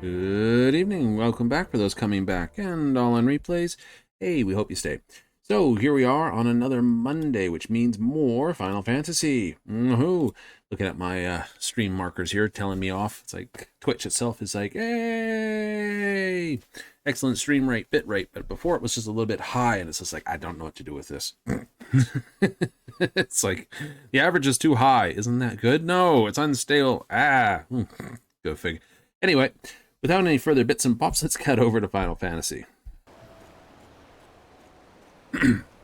Good evening. Welcome back for those coming back and all on replays. Hey, we hope you stay. So here we are on another Monday, which means more Final Fantasy. Woohoo! Looking at my stream markers here, telling me off. It's like Twitch itself is like, hey, excellent stream rate, bit rate. But before it was just a little bit high, and it's just like, I don't know what to do with this. It's like the average is too high. Isn't that good? No, it's unstable. Go figure. Anyway. Without any further bits and pops, let's cut over to Final Fantasy.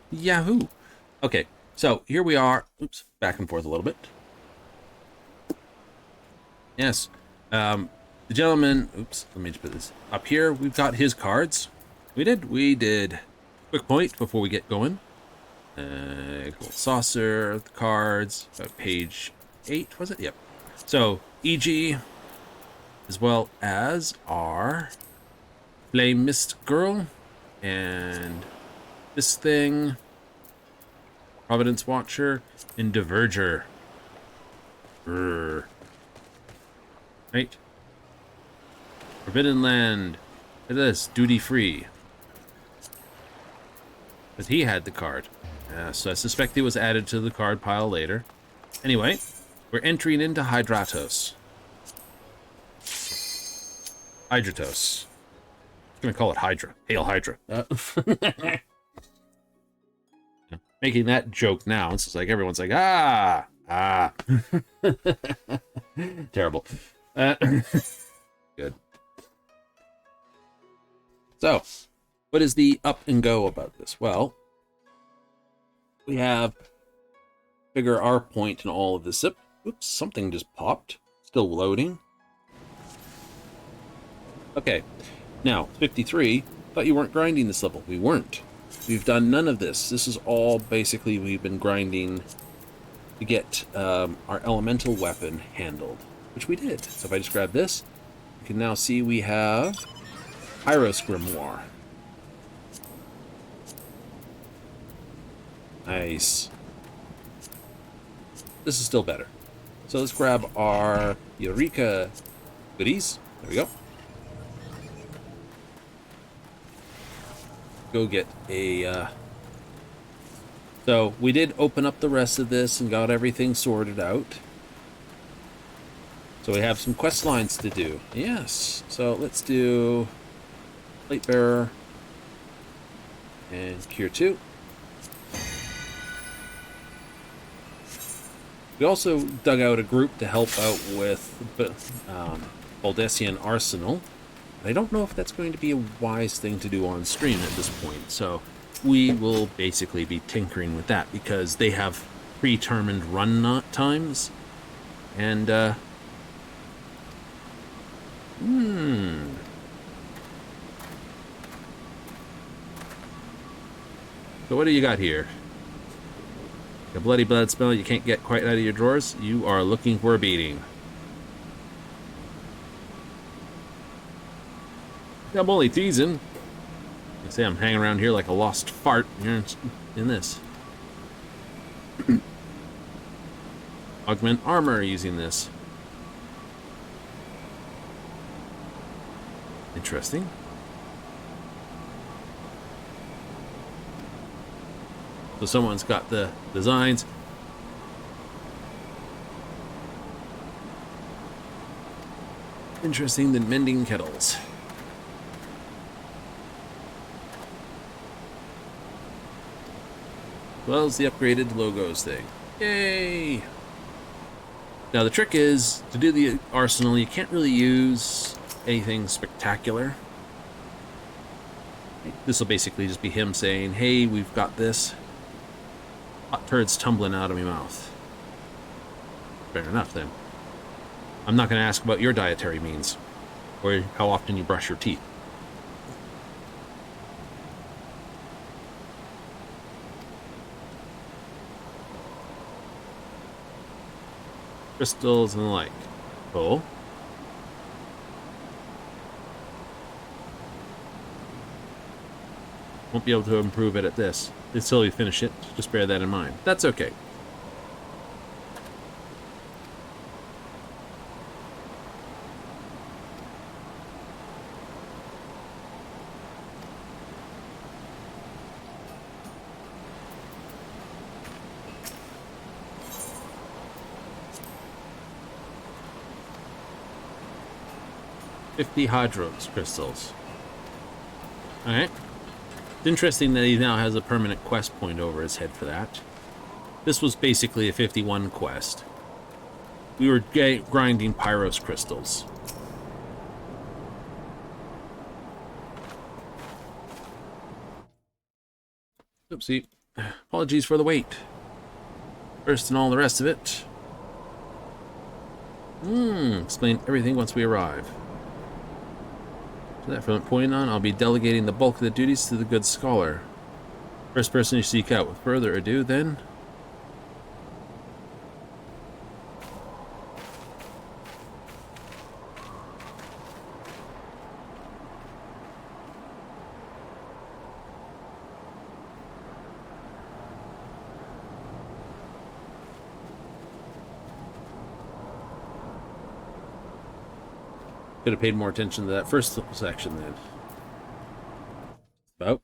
Yahoo! Okay, so here we are. Oops, back and forth a little bit. Yes, the gentleman. Oops, let me just put this up here. We've got his cards. We did. Quick point before we get going. Gold saucer, the cards. Page 8 was it? Yep. So EG. As well as our Flame Mist Girl and this thing, Providence Watcher, and Diverger. Right? Forbidden Land. Look at this, duty free. But he had the card. So I suspect it was added to the card pile later. Anyway, we're entering into Hydratos. Hydratos. I'm gonna call it Hydra. Hail Hydra. Making that joke now, it's just like everyone's like, ah. Terrible. Good. So, what is the up and go about this? Well, we have figure our point in all of this. Oops, something just popped. Still loading. Okay, now, 53, thought you weren't grinding this level. We weren't. We've done none of this. This is all basically we've been grinding to get our elemental weapon handled, which we did. So if I just grab this, you can now see we have Hyros Grimoire. Nice. This is still better. So let's grab our Eureka goodies. There we go. Go get a so we did open up the rest of this and got everything sorted out, so we have some quest lines to do. Yes, so let's do Plate Bearer and Cure 2. We also dug out a group to help out with Baldessian Arsenal. I don't know if that's going to be a wise thing to do on stream at this point, so we will basically be tinkering with that because they have predetermined run times, and So what do you got here? A bloody blood spell you can't get quite out of your drawers? You are looking for a beating. I'm only teasing. You say I'm hanging around here like a lost fart. You're in this. Augment armor using this. Interesting. So someone's got the designs. Interesting than mending kettles. Well as the upgraded logos thing. Yay! Now the trick is, to do the arsenal, you can't really use anything spectacular. This will basically just be him saying, hey, we've got this. Hot turds tumbling out of my mouth. Fair enough then. I'm not going to ask about your dietary means, or how often you brush your teeth. Crystals and the like. Cool. Won't be able to improve it at this until we finish it. Just bear that in mind. That's okay. 50 Hydratos crystals. Alright. It's interesting that he now has a permanent quest point over his head for that. This was basically a 51 quest. We were grinding Pyros crystals. Oopsie. Apologies for the wait. First and all the rest of it. Explain everything once we arrive. From that point on, I'll be delegating the bulk of the duties to the good scholar. First person you seek out. With further ado, then... Could have paid more attention to that first section then. About.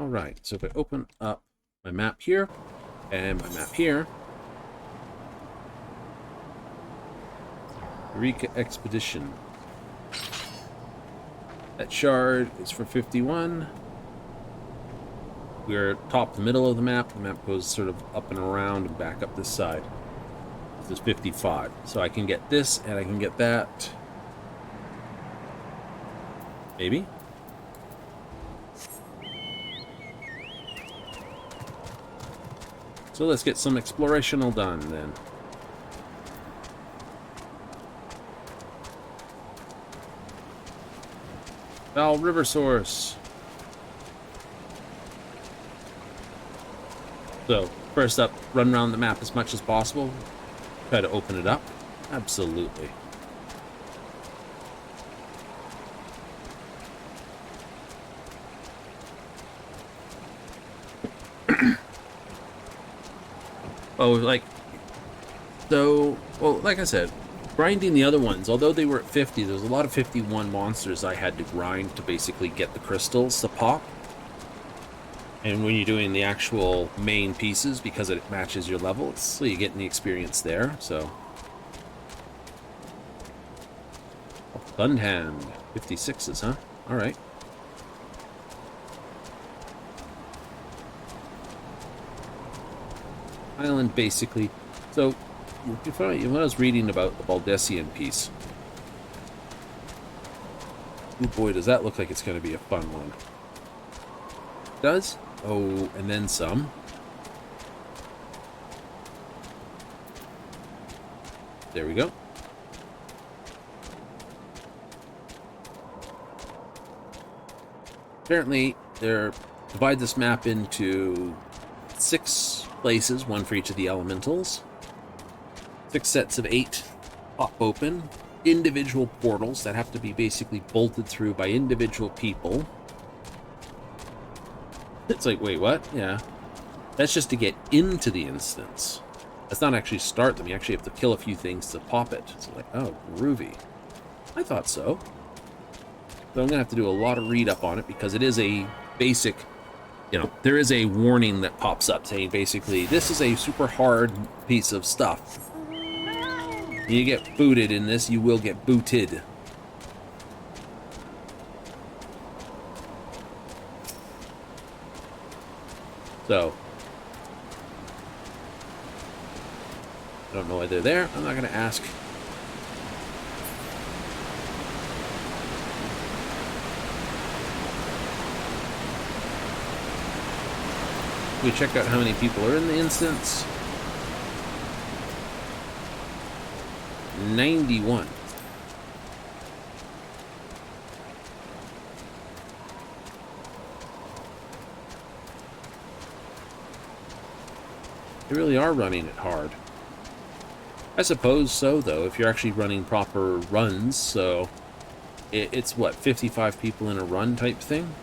Alright, so if I open up my map here and my map here, Eureka Expedition. That shard is for 51. We're top the middle of the map. The map goes sort of up and around and back up this side. This is 55. So I can get this and I can get that. Maybe. So let's get some exploration all done then. Val River Source. So, first up, run around the map as much as possible. Try to open it up. Absolutely. Oh, like... So, well, like I said, grinding the other ones, although they were at 50, there was a lot of 51 monsters I had to grind to basically get the crystals to pop. And when you're doing the actual main pieces, because it matches your level, so you're getting the experience there, so. Gunhand, 56s, huh? Alright. Island, basically. So, when I was reading about the Baldessian piece, oh boy, does that look like it's going to be a fun one. Does? Oh, and then some. There we go. Apparently, they divide this map into 6 places, one for each of the elementals. 6 sets of 8 pop open. Individual portals that have to be basically bolted through by individual people. It's like, wait, what? Yeah. That's just to get into the instance. That's not actually start them. You actually have to kill a few things to pop it. So like, oh, groovy. I thought so. So I'm going to have to do a lot of read up on it because it is a basic, you know, there is a warning that pops up saying basically, this is a super hard piece of stuff. You get booted in this, you will get booted. So, I don't know why they're there. I'm not going to ask. We check out how many people are in the instance. 91. They really are running it hard. I suppose so, though, if you're actually running proper runs, so it's what, 55 people in a run type thing?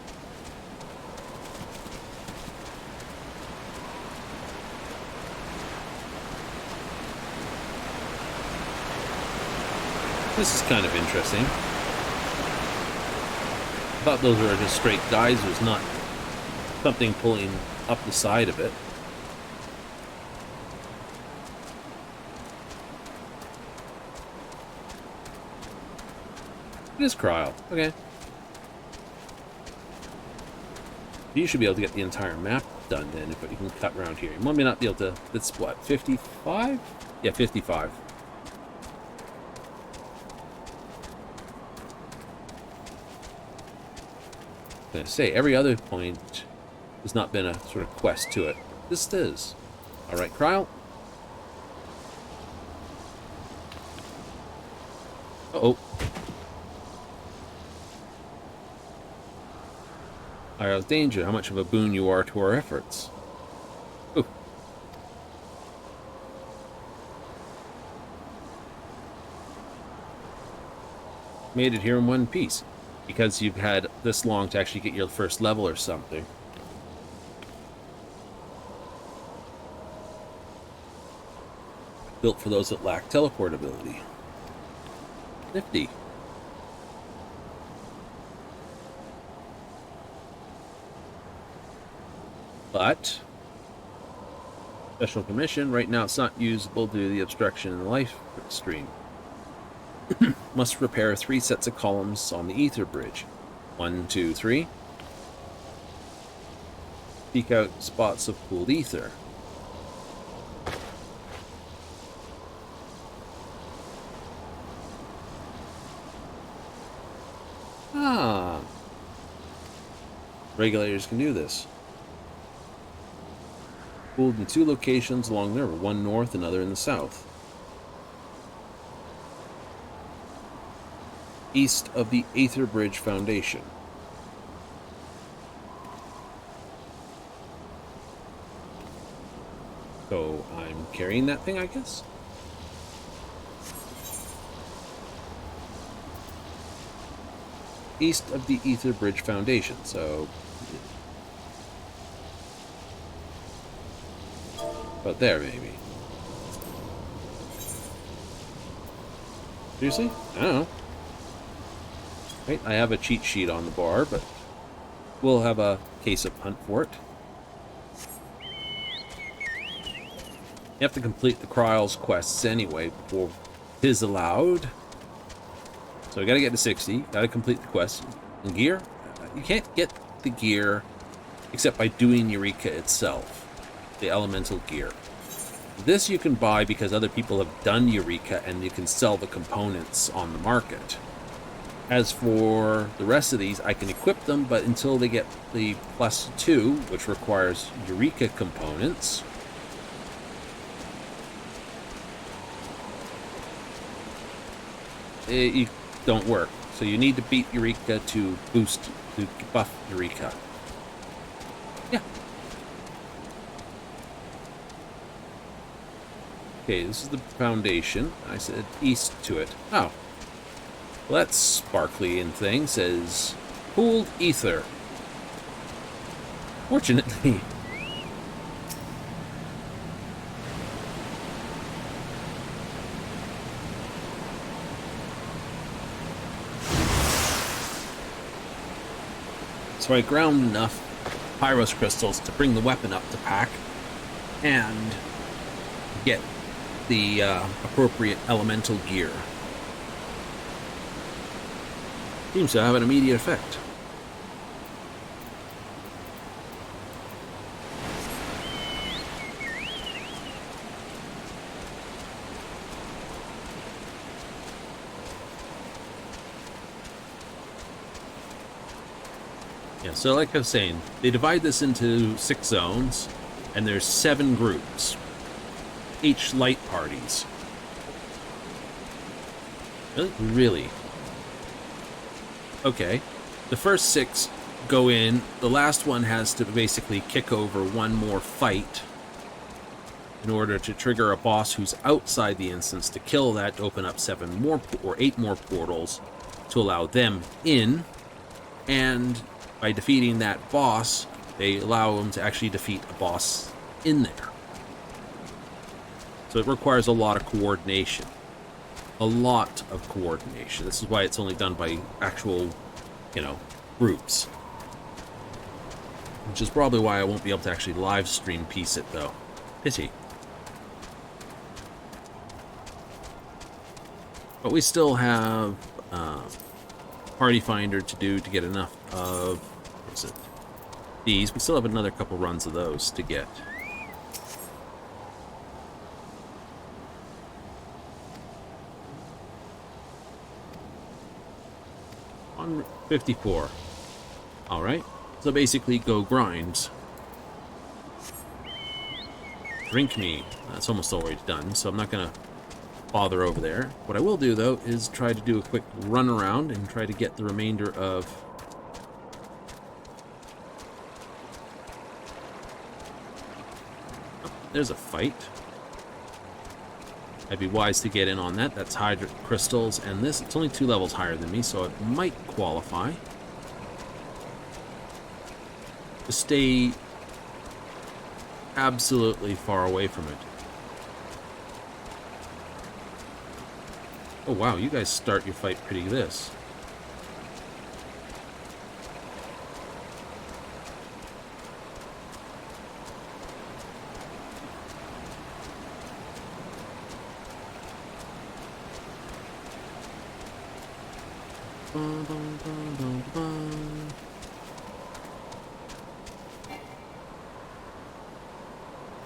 This is kind of interesting. I thought those were just straight geysers, not something pulling up the side of it. It is Cryle. Okay. You should be able to get the entire map done then, if you can cut around here. You might not be able to... That's what, 55? Yeah, 55. I'm going to say, every other point has not been a sort of quest to it. This is. Alright, Cryle. Uh-oh. Isle of Danger, how much of a boon you are to our efforts. Ooh. Made it here in one piece. Because you've had this long to actually get your first level or something. Built for those that lack teleport ability. Nifty. But special commission, right now it's not usable due to the obstruction in the life stream. Must repair 3 sets of columns on the ether bridge. 1, 2, 3. Seek out spots of pooled ether. Ah. Regulators can do this. Pooled in 2 locations along the river, one north, another in the south. East of the Aether Bridge Foundation. So I'm carrying that thing, I guess? East of the Aether Bridge Foundation, so... But there, maybe. Seriously? I don't know. Right, I have a cheat sheet on the bar, but we'll have a case of hunt for it. You have to complete the Cryle's quests anyway before it is allowed. So we gotta get to 60, gotta complete the quest. And gear? You can't get the gear except by doing Eureka itself. The elemental gear. This you can buy because other people have done Eureka and you can sell the components on the market. As for the rest of these, I can equip them, but until they get the +2, which requires Eureka components, you don't work. So you need to beat Eureka to buff Eureka. Yeah. Okay, this is the foundation. I said east to it. Oh. Well, that sparkly in thing says pooled ether. Fortunately. So I ground enough Pyros crystals to bring the weapon up to pack and get the appropriate elemental gear. Seems to have an immediate effect. Yeah, so like I was saying, they divide this into 6 zones, and there's 7 groups. Each light parties. Really? Really? Okay. The first 6 go in. The last one has to basically kick over one more fight in order to trigger a boss who's outside the instance to kill that, to open up 7 more or 8 more portals to allow them in. And by defeating that boss, they allow them to actually defeat a boss in there. So it requires a lot of coordination. A lot of coordination. This is why it's only done by actual, groups. Which is probably why I won't be able to actually live stream piece it, though. Pity. But we still have party finder to do to get enough of, what is it? These. We still have another couple runs of those to get. On 54. All right. So basically, go grind. Drink me. That's almost already done, so I'm not gonna bother over there. What I will do, though, is try to do a quick run around and try to get the remainder of... Oh, there's a fight. I'd be wise to get in on that. That's Hydra crystals, and this, it's only 2 levels higher than me, so it might qualify. To stay absolutely far away from it. Oh wow, you guys start your fight pretty this.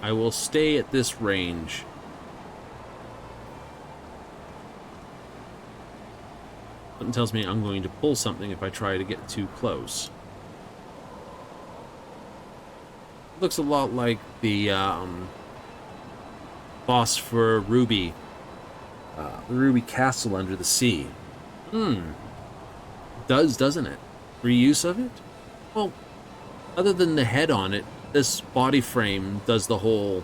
I will stay at this range. Something tells me I'm going to pull something if I try to get too close. It looks a lot like the boss for Ruby. The Ruby Castle under the sea. Doesn't it? Reuse of it? Well, other than the head on it, this body frame does the whole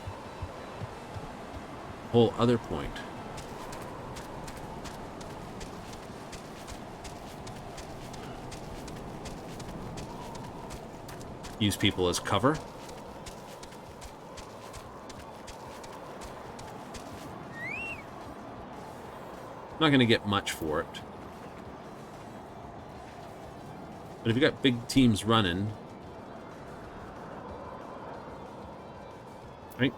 other point. Use people as cover. Not going to get much for it. But if you got big teams running, right?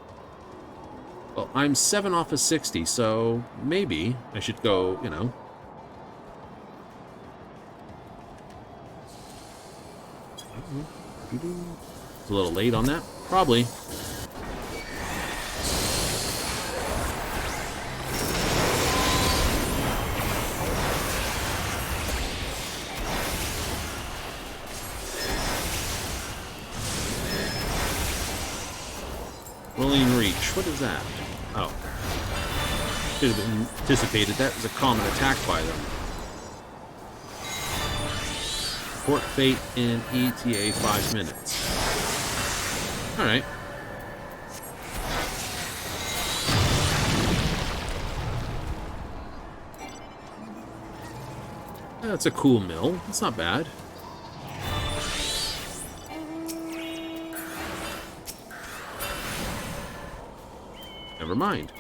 Well, I'm 7 off of 60, so maybe I should go, you know. It's a little late on that, probably. Rolling reach. What is that? Oh. Should have anticipated that was a common attack by them. Port fate in ETA 5 minutes. Alright. That's a cool mill. It's not bad. Never mind.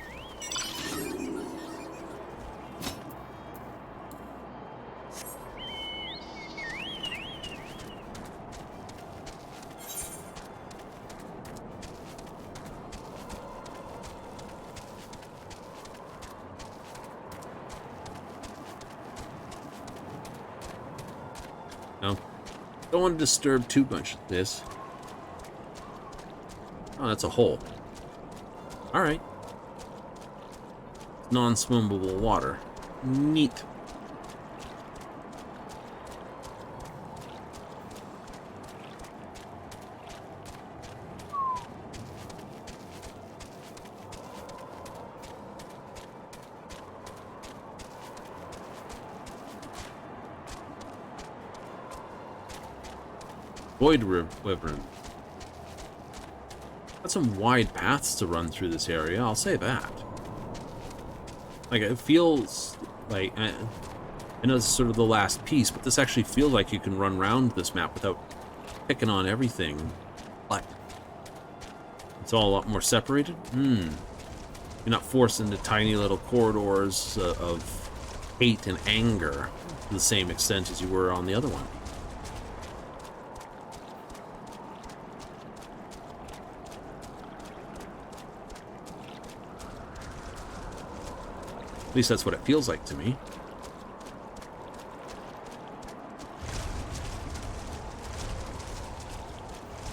No. Don't want to disturb too much of this. Oh, that's a hole. Alright. Non-swimmable water. Neat. Void Wyvern. Got some wide paths to run through this area, I'll say that. Like, it feels like... I know this is sort of the last piece, but this actually feels like you can run around this map without picking on everything. But it's all a lot more separated. You're not forced into tiny little corridors of hate and anger to the same extent as you were on the other one. At least that's what it feels like to me.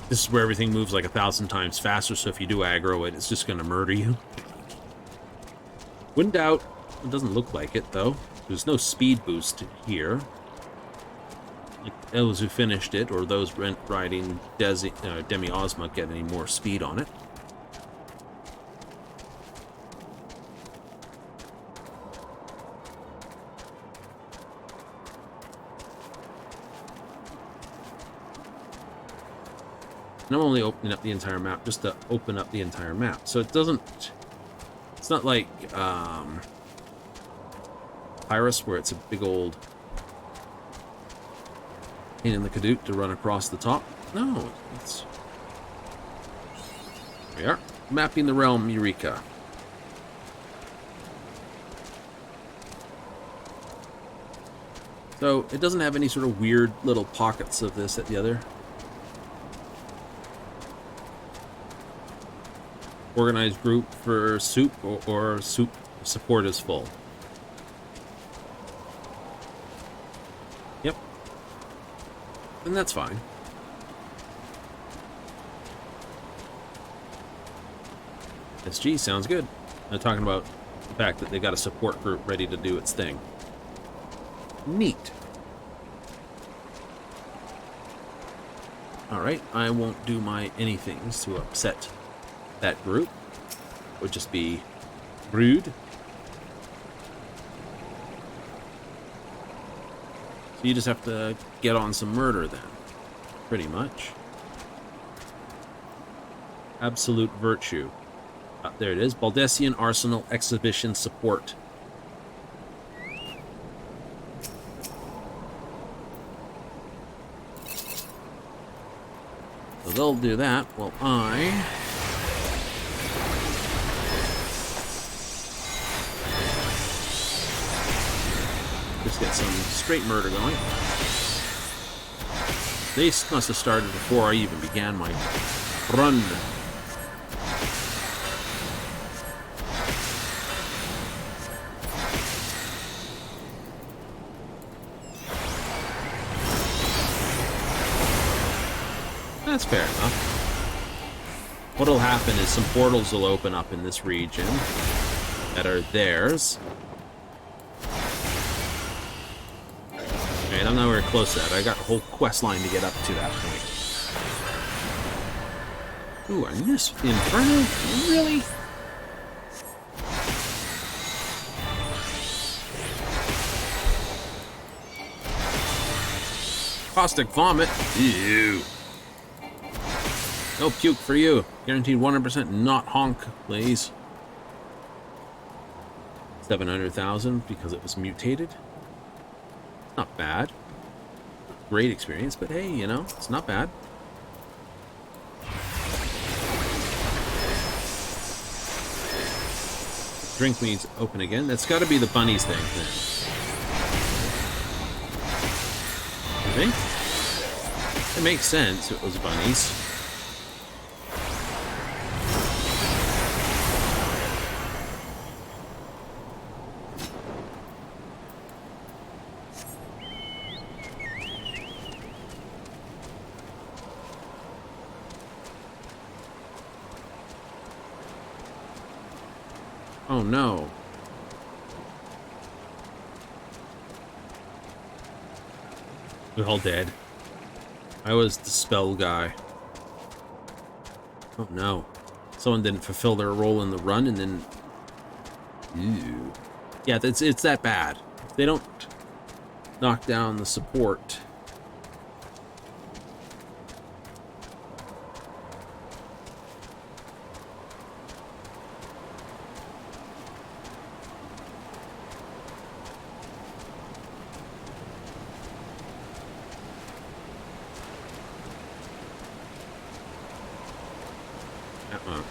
This is where everything moves like 1,000 times faster, so if you do aggro it, it's just going to murder you. Wouldn't doubt. It doesn't look like it, though. There's no speed boost here. Like those who finished it, or those riding Demi-Osma, get any more speed on it. And I'm only opening up the entire map just to open up the entire map. So it doesn't... It's not like Pyrus, where it's a big old pain in the cadoot to run across the top. No, it's... There we are. Mapping the realm, Eureka. So it doesn't have any sort of weird little pockets of this at the other. Organized group for soup, or soup support is full. Yep. And that's fine. SG sounds good. I'm talking about the fact that they got a support group ready to do its thing. Neat. Alright, I won't do my anythings to upset that group. Would just be rude. So you just have to get on some murder then. Pretty much. Absolute virtue. There it is. Baldessian Arsenal Exhibition Support. So they'll do that while I... just get some straight murder going. They must have started before I even began my run. That's fair enough. What'll happen is some portals will open up in this region that are theirs. I'm nowhere close to that. I got a whole quest line to get up to that point. Ooh, I missed the Inferno? Really? Caustic Vomit? Ew. No puke for you. Guaranteed 100% not honk, please. 700,000 because it was mutated. Not bad. Great experience, but hey, you know, it's not bad. Drink means open again. That's got to be the bunnies thing then. You think? It makes sense if it was bunnies. Oh no. We're all dead. I was the spell guy. Oh no. Someone didn't fulfill their role in the run and then... Ew. Yeah, it's that bad. If they don't knock down the support...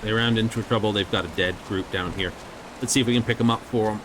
They ran into trouble. They've got a dead group down here. Let's see if we can pick them up for them.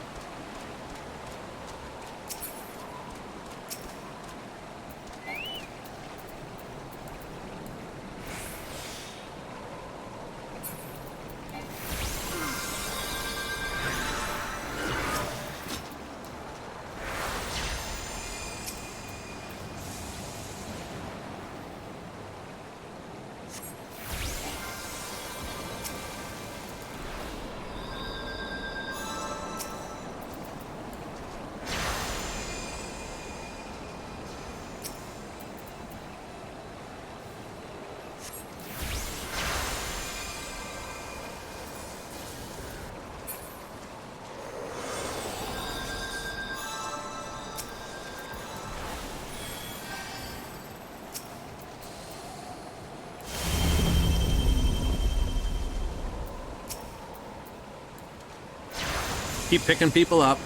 Keep picking people up.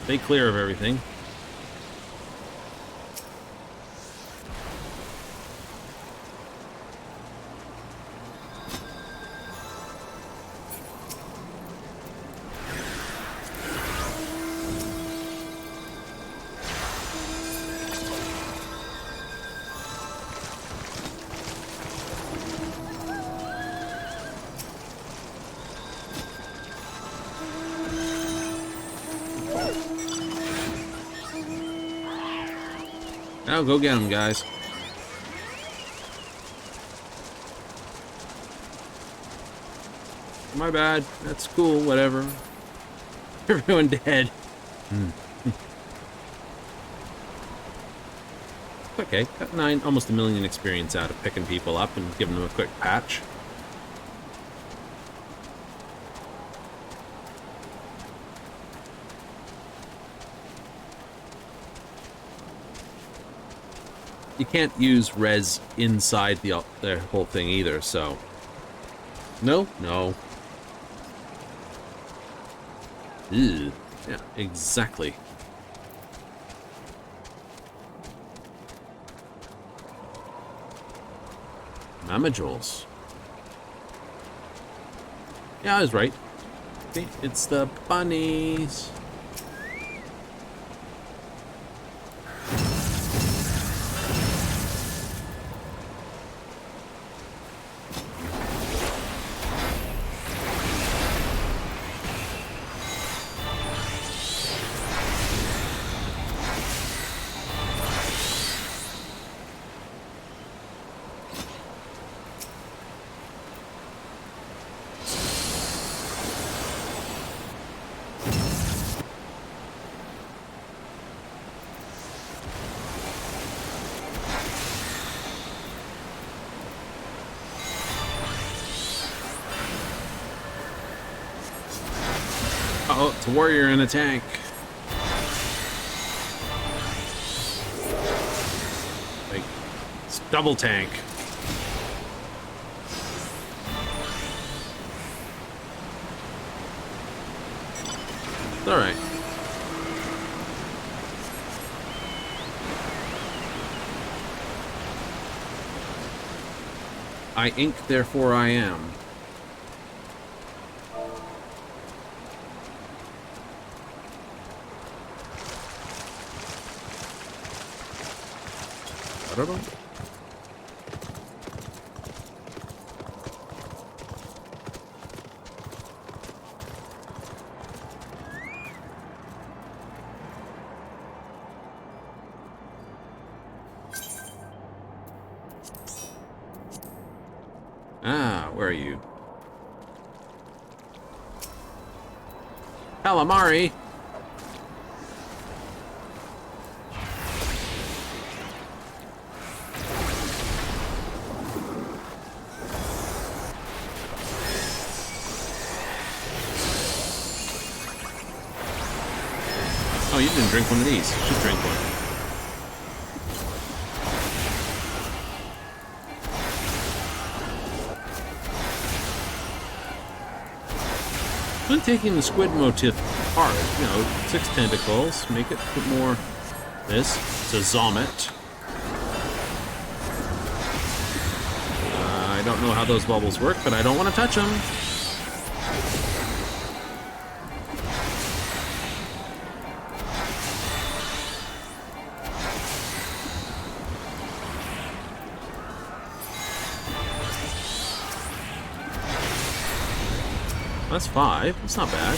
Stay clear of everything. Now go get them, guys. My bad. That's cool, whatever. Everyone dead. Okay, got 9, almost 1 million experience out of picking people up and giving them a quick patch. You can't use res inside the whole thing either, so... No? No. Ew. Yeah, exactly. Mamajols. Yeah, I was right. See, it's the bunnies. Uh-oh, it's a warrior in a tank. Like, it's double tank. It's alright. I ink, therefore I am. I don't know. Ah, where are you? Calamari! Oh, you didn't drink one of these. You should drink one. I'm taking the squid motif apart. You know, 6 tentacles. Make it put more this. It's a Zomet. I don't know how those bubbles work, but I don't want to touch them. That's 5. That's not bad.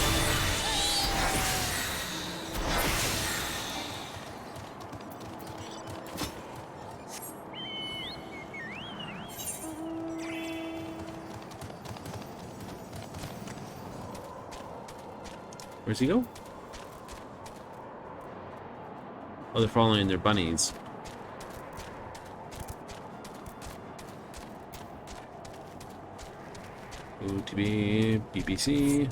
Where's he go? Oh, they're following their bunnies. OTB, BBC.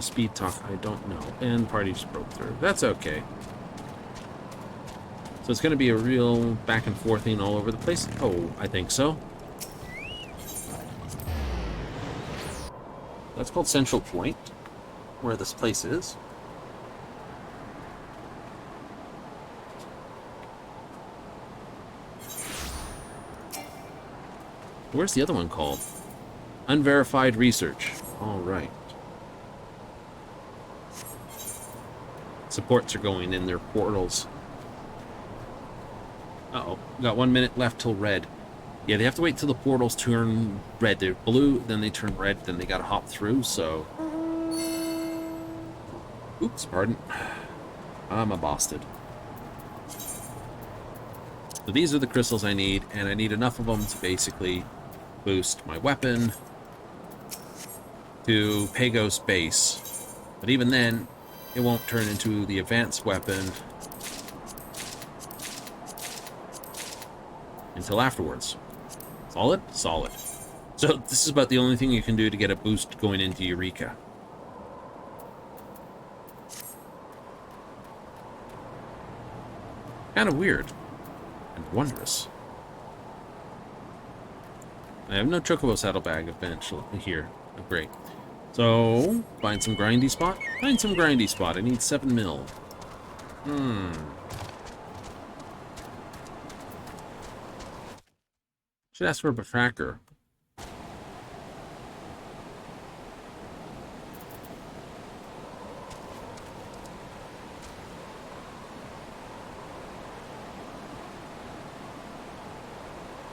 Speed talk, I don't know. And party just broke through. That's okay. So it's going to be a real back and forth thing all over the place. Oh, I think so. That's called Central Point, where this place is. Where's the other one called? Unverified research. All right. Supports are going in their portals. Uh-oh. Got 1 minute left till red. Yeah, they have to wait till the portals turn red. They're blue, then they turn red, then they gotta hop through, so... Oops, pardon. I'm a bastard. So these are the crystals I need, and I need enough of them to basically boost my weapon to Pagos base. But even then, it won't turn into the advanced weapon until afterwards. Solid? Solid. So this is about the only thing you can do to get a boost going into Eureka. Kind of weird. And wondrous. I have no Chocobo saddlebag eventually here. Oh, great. So, find some grindy spot? Find some grindy spot. I need 7 mil. Should ask for a Befracker.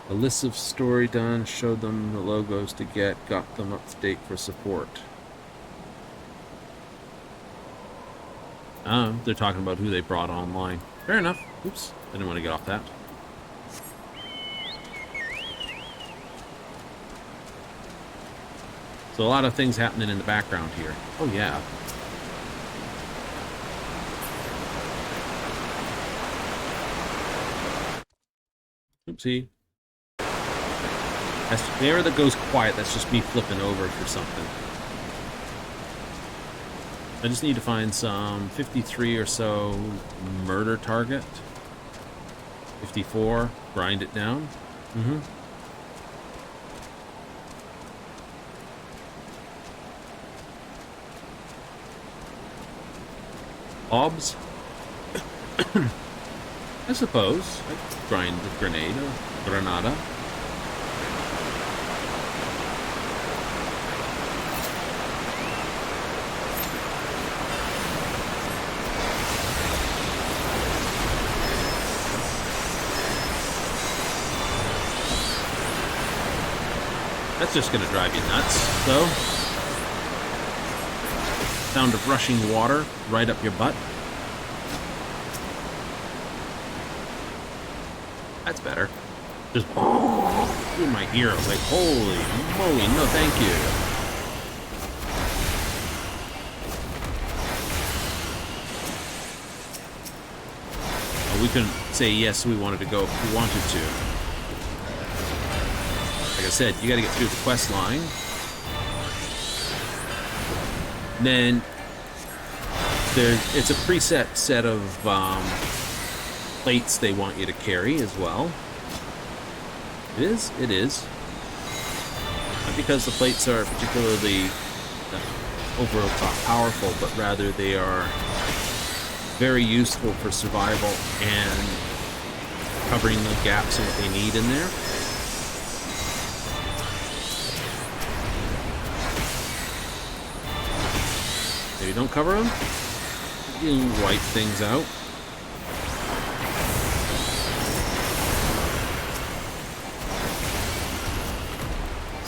A list of story done, showed them the logos to get, got them up to date for support. They're talking about who they brought online. Fair enough. Oops, I didn't want to get off that. So a lot of things happening in the background here. Oh yeah. Oopsie. That's the area that goes quiet, that's just me flipping over for something. I just need to find some 53 or so murder target. 54, grind it down. Obs? I suppose. I'd grind the grenade or granada. That's just gonna drive you nuts, though. Sound of rushing water right up your butt. That's better. Just in my ear, like, holy moly, no thank you. Well, we couldn't say yes, we wanted to go if we wanted to. Like I said, you gotta get through the quest line. And then it's a preset set of plates they want you to carry as well. It is? It is. Not because the plates are particularly over the top powerful, but rather they are very useful for survival and covering the gaps in what they need in there. If you don't cover them, you wipe things out.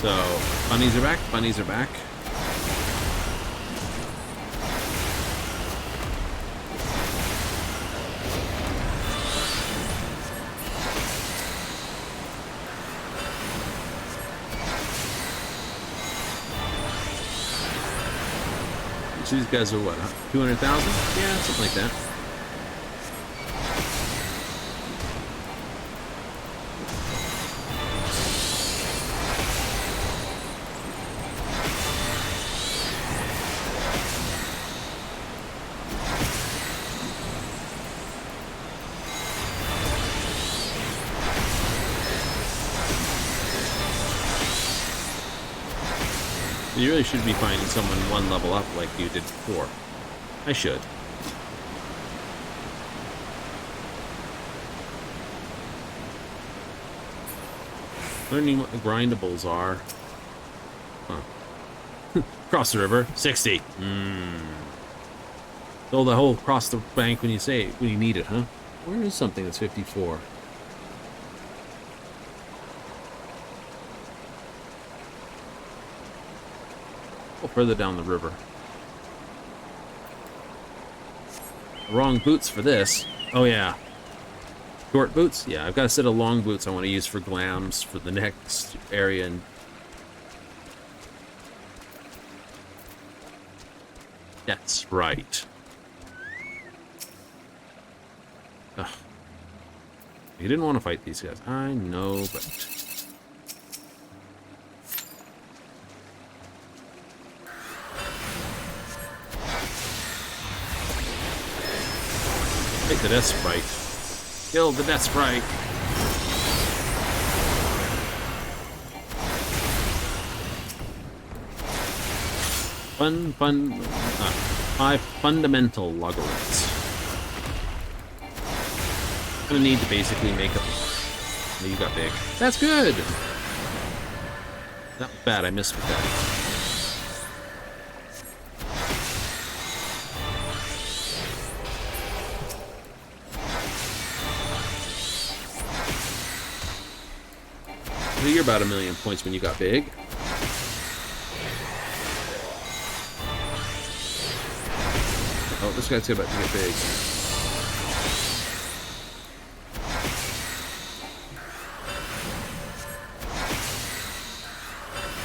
So, bunnies are back, bunnies are back. So these guys are what, 200,000? Yeah, something like that. You really should be finding someone one level up like you did before. I should. Learning what the grindables are. Huh. Cross the river, 60. So the whole cross the bank when you need it, huh? Where is something that's 54? Go further down the river. Wrong boots for this. Oh yeah. Short boots? Yeah, I've got a set of long boots I want to use for glams for the next area. And that's right. Ugh. You didn't want to fight these guys. I know, but... Take the Death Sprite. Kill the Death Sprite. Five fundamental logarithms. I'm gonna need to basically make up. You got big. That's good. Not bad. I missed with that. You're about 1,000,000 points when you got big. Oh, this guy's about to get big.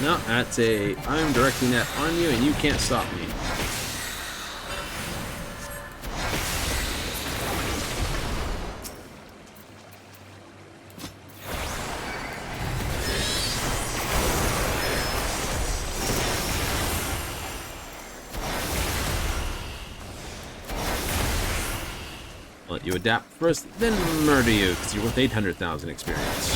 No, that's a... I'm directing that on you and you can't stop me. Let you adapt first, then murder you, because you're worth 800,000 experience.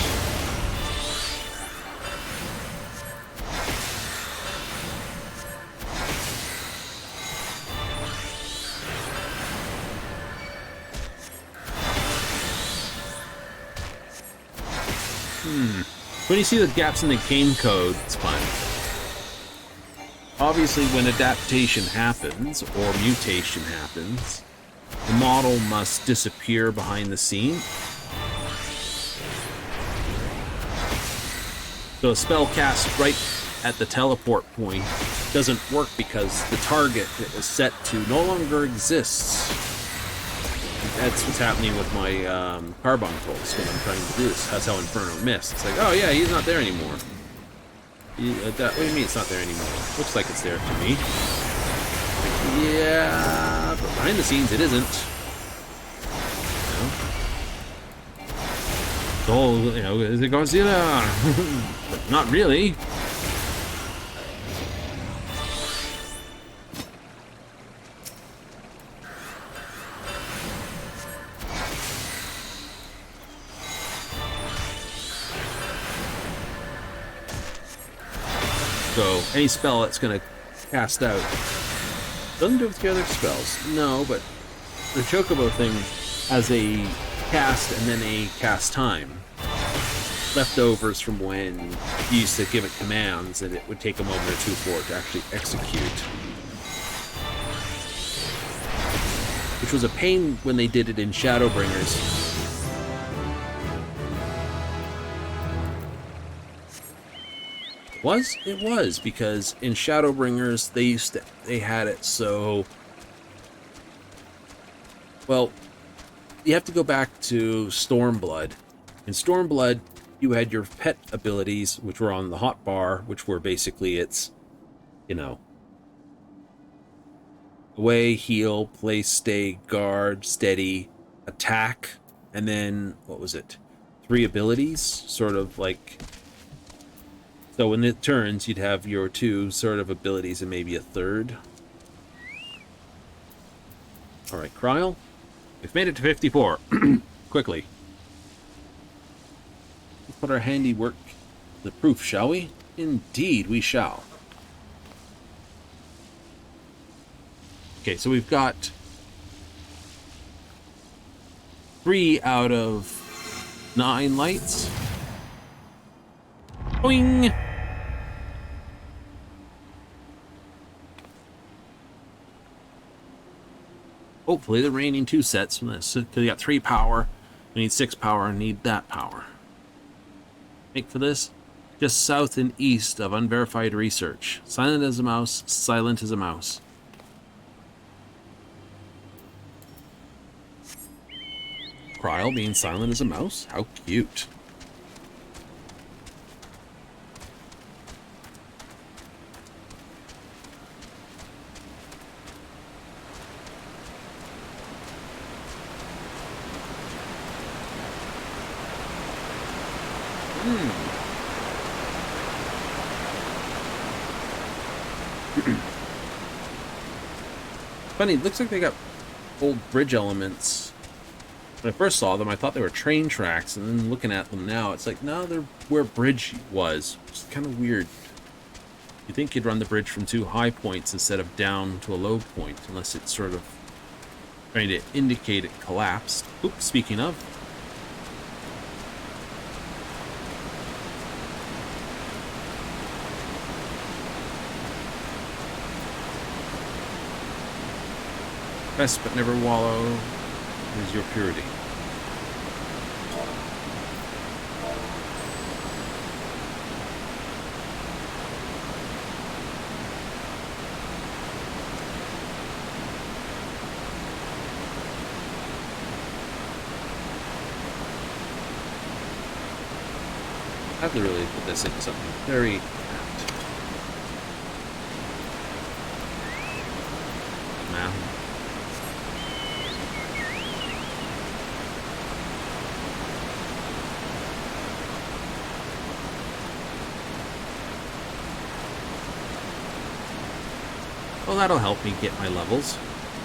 When you see the gaps in the game code, it's fine. Obviously, when adaptation happens, or mutation happens, the model must disappear behind the scene. So a spell cast right at the teleport point doesn't work because the target that was set to no longer exists. That's what's happening with my carbon pulse when I'm trying to do this. That's how Inferno missed. It's like, oh yeah, he's not there anymore. What do you mean it's not there anymore? Looks like it's there to me. Like, yeah, but behind the scenes it isn't. So, is it Godzilla? But not really. So, any spell that's going to cast out doesn't do it with the other spells. No, but the Chocobo thing has a cast and then a cast time. Leftovers from when you used to give it commands and it would take a moment or two for it to actually execute. Which was a pain when they did it in Shadowbringers. It was, because in Shadowbringers they had it so... Well, you have to go back to Stormblood. In Stormblood, you had your pet abilities, which were on the hotbar, which were basically its, away, heal, place, stay, guard, steady, attack, and then, what was it? 3 abilities, sort of like... So when it turns, you'd have your 2 sort of abilities and maybe a 3rd. Alright, Kryl. We've made it to 54. Quickly. Let's put our handiwork to the proof, shall we? Indeed, we shall. Okay, so we've got 3 out of 9 lights. Boing! Hopefully the remaining 2 sets from this. Because we got 3 power. We need 6 power and need that power. Make for this. Just south and east of unverified research. Silent as a mouse, silent as a mouse. Kryl being silent as a mouse? How cute. Funny, it looks like they got old bridge elements. When I first saw them, I thought they were train tracks, and then looking at them now, it's like, no, they're where bridge was. It's kind of weird. You think you'd run the bridge from 2 high points instead of down to a low point, unless it's sort of trying to indicate it collapsed. Oops, speaking of. Rest but never wallow is your purity. I have to really put this into something very apt. Now. Well, that'll help me get my levels.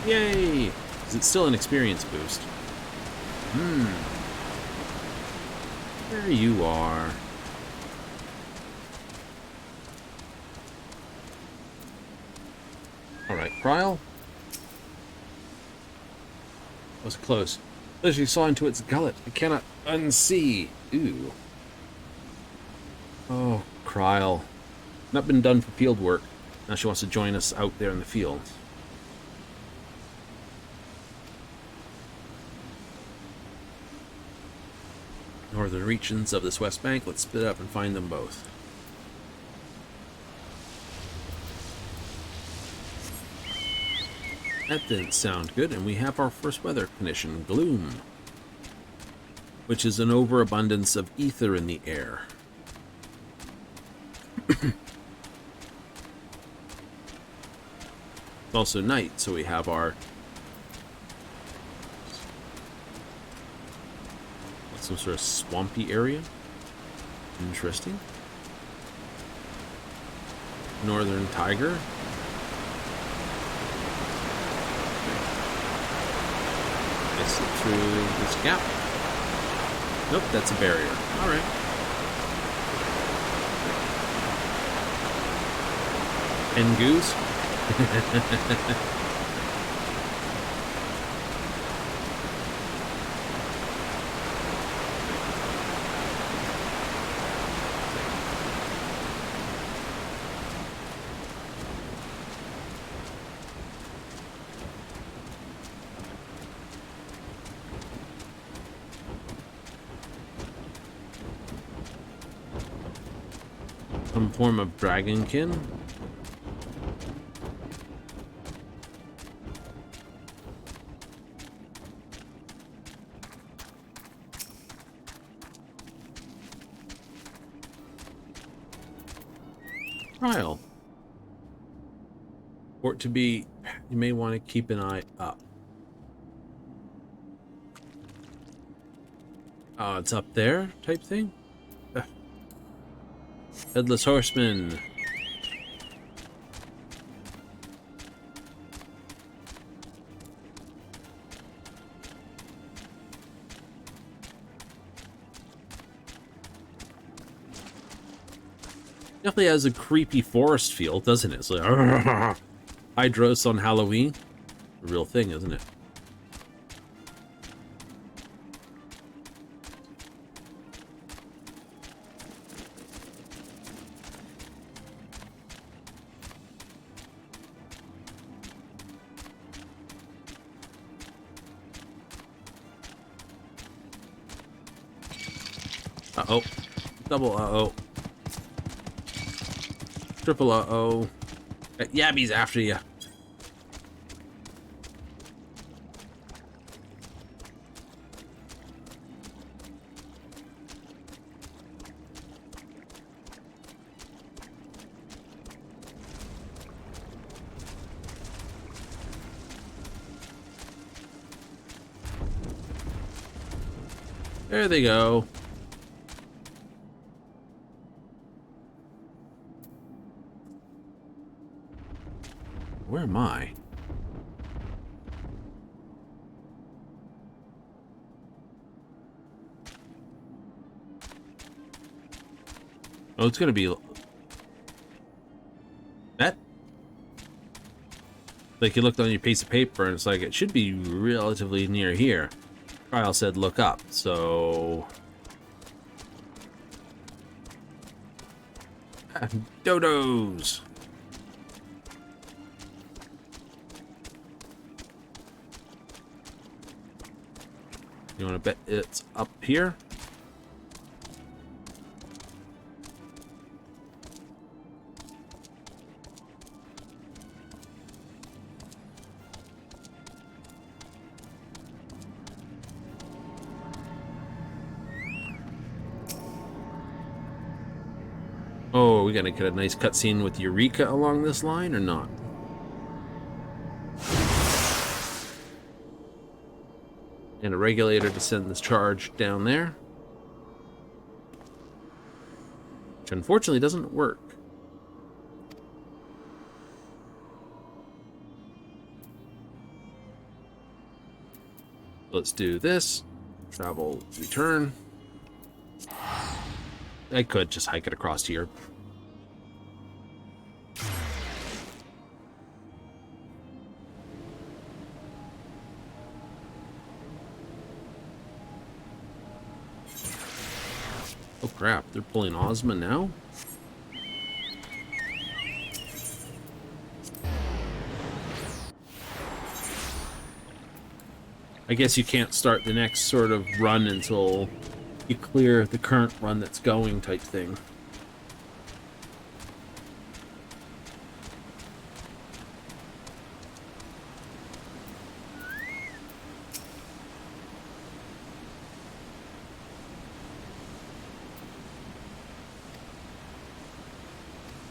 Yay! Because it's still an experience boost. There you are. Alright, Kryl. That was close. Literally saw into its gullet. I cannot unsee. Ooh. Oh, Kryl. Not been done for field work. Now she wants to join us out there in the field. Northern regions of this West Bank. Let's split up and find them both. That didn't sound good, and we have our first weather condition, gloom, which is an overabundance of ether in the air. It's also night, so we have our some sort of swampy area. Interesting. Northern tiger. I slip through this gap. Nope, that's a barrier. All right. And goose. Some form of dragonkin. Trial. For it to be, you may want to keep an eye up. Oh, it's up there type thing? Headless Horseman. Definitely has a creepy forest feel, doesn't it? It's like Hydratos on Halloween. a real thing, isn't it? Uh-oh. Double uh-oh. Triple uh-oh. Yabby's after you. There they go. Where am I? Oh, it's gonna be that. Like you looked on your piece of paper and it's like it should be relatively near here. Trial said look up, so dodos. You want to bet it's up here? Oh, are we gonna get a nice cutscene with Eureka along this line or not? And a regulator to send this charge down there. Which unfortunately doesn't work. Let's do this. Travel, return. I could just hike it across here. Oh crap, they're pulling Ozma now? I guess you can't start the next sort of run until you clear the current run that's going type thing.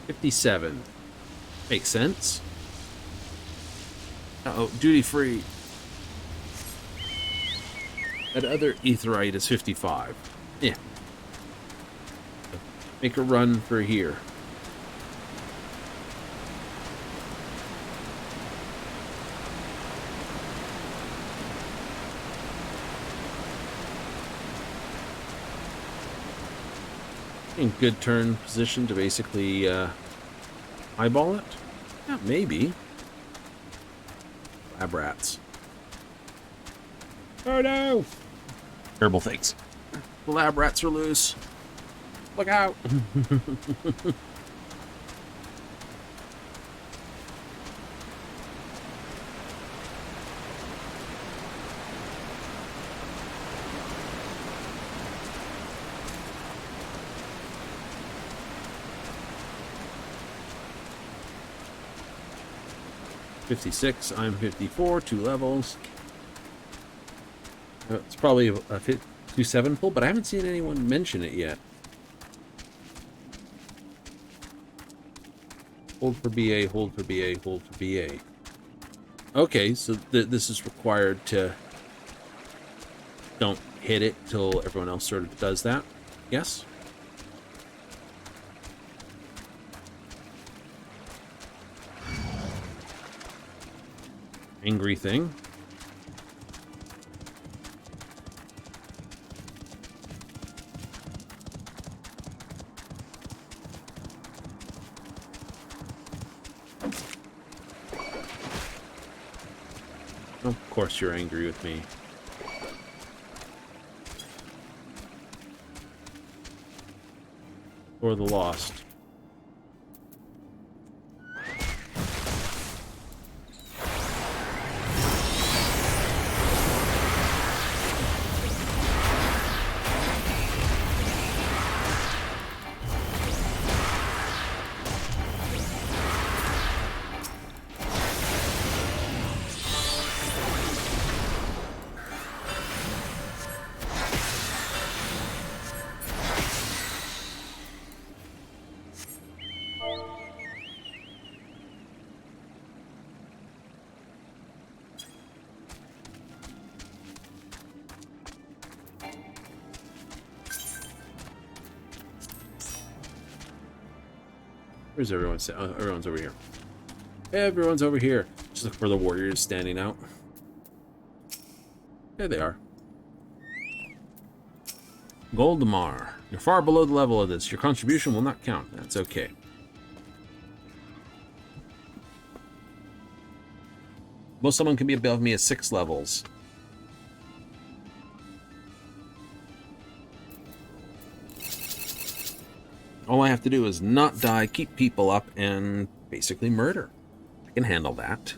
$57. Makes sense. Uh-oh, duty free. That other etherite is 55. Yeah. Make a run for here. In good turn position to basically eyeball it? Yeah, maybe. Lab rats. Oh no! Terrible things. The lab rats are loose. Look out! $56, I'm 54, 2 levels. It's probably a 2-7 pull, but I haven't seen anyone mention it yet. Hold for BA, hold for BA, hold for BA. Okay, so this is required to... Don't hit it till everyone else sort of does that. Yes? Angry thing. Of course you're angry with me. For the lost. Where's everyone? Oh, everyone's over here. Everyone's over here. Just look for the warriors standing out. There they are. Goldemar. You're far below the level of this. Your contribution will not count. That's okay. Most someone can be above me at 6 levels. All I have to do is not die, keep people up, and basically murder. I can handle that.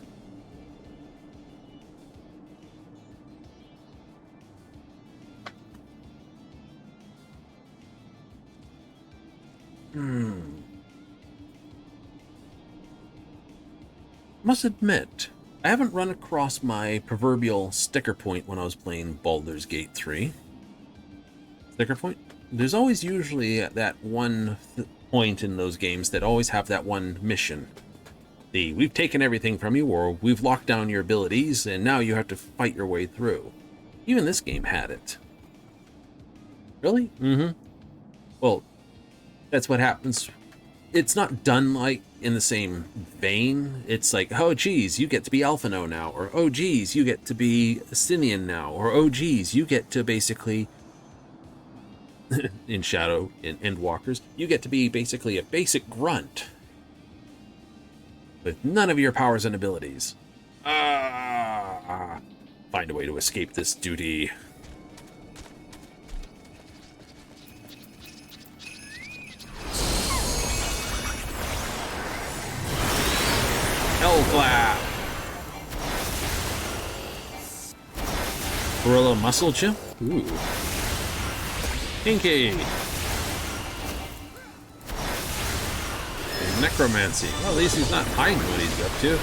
Must admit, I haven't run across my proverbial sticker point when I was playing Baldur's Gate 3. Sticker point? There's always usually that one point in those games that always have that one mission. We've taken everything from you, or we've locked down your abilities, and now you have to fight your way through. Even this game had it. Really? Mm-hmm. Well, that's what happens. It's not done like in the same vein. It's like, oh geez, you get to be Alphino now, or oh geez, you get to be Sinian now, or oh geez, you get to basically in Shadow, in Endwalkers, you get to be basically a basic grunt with none of your powers and abilities. Find a way to escape this duty. Hellclap! Gorilla Muscle Chip? Ooh. Kinky! Necromancy. Well, at least he's not hiding what he's up to.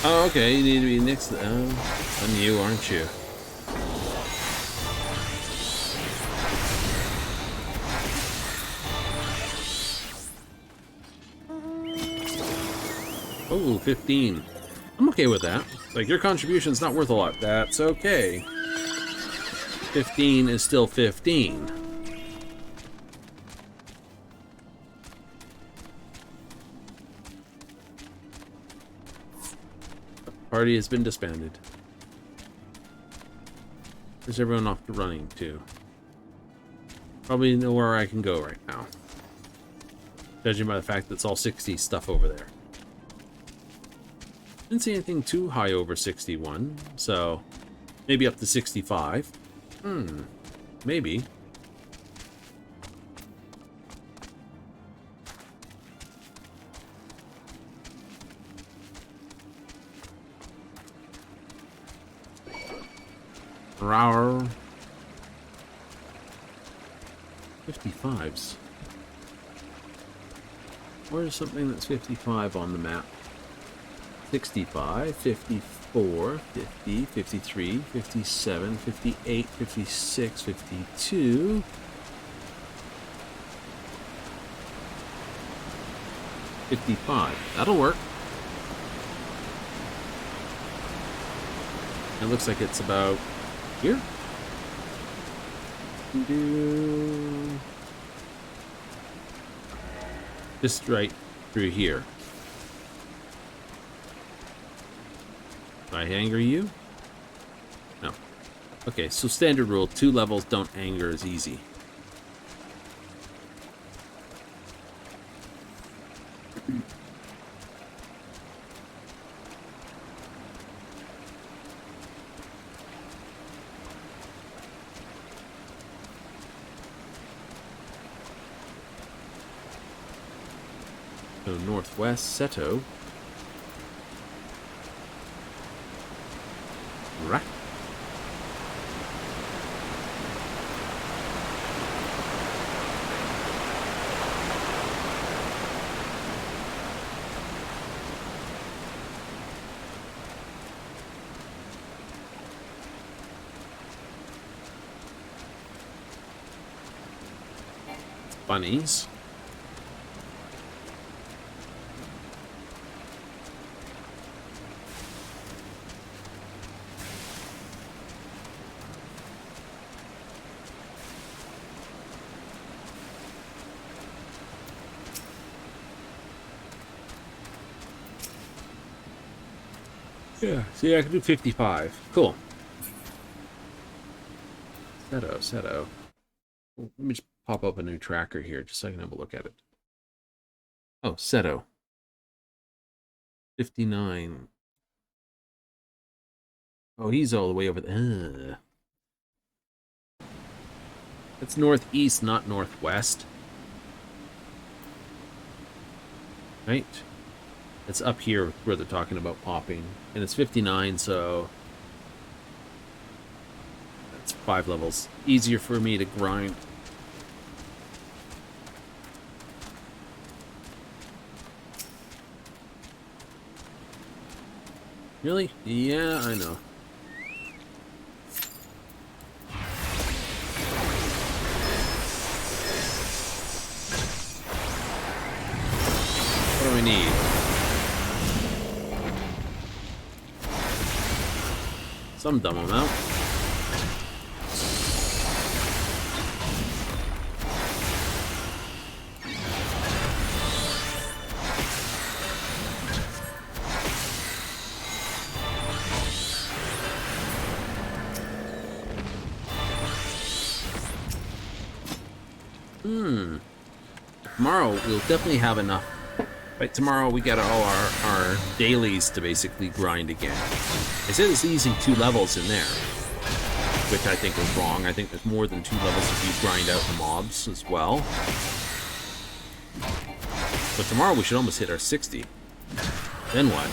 Oh, okay, you need to be next to I'm you, aren't you? Oh, 15. I'm okay with that. Like, your contribution's not worth a lot. That's okay. 15 is still 15. Party has been disbanded. Where's everyone off to running to? Probably nowhere I can go right now. Judging by the fact that it's all 60 stuff over there. Didn't see anything too high over 61, so maybe up to 65. Maybe. Rawr. 55s. Where's something that's 55 on the map? 65, 54, 50, 53, 57, 58, 56, 52. 55. That'll work. It looks like it's about here. Just right through here. Do I anger you? No. Okay, so standard rule, 2 levels don't anger as easy. So northwest, Seto. Right. Bunnies. Yeah, see, I can do 55. Cool. Seto. Let me just pop up a new tracker here, just so I can have a look at it. Oh, Seto. 59. Oh, he's all the way over there. It's northeast, not northwest. Right? It's up here where they're talking about popping. And it's 59, so that's 5 levels. Easier for me to grind. Really? Yeah, I know. What do we need? Some dumb amount. Tomorrow we'll definitely have enough. Right, tomorrow we got all our dailies to basically grind again. I said it's easy 2 levels in there, which I think was wrong. I think there's more than 2 levels if you grind out the mobs as well. But tomorrow we should almost hit our 60. Then what?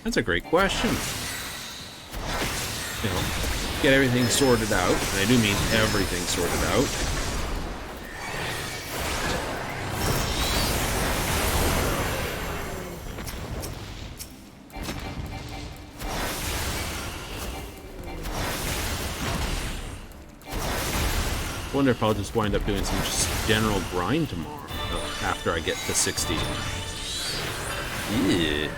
That's a great question. You know, get everything sorted out, and I do mean everything sorted out. I wonder if I'll just wind up doing some just general grind tomorrow after I get to 60. Yeah.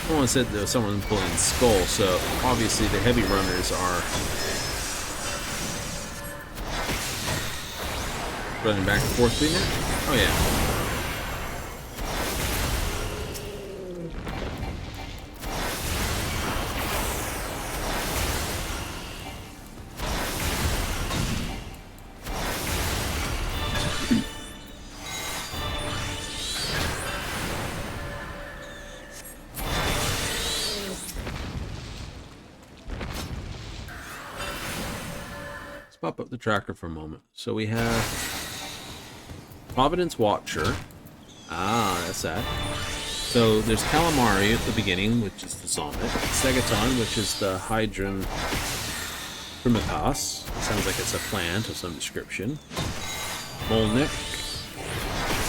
Someone said there was someone pulling Skull, so obviously the heavy runners are running back and forth between there. Oh yeah. Pop up the tracker for a moment. So we have Providence Watcher. Ah, that's that. So there's Calamari at the beginning, which is the Zombie. Segaton, which is the Hydron Hydratos. It sounds like it's a plant of some description. Molnick.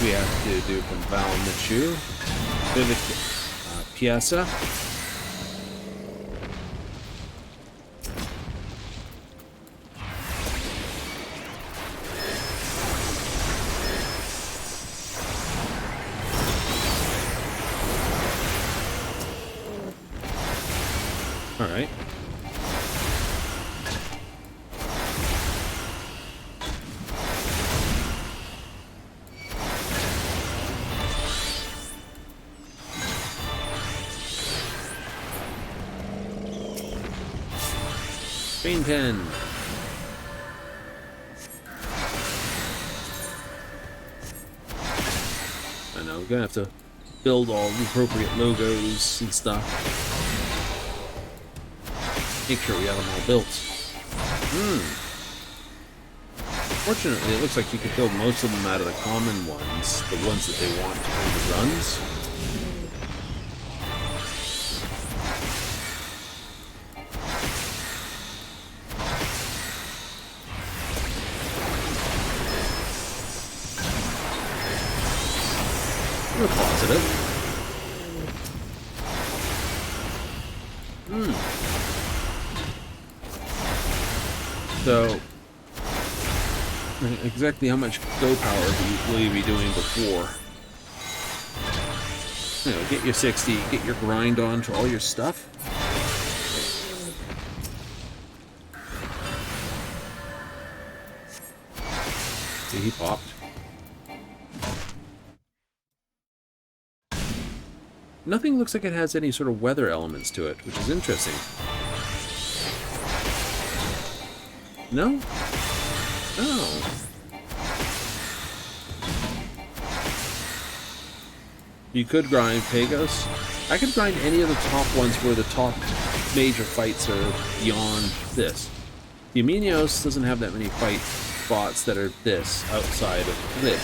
We have to do from Valmichu. Vivic Piazza. All right. Green pen. I know, we're gonna have to build all the appropriate logos and stuff. Make sure we have them all built. Fortunately, it looks like you could build most of them out of the common ones, the ones that they want to do the runs. We're positive. So, exactly how much go power will you be doing before? You know, get your 60, get your grind on to all your stuff. See, he popped. Nothing looks like it has any sort of weather elements to it, which is interesting. No? Oh. You could grind Pagos. I could grind any of the top ones where the top major fights are beyond this. The Aminios doesn't have that many fight spots that are this, outside of this.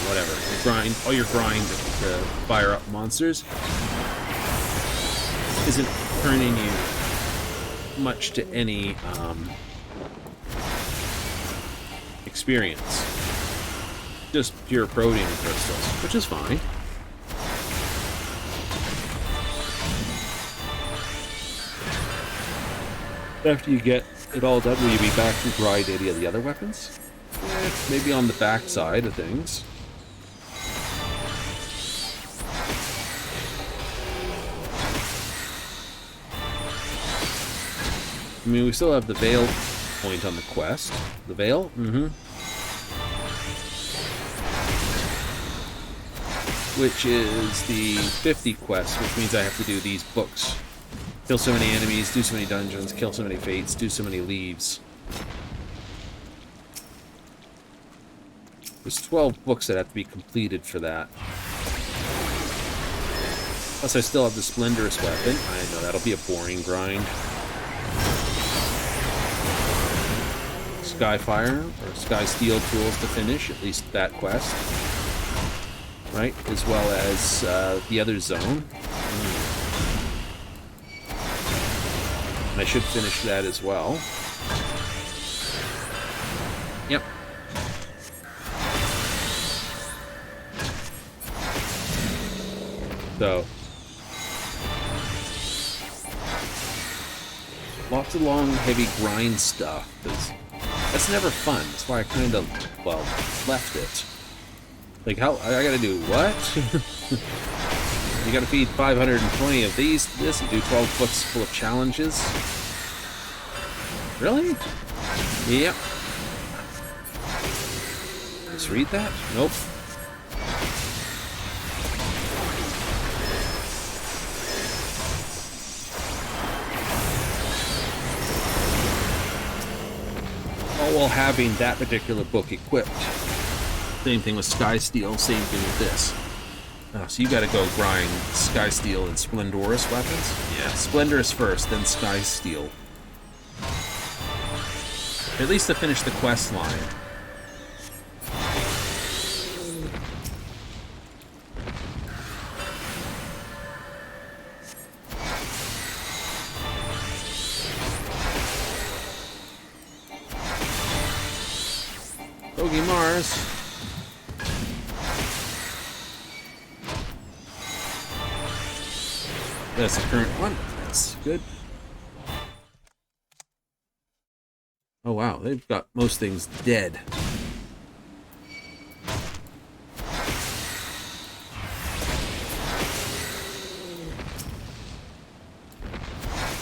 Whatever. You grind, all your grind to fire up monsters isn't turning you much to any experience. Just pure protein crystals, which is fine. After you get it all done, will you be back to grind any of the other weapons? Maybe on the back side of things. I mean, we still have the Veil point on the quest. The Veil? Which is the 50 quest, which means I have to do these books. Kill so many enemies, do so many dungeons, kill so many fates, do so many leaves. There's 12 books that have to be completed for that. Plus I still have the Splendorous weapon. I know that'll be a boring grind. Skyfire, or Sky Steel tools to finish, at least that quest. Right? As well as the other zone. And I should finish that as well. Yep. So, lots of long, heavy grind stuff. That's never fun. That's why I kind of, well, left it. Like, how, I gotta do what? You gotta feed 520 of this, and do 12 books full of challenges? Really? Yep. Just read that? Nope. All while having that particular book equipped. Same thing with Sky Steel, same thing with this. So you gotta go grind Sky Steel and Splendorous weapons? Yeah, Splendorous first, then Sky Steel. At least to finish the quest line. Bogey Mars. That's the current one. That's good. Oh wow, they've got most things dead.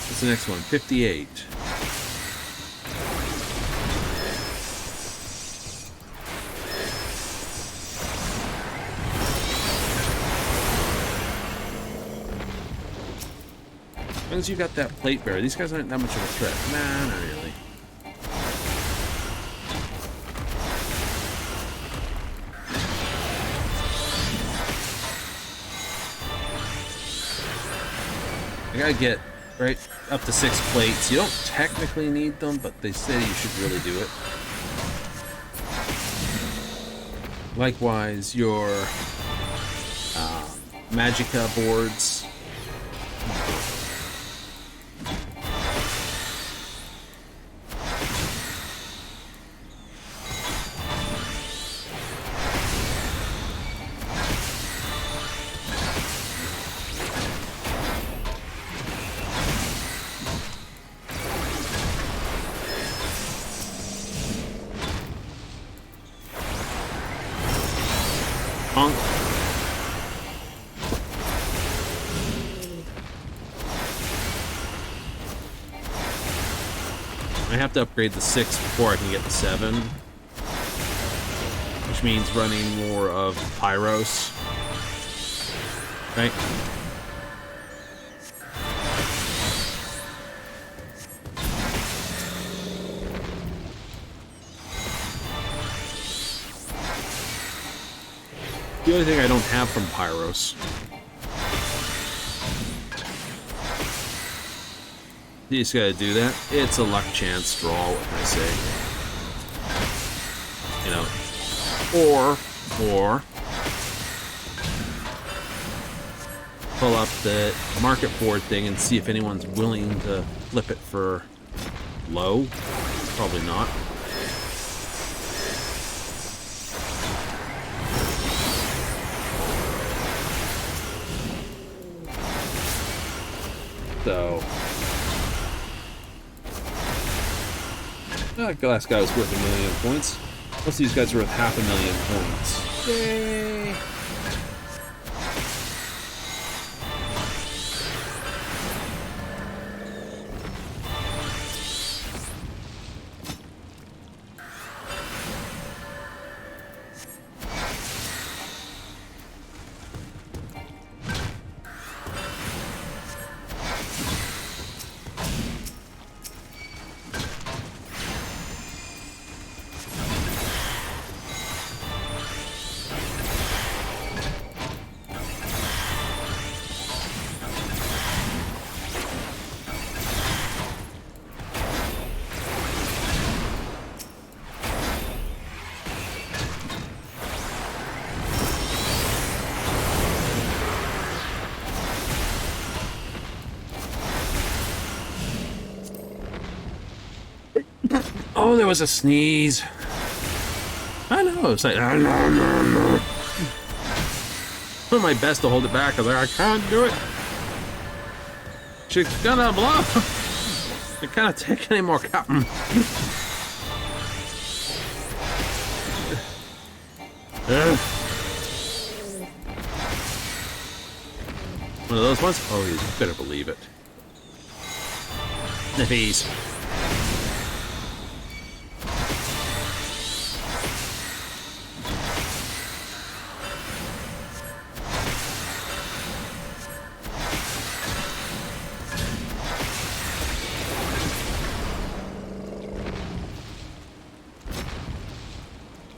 What's the next one? 58. As long as you got that plate bearer, these guys aren't that much of a threat. Nah, not really. I gotta get right up to 6 plates. You don't technically need them, but they say you should really do it. Likewise, your Magicka boards. I have to upgrade the 6 before I can get the 7, which means running more of Pyros. Right? The only thing I don't have from Pyros. You just gotta do that. It's a luck chance draw, what can I say? You know, or pull up the market board thing and see if anyone's willing to flip it for low. Probably not. So that last guy was worth 1,000,000 points. Most of these guys are worth 500,000 points. Yay! Oh, there was a sneeze. I know. It's like, no. I'm my best to hold it back. I was like, I can't do it. She's gonna bluff. I can't take any more, Captain. One of those ones? Oh, you better believe it. Niffies.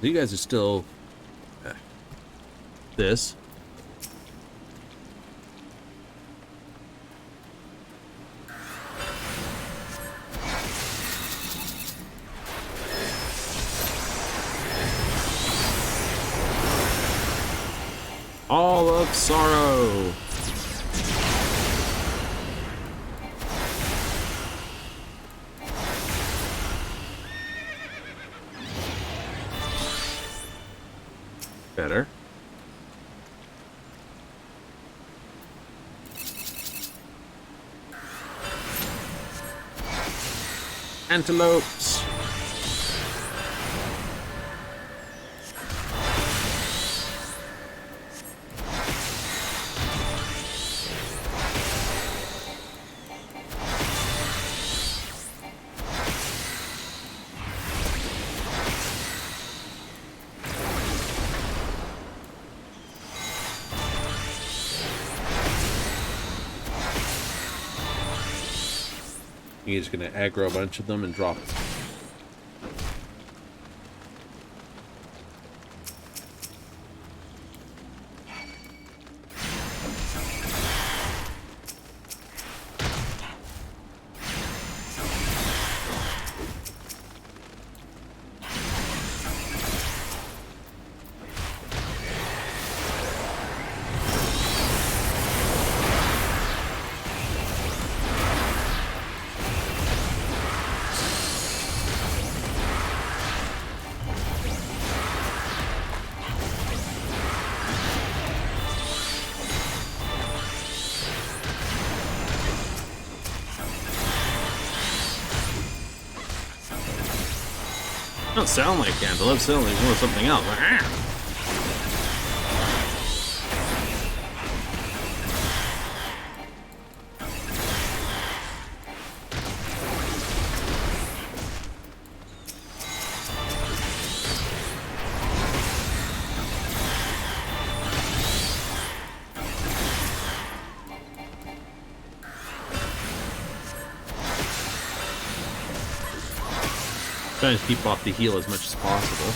You guys are still this. All of sorrow. better. Antelopes. He's going to aggro a bunch of them and drop it. Don't sound like antelope, sound like more something else. Trying to keep off the heel as much as possible.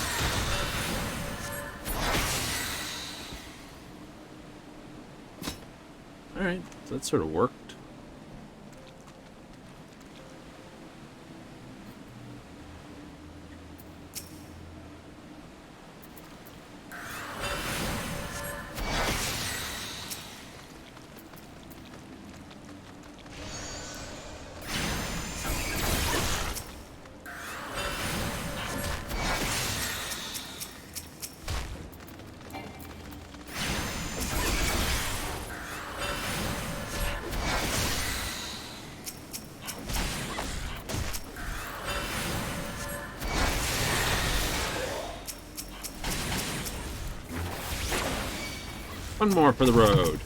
Alright, so that sort of worked. One more for the road.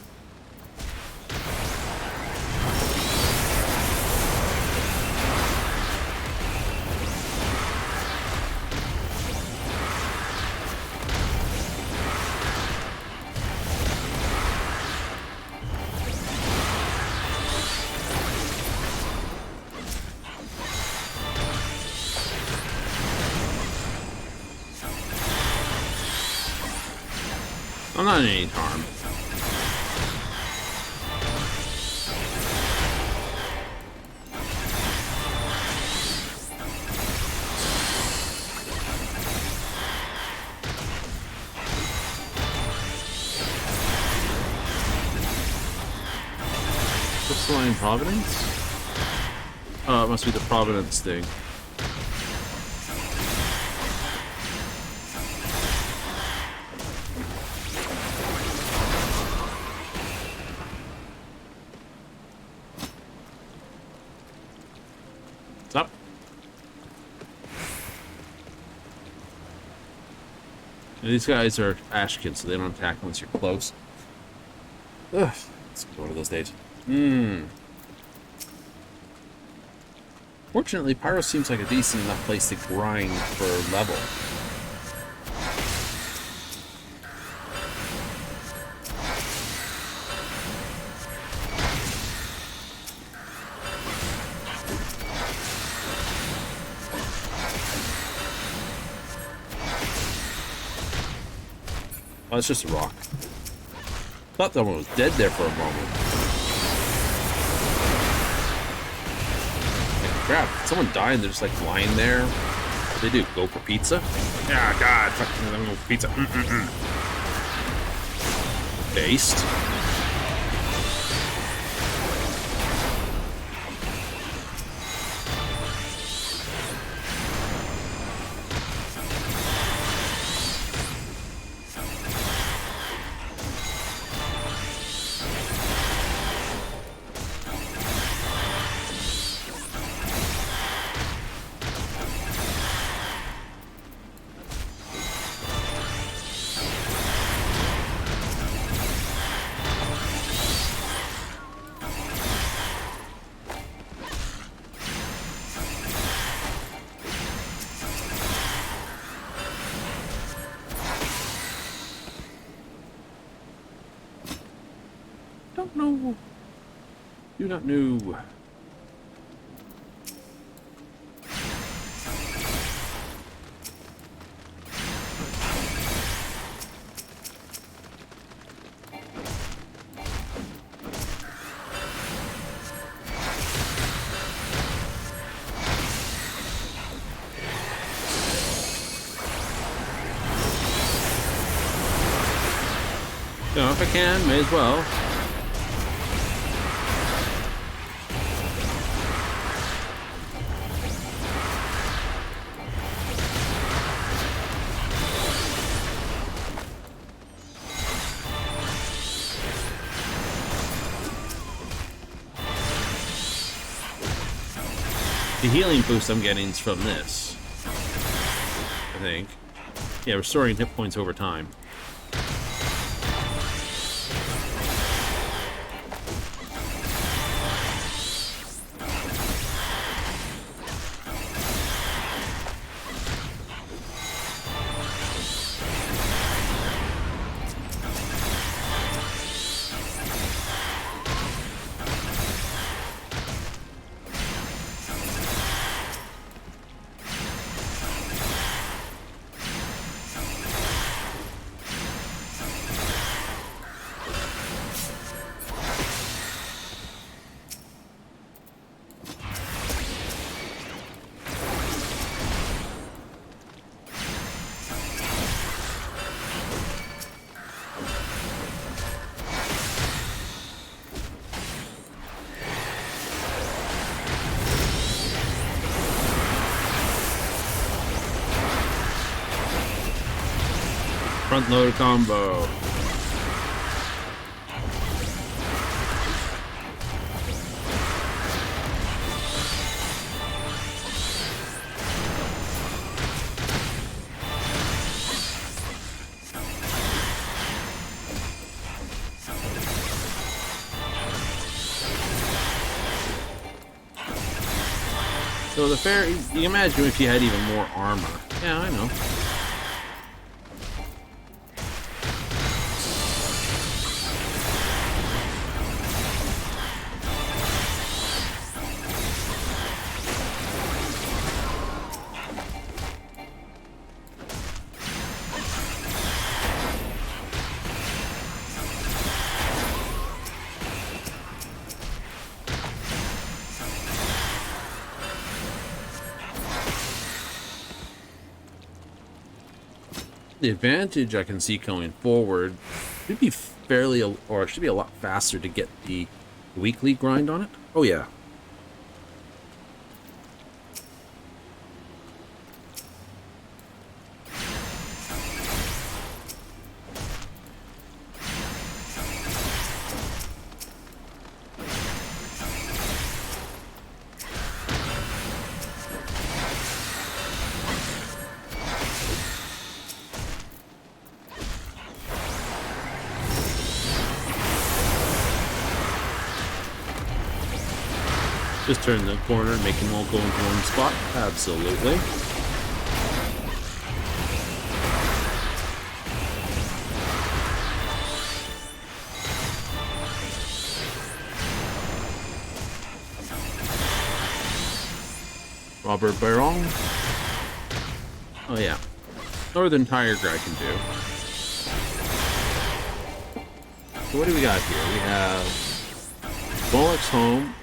I'm not in any harm. Crystalline Providence? Oh, it must be the Providence thing. Up. These guys are Ashkins, so they don't attack unless you're close. Ugh, it's one of those days. Fortunately, Pyro seems like a decent enough place to grind for level. Oh, it's just a rock. Thought that one was dead there for a moment. Like, crap, did someone die and they're just like lying there? What do they do? Go for pizza? Yeah, God, fucking I'm going for pizza. Based. Do not know. So if I can, may as well. The healing boost I'm getting is from this, I think. Yeah, restoring hit points over time. Front loader combo. So the fair, you can imagine if you had even more armor. Yeah, I know. The advantage I can see going forward should be fairly, or it should be a lot faster to get the weekly grind on it. Oh yeah. Just turn the corner, make them all go into one spot. Absolutely. Robert Baron. Oh yeah. Northern Tiger I can do. So what do we got here? We have Bullock's Home.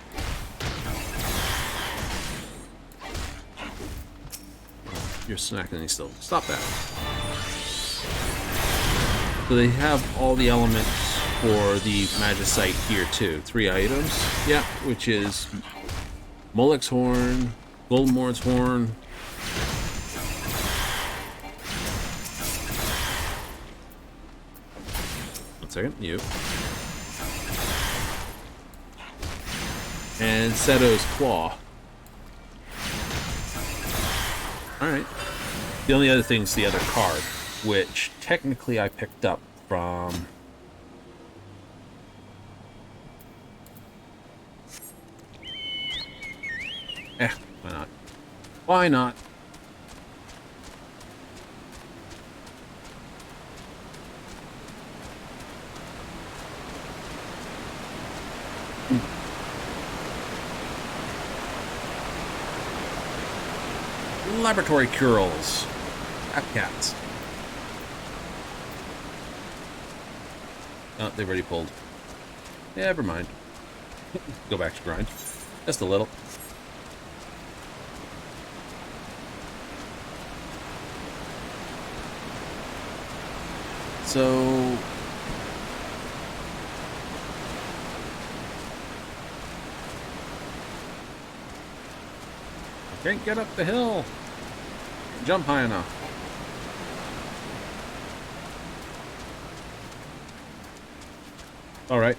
You're snacking still. Stop that. So they have all the elements for the Magicite here too. 3 items. Yeah, which is Moloch's Horn, Goldmore's Horn. One second, you. And Seto's Claw. Alright. The only other thing is the other card, which technically I picked up from... why not? Why not? Laboratory Curls. Cats. Oh, they've already pulled. Yeah, never mind. Go back to grind. Just a little. So... can't get up the hill. Can't jump high enough. All right.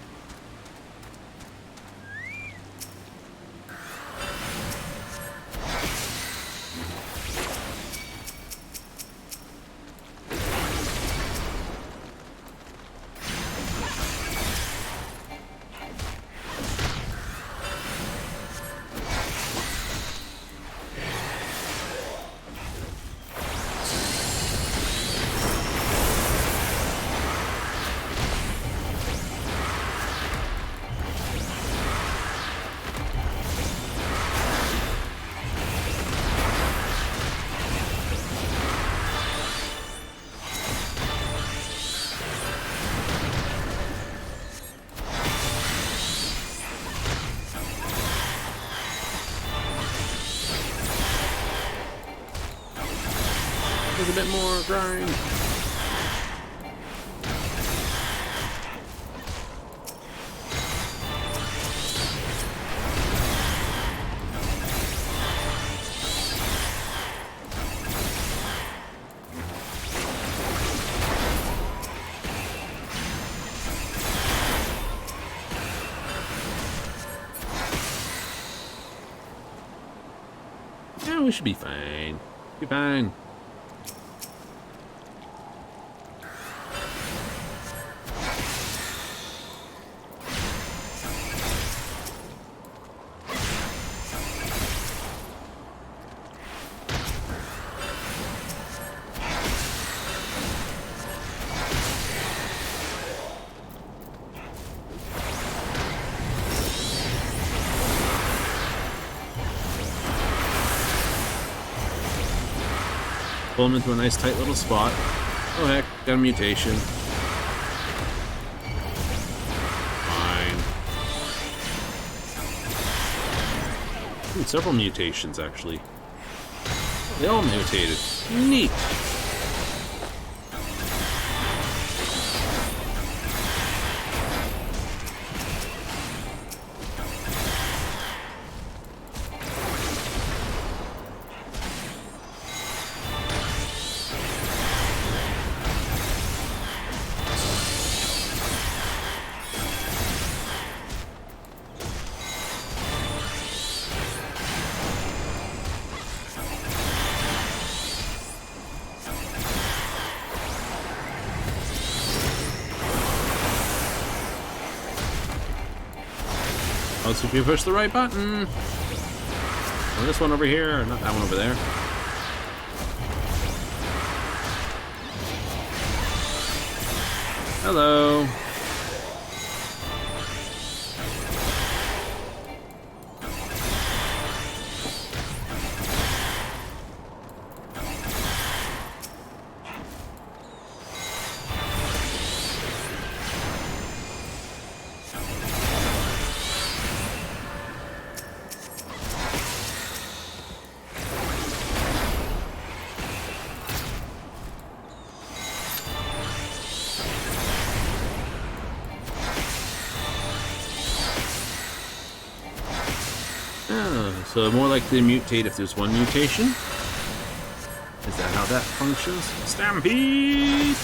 There's a bit more grind. Yeah, we should be fine. Be fine. Pull him into a nice tight little spot. Oh heck, got a mutation. Fine. Ooh, several mutations actually. They all mutated. Neat. Let's see if you push the right button. Or this one over here, not that one over there. Hello. So more likely to mutate if there's one mutation? Is that how that functions? Stampede!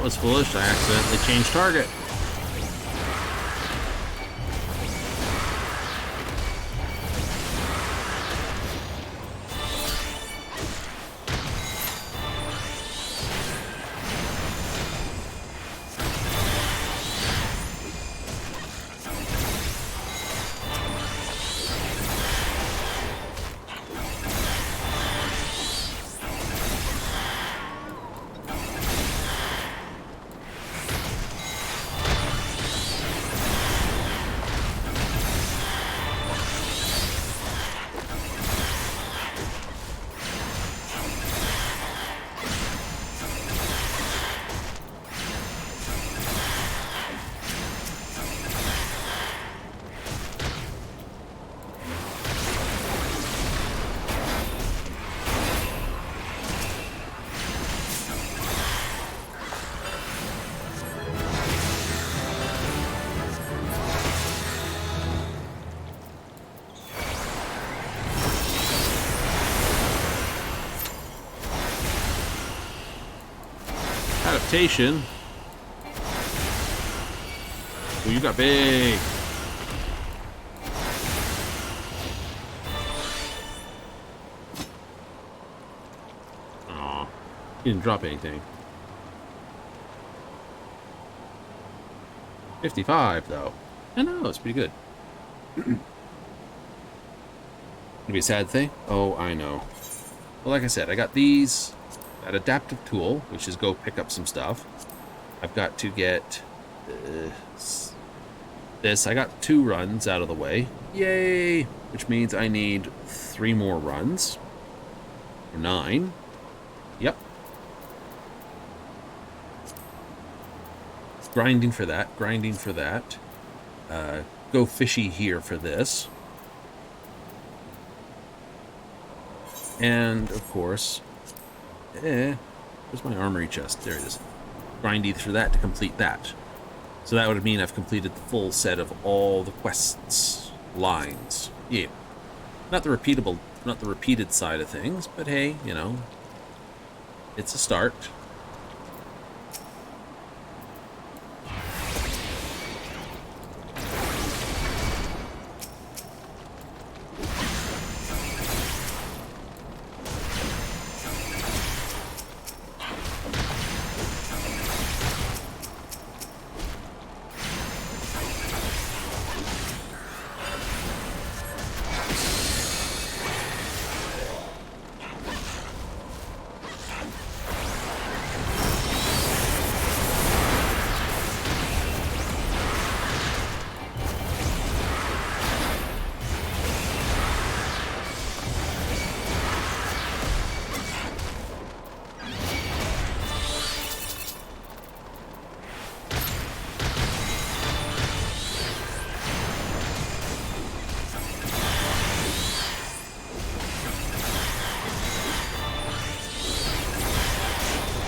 was foolish. I accidentally changed target. Adaptation. Oh, you got big. Aw, he didn't drop anything. 55 though. I know, it's pretty good. Gonna be a sad thing? Oh, I know. Well, like I said, I got these. That adaptive tool, which is go pick up some stuff. I've got to get this. I got 2 runs out of the way. Yay! Which means I need 3 more runs. Or 9. Yep. Grinding for that. Grinding for that. Go fishy here for this. And, of course... where's my armory chest? There it is. Grindy through that to complete that. So that would mean I've completed the full set of all the quests lines. Yeah. Not the repeated side of things, but hey, you know, it's a start.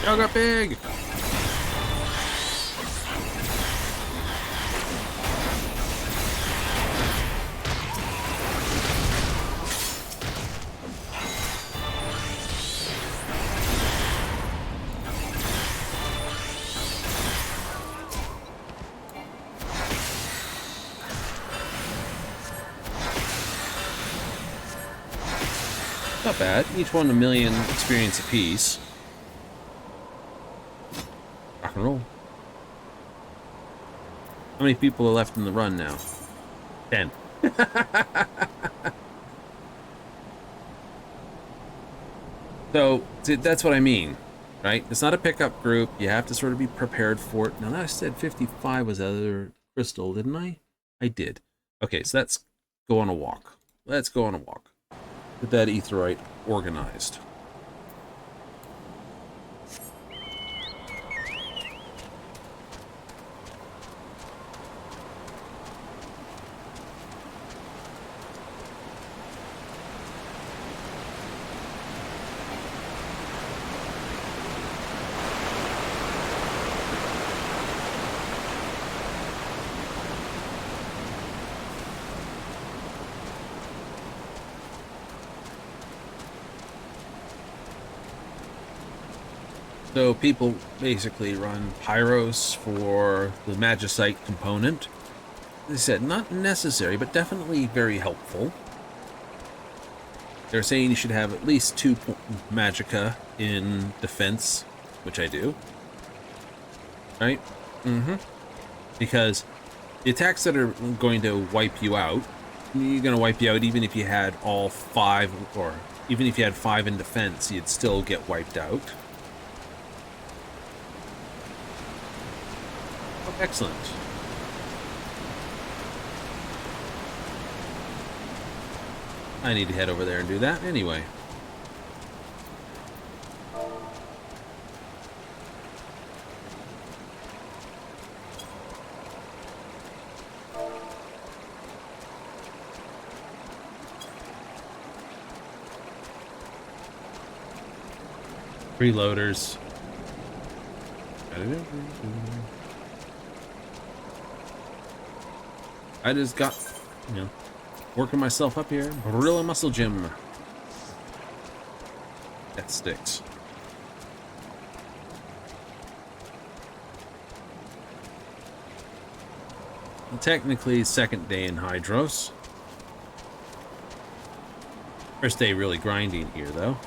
Y'all got big! Not bad. Each one 1,000,000 experience apiece. Rock and roll. How many people are left in the run now? 10. So, see, that's what I mean, right? It's not a pickup group. You have to sort of be prepared for it. Now, I said 55 was other crystal, didn't I? I did. Okay, so let's go on a walk. Let's go on a walk. Get that aetheryte organized. So people basically run pyros for the magicite component. They said not necessary, but definitely very helpful. They're saying you should have at least 2 magicka in defense, which I do. Right? Mm-hmm. Because the attacks that are going to wipe you out, you're going to wipe you out even if you had all 5, or even if you had 5 in defense, you'd still get wiped out. Oh, excellent. I need to head over there and do that anyway. Freeloaders. I just got, working myself up here. Gorilla Muscle Gym. That sticks. Technically, second day in Hydratos. First day really grinding here, though.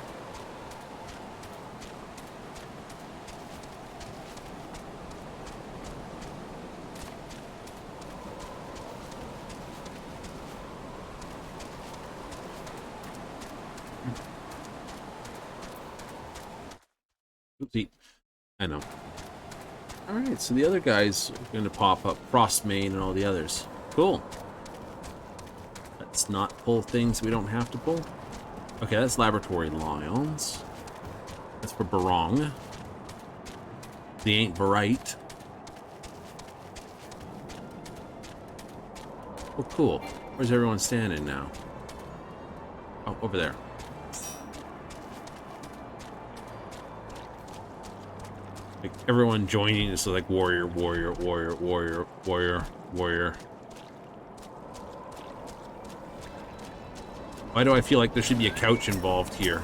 Oopsie. I know. Alright, so the other guy's going to pop up. Frostmane and all the others. Cool. Let's not pull things we don't have to pull. Okay, that's Laboratory Lions. That's for Barong. The ain't Barite. Oh, cool. Where's everyone standing now? Oh, over there. Like everyone joining is like warrior, warrior, warrior, warrior, warrior, warrior. Why do I feel like there should be a couch involved here?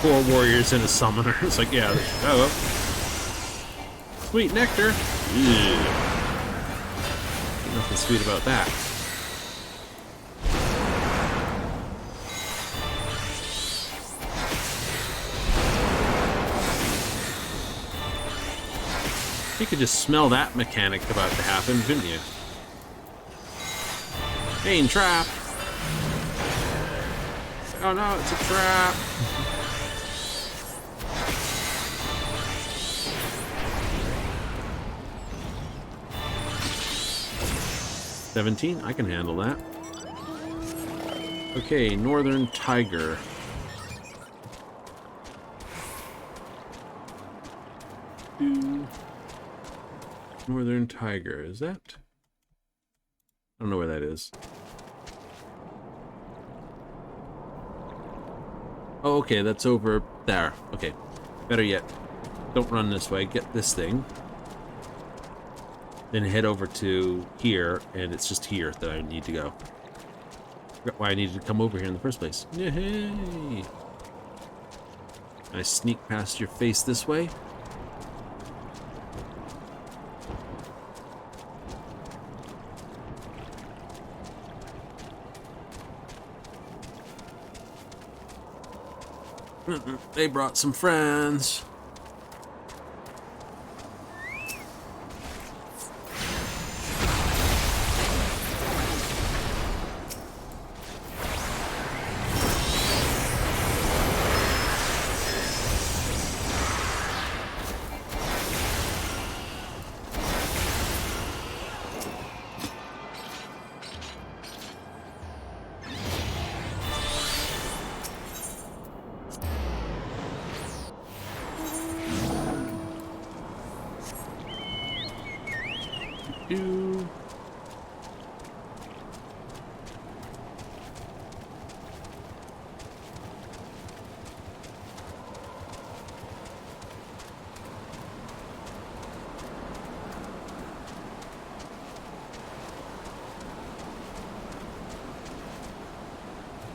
Four warriors and a summoner. It's like, yeah, oh, sweet nectar. Yeah. Nothing sweet about that. You could just smell that mechanic about to happen, couldn't you? Main trap. Oh no, it's a trap. $17, I can handle that. Okay, Northern Tiger. Northern Tiger, is that? I don't know where that is. Oh, okay, that's over there. Okay, better yet, don't run this way. Get this thing. Then head over to here, and it's just here that I need to go. Forgot why I needed to come over here in the first place. Yay! I sneak past your face this way. They brought some friends.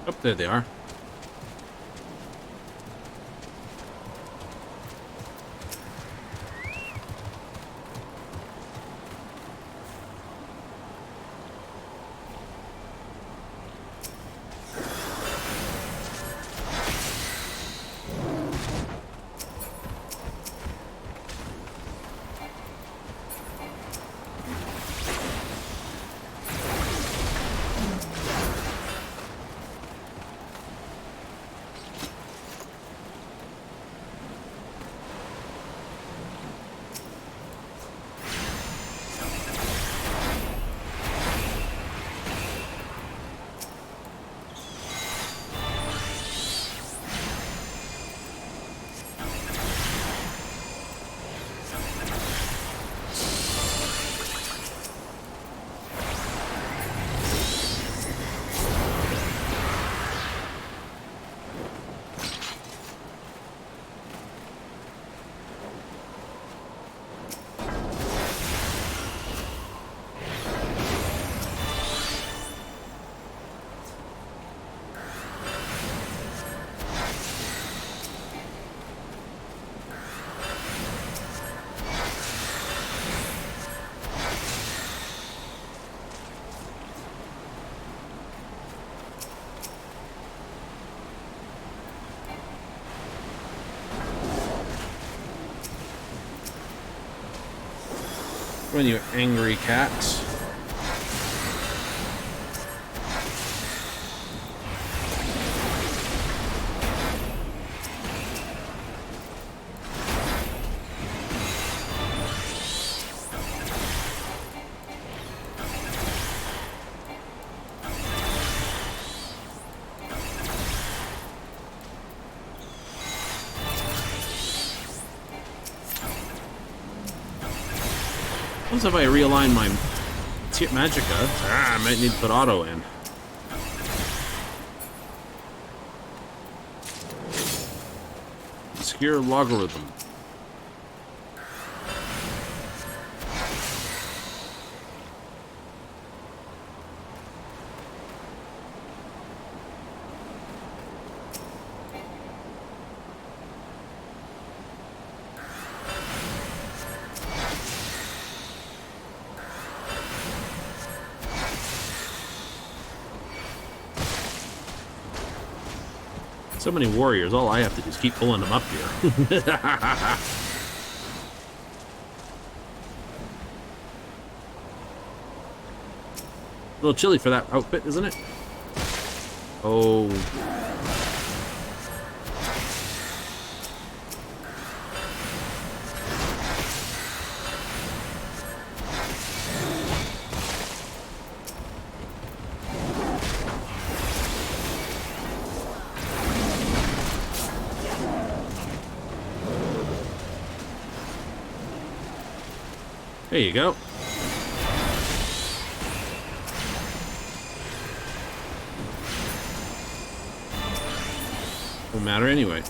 Oh, there they are. When you angry cats. What if I realign my Magicka? I might need to put auto in. Obscure logarithm. So many warriors, all I have to do is keep pulling them up here. A little chilly for that outfit, isn't it? Oh. There you go. Won't matter anyway.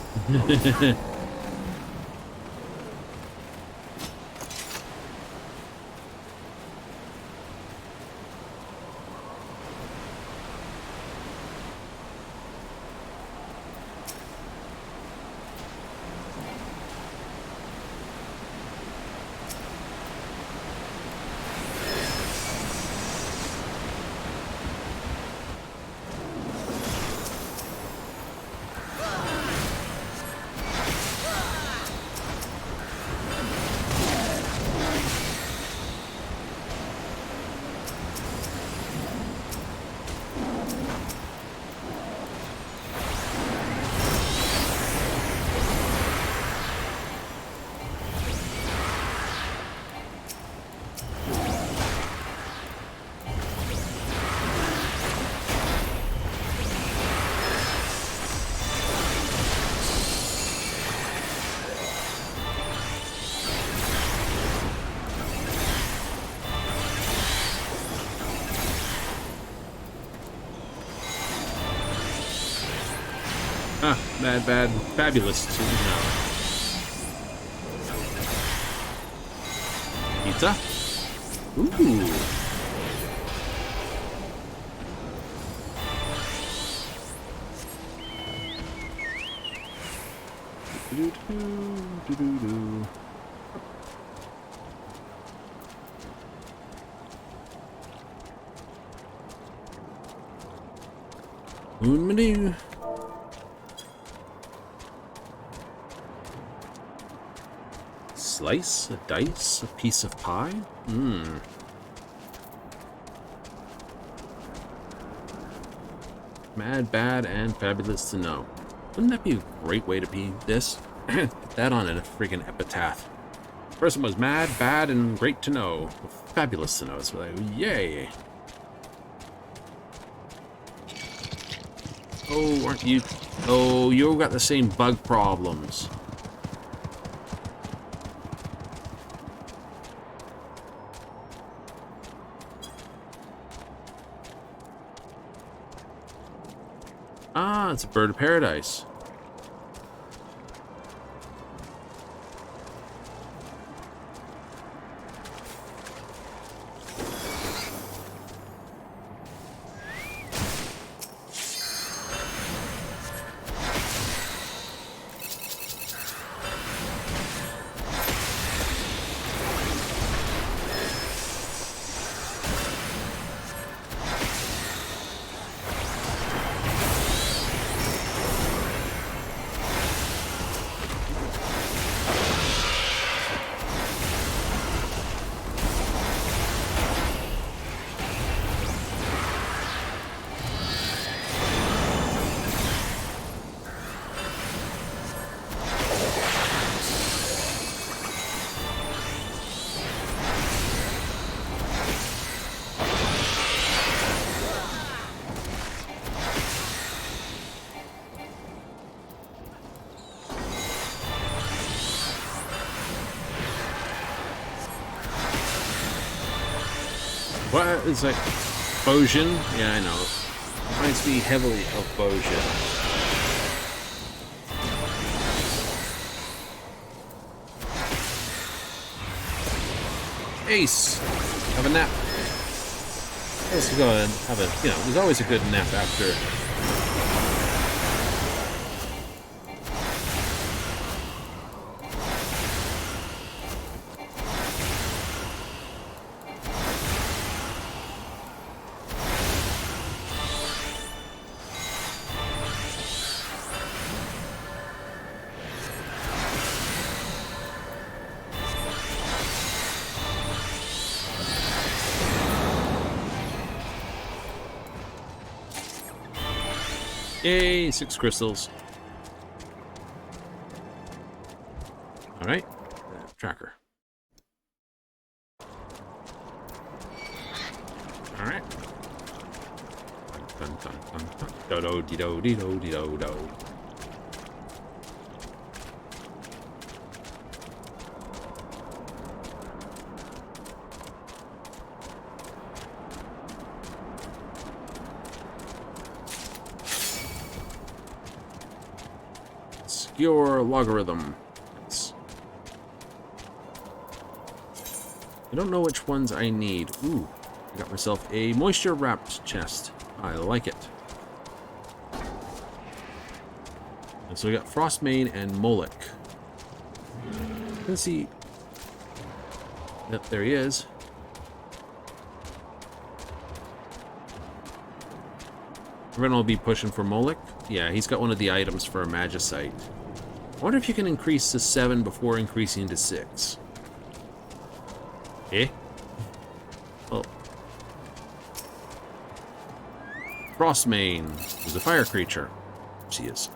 Ah, bad, fabulous. Pizza? Ooh. Do-do-do-do-do-do. Moon-ma-doo. Slice, a dice, a piece of pie? Mmm. Mad, bad, and fabulous to know. Wouldn't that be a great way to be this? Put that on a freaking epitaph. First one was mad, bad, and great to know. Fabulous to know. So like, yay. Oh, aren't you? Oh, you got the same bug problems. Ah, it's a bird of paradise. What is like Bojin? Yeah, I know. Reminds me heavily of Bojin. Ace! Have a nap. Let's go and have a, you know, there's always a good nap after. Yay, 6 crystals. All right, tracker. All right. Dun, dun, dun, dun. Do-do-dee-do-dee-do-dee-do-do. Your logarithm. Nice. I don't know which ones I need. Ooh, I got myself a moisture wrapped chest. I like it. And so we got Frostmane and Moloch. Let's see. Yep, there he is. We're gonna be pushing for Moloch. Yeah, he's got one of the items for a Magicite. I wonder if you can increase to 7 before increasing to 6. Eh? Well. Frostmane is a fire creature. She is.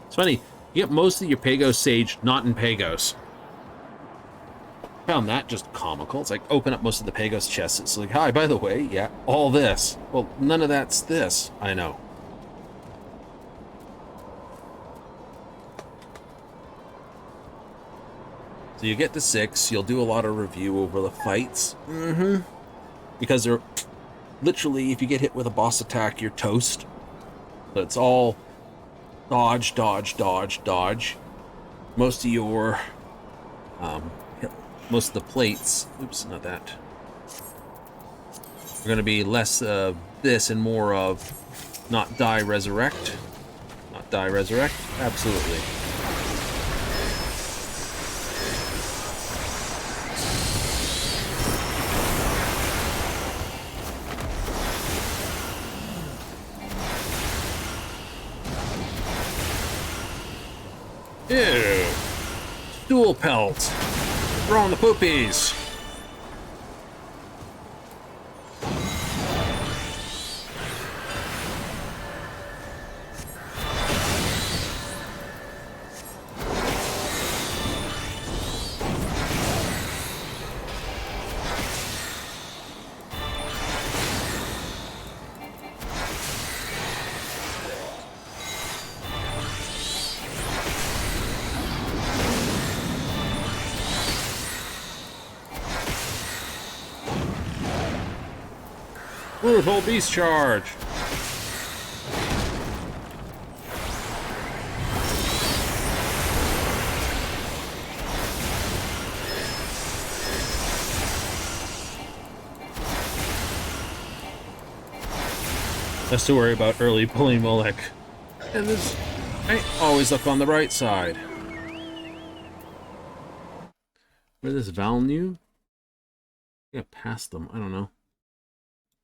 It's funny, you get most of your Pagos Sage not in Pagos. Found that just comical. It's like open up most of the Pagos chests. It's like, hi, by the way, yeah, all this. Well, none of that's this. I know. So you get to 6. You'll do a lot of review over the fights. Because they're literally, if you get hit with a boss attack, you're toast. So it's all dodge, dodge, dodge, dodge. Most of your most of the plates, oops, not that. We're going to be less of this and more of not die, resurrect. Not die, resurrect. Absolutely. Ew. Stool pelt. Throwing the poopies. Brutal beast charge. Less to worry about early pulling Molech. And this, I always look on the right side. Where is Valnew? Yeah, past them. I don't know.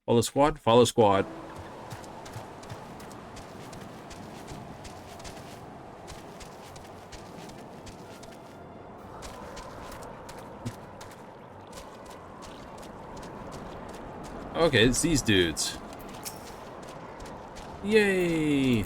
Follow squad? Follow squad. Okay, it's these dudes. Yay!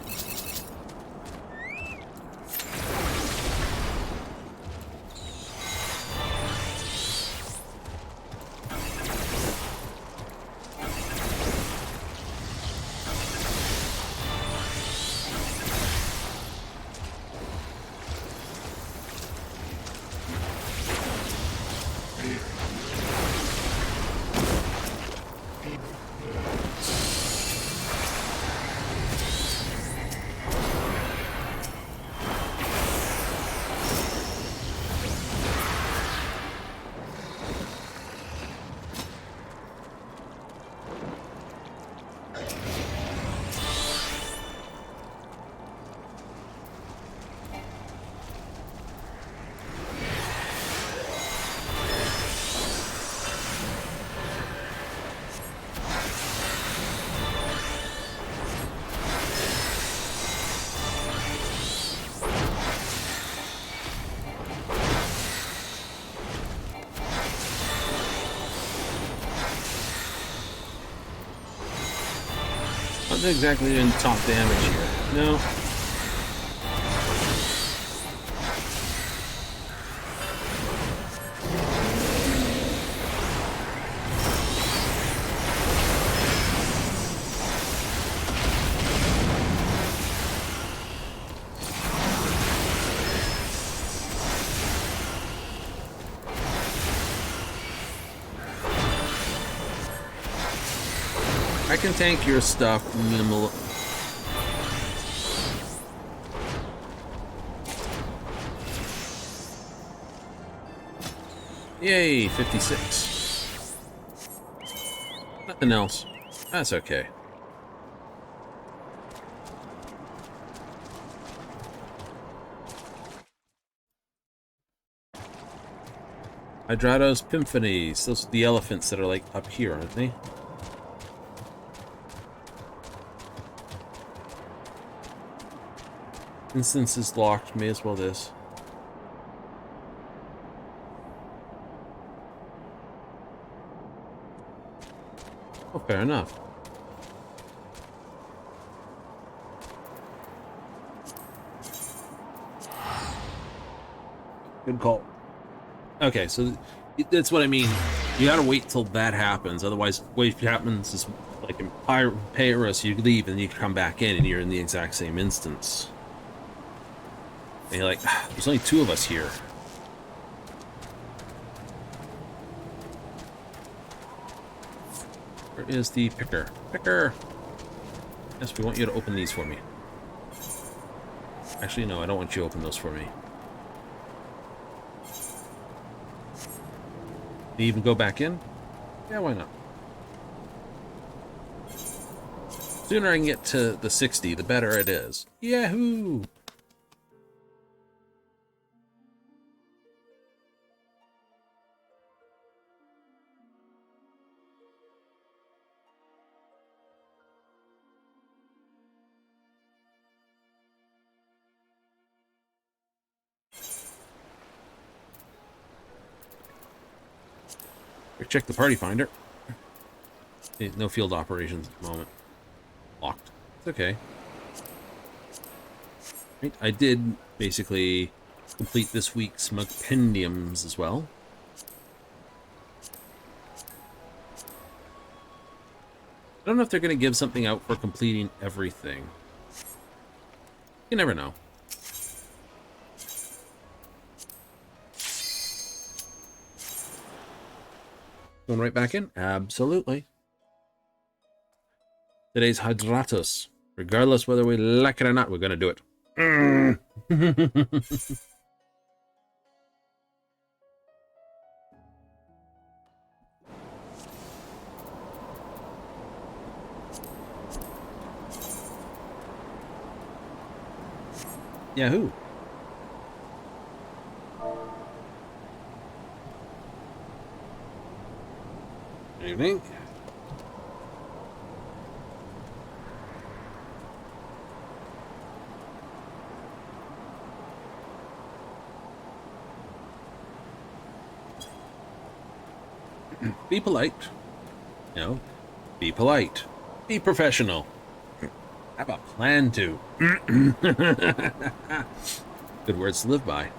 Not exactly doing top damage here. No. I can tank your stuff minimal. Yay, 56. Nothing else. That's okay. Hydratos, Pymphanies. Those are the elephants that are like up here, aren't they? Instance is locked, may as well this. Oh, fair enough. Good call. Okay, so that's what I mean. You gotta wait till that happens, otherwise what happens is like in Pyrrhus, you leave and you come back in and you're in the exact same instance. And you're like, there's only 2 of us here. Where is the picker? Picker! Yes, we want you to open these for me. Actually, no, I don't want you to open those for me. Do you even go back in? Yeah, why not? Sooner I can get to the 60, the better it is. Yahoo! Check the party finder. No field operations at the moment. Locked. It's okay. Right, I did basically complete this week's Mugpendiums as well. I don't know if they're going to give something out for completing everything. You never know. Going right back in? Absolutely. Today's Hydratos. Regardless whether we like it or not, we're going to do it. Yahoo! Good evening. Be polite. No. Be polite. Be professional. Have a plan to. Good words to live by.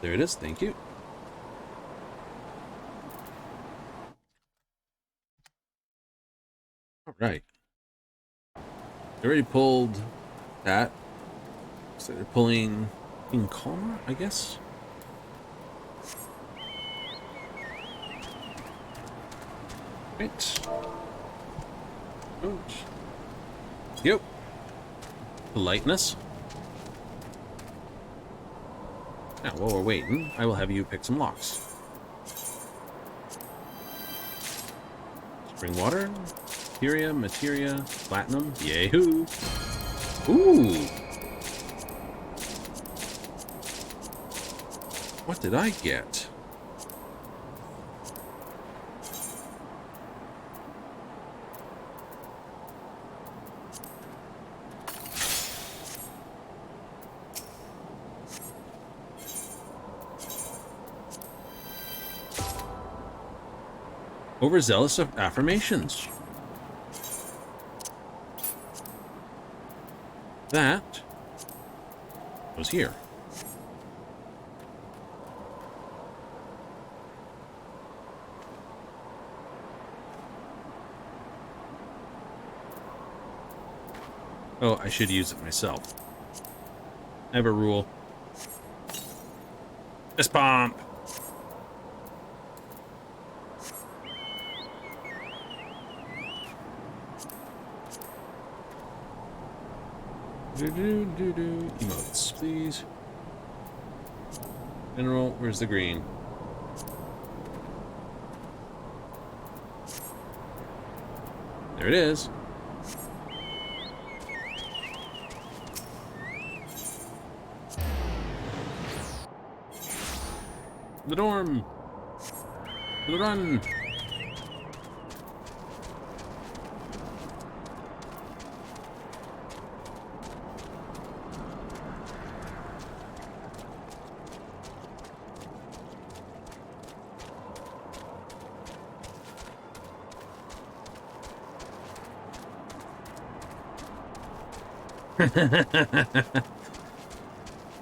There it is. Thank you. All right. I already pulled that. So they're pulling King Calmer, I guess. Right. Ouch. Yep. Politeness. Now, while we're waiting, I will have you pick some locks. Spring water, materia, platinum, yahoo! Ooh! What did I get? Overzealous of affirmations. That was here. Oh, I should use it myself. I have a rule. Fist pump! Emotes, please. General, where's the green? There it is. The dorm. The run.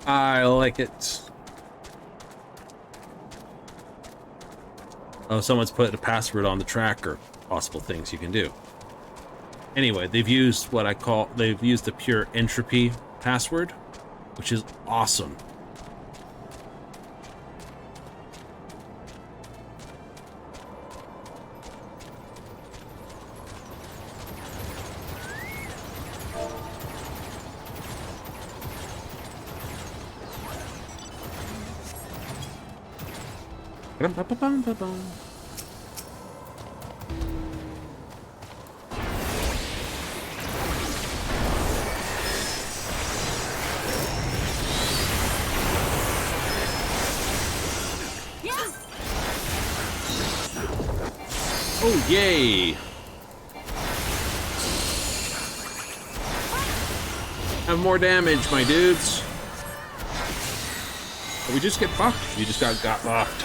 I like it. Oh, someone's put a password on the tracker. Possible things you can do. Anyway, they've used they've used the pure entropy password, which is awesome. Ba-dum-ba-ba-bum-ba-bum. Oh, yay! Have more damage, my dudes. Did we just get fucked? We just got fucked.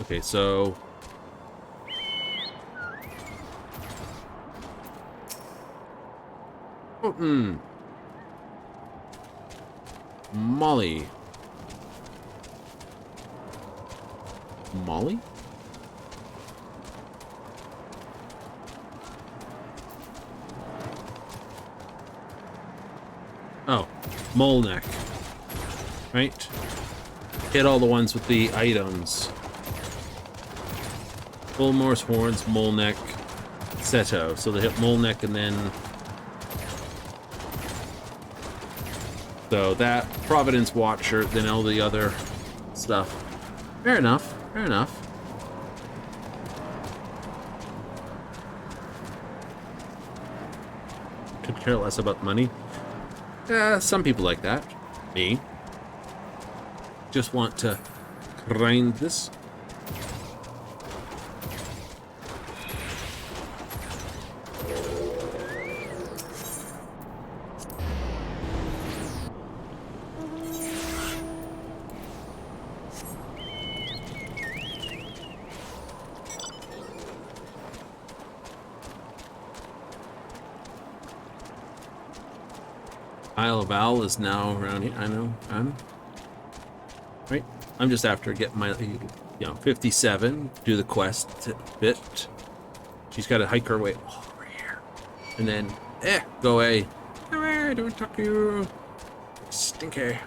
Okay, so Molly. Molly? Oh, mole neck. Right? Hit all the ones with the items. Bull Morse horns, mole neck, Seto. So they hit mole neck and then. So that Providence Watcher, then all the other stuff. Fair enough. Fair enough. Could care less about money. Some people like that. Me. Just want to grind this. Isle of Owl is now around here. I know. Right? I'm just after getting my, 57, do the quest bit. She's got to hike her way over here. And then, go away. Go away, don't talk to you. Stinky.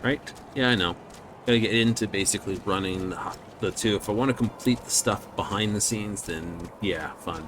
Right? Yeah, I know. Gotta get into basically running the two. If I want to complete the stuff behind the scenes, then yeah, fun.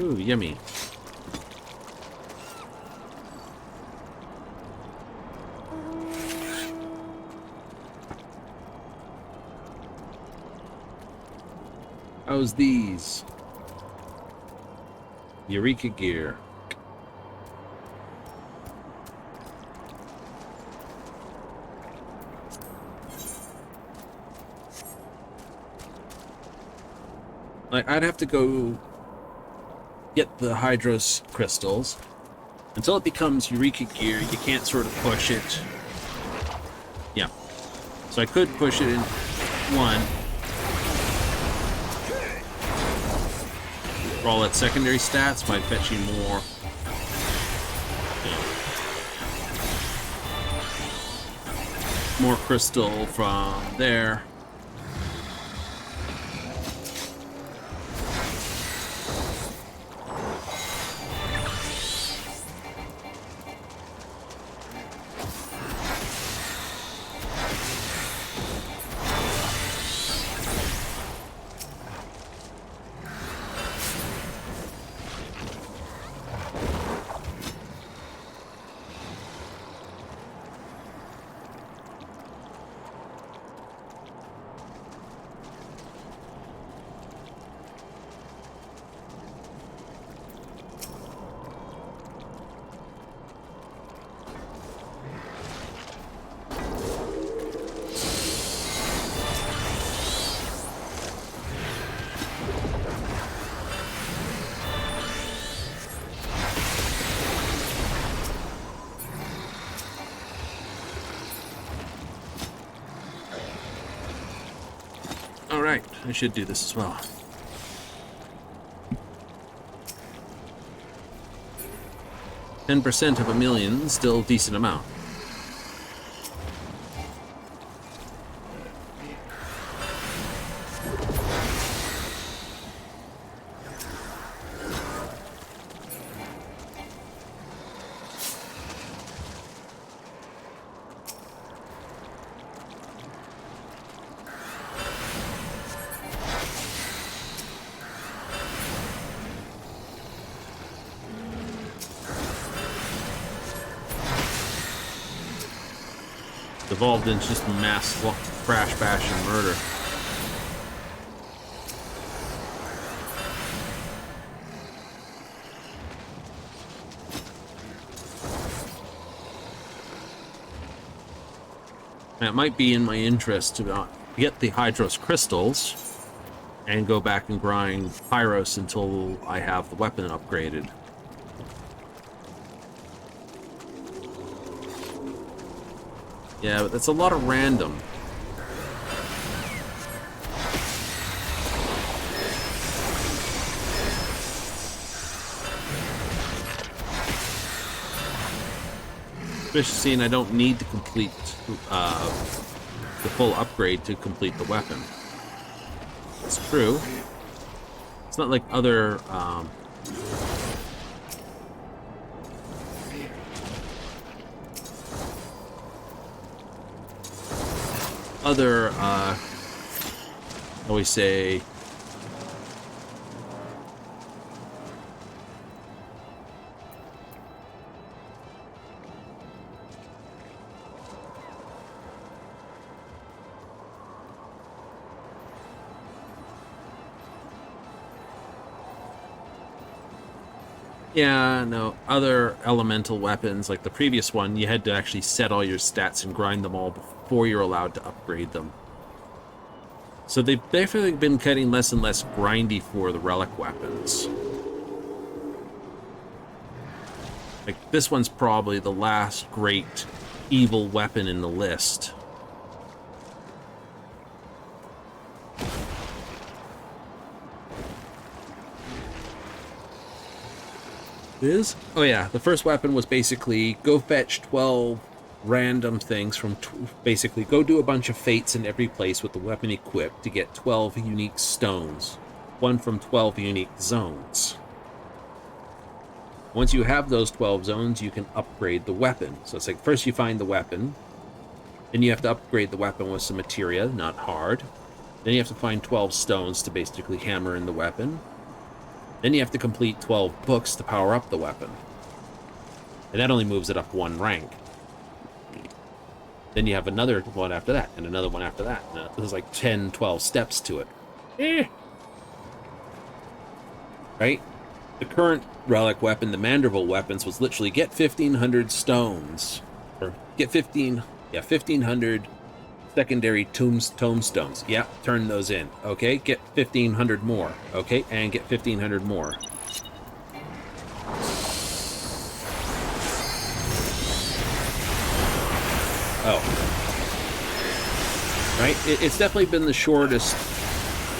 Ooh, yummy. How's these? Eureka gear. Like, I'd have to go get the Hydros crystals. Until it becomes Eureka gear, you can't sort of push it. Yeah. So I could push it in one. For all its secondary stats by fetching more. More crystal from there. Alright, I should do this as well. 10% of a million, still a decent amount. Evolved into just mass crash, bash, and murder. And it might be in my interest to get the Hydratos crystals and go back and grind Pyros until I have the weapon upgraded. Yeah, but that's a lot of random. Especially seeing I don't need to complete the full upgrade to complete the weapon. It's true. It's not like other... always say, yeah, no, other elemental weapons, like the previous one, you had to actually set all your stats and grind them all before you're allowed to upgrade them. So they've definitely been getting less and less grindy for the relic weapons. Like, this one's probably the last great evil weapon in the list. Is? Oh yeah, the first weapon was basically go fetch 12 random things from basically go do a bunch of fates in every place with the weapon equipped to get 12 unique stones, one from 12 unique zones. Once you have those 12 zones, you can upgrade the weapon. So it's like first you find the weapon, then you have to upgrade the weapon with some materia, not hard. Then you have to find 12 stones to basically hammer in the weapon. Then you have to complete 12 books to power up the weapon. And that only moves it up one rank. Then you have another one after that, and another one after that. There's like 10, 12 steps to it. Right? The current relic weapon, the Manderville weapons, was literally get 1,500 stones. Or get 1,500 secondary tombstones. Yeah, turn those in. Okay, get 1,500 more. Okay, and get 1,500 more. Oh. Right? It's definitely been the shortest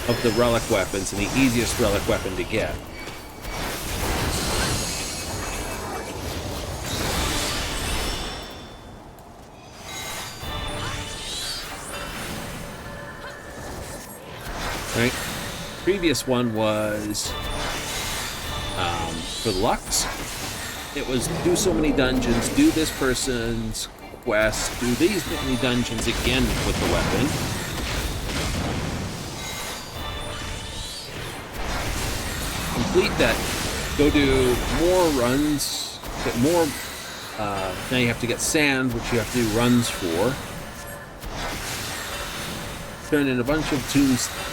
of the relic weapons and the easiest relic weapon to get. Right? Previous one was for Lux. It was do so many dungeons, do this person's quest, do these many dungeons again with the weapon. Complete that. Go do more runs. Get more. Now you have to get sand, which you have to do runs for. Turn in a bunch of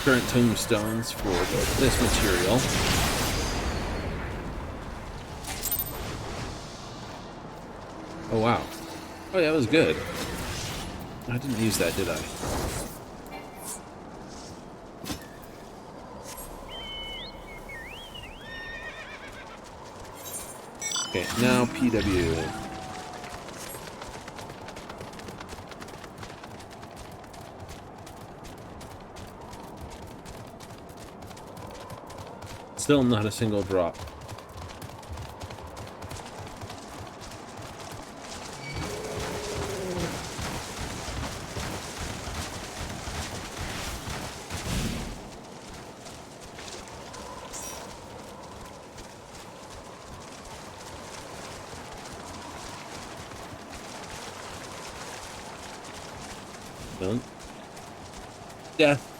current tombstones for this material. Oh wow. Oh yeah, that was good. I didn't use that, did I? Okay, now PW. Still not a single drop. Death.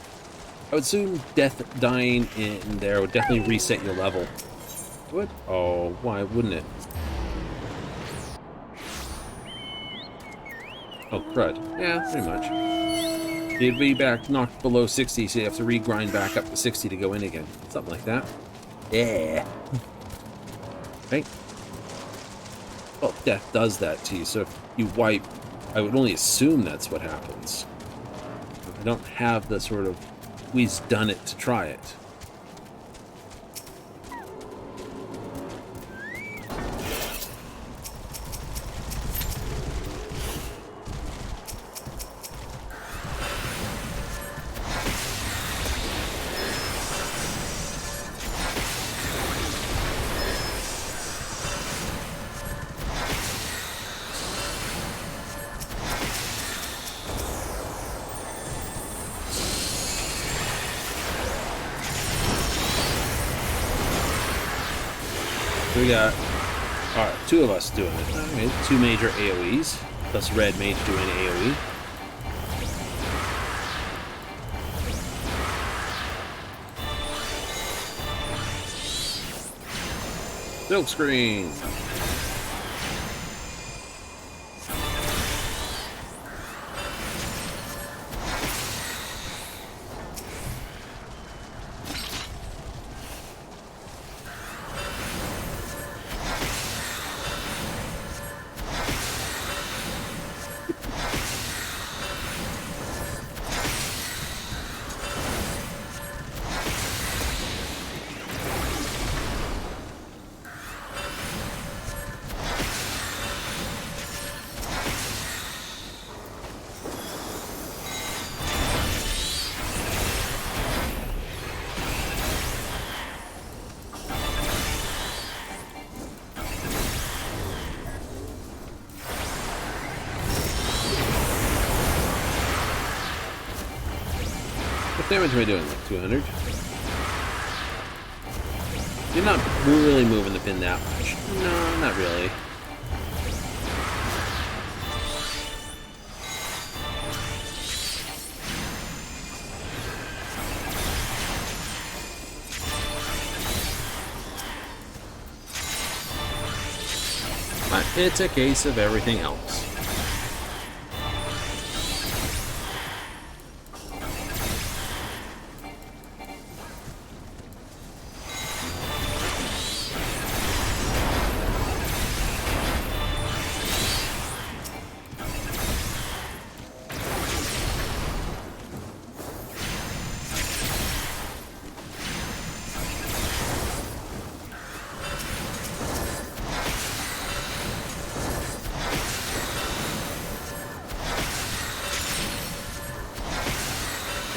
I would assume death dying in there would definitely reset your level. What? Oh, why wouldn't it? Oh, crud. Yeah, pretty much. You'd be back knocked below 60, so you have to regrind back up to 60 to go in again. Something like that. Yeah. Right? Well, death does that to you, so if you wipe, I would only assume that's what happens. I don't have the sort of we's done it to try it. We got two of us doing it. Okay, two major AoEs, plus red mage doing AoE. Silk screen. What damage am I doing? Like 200? You're not really moving the pin that much. No, not really. But it's a case of everything else.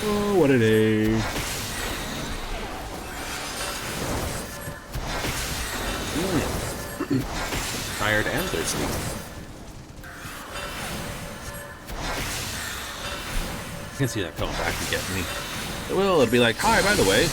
Oh, what a day. Tired and thirsty. I can see that coming back to get me. It will. It'll be like, hi, by the way.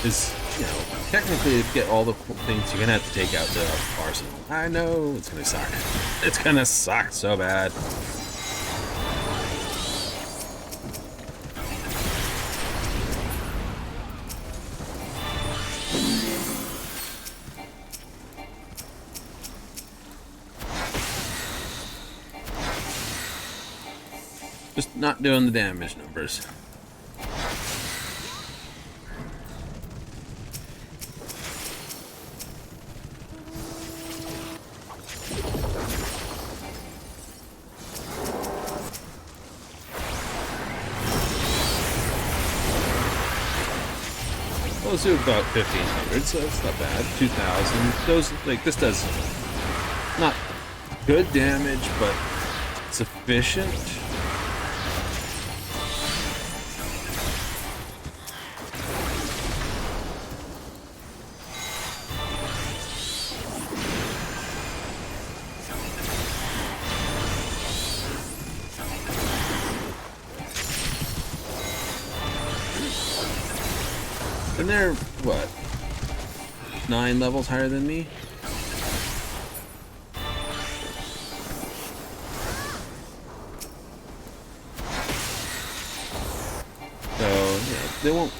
Is, you know, technically to get all the things you're gonna have to take out the arsenal. I know it's gonna suck. It's gonna suck so bad. Just not doing the damage numbers. Those do about 1,500, so that's not bad. 2,000. Those, like, this does not good damage, but sufficient. And they're, what, 9 levels higher than me? So, yeah, they won't...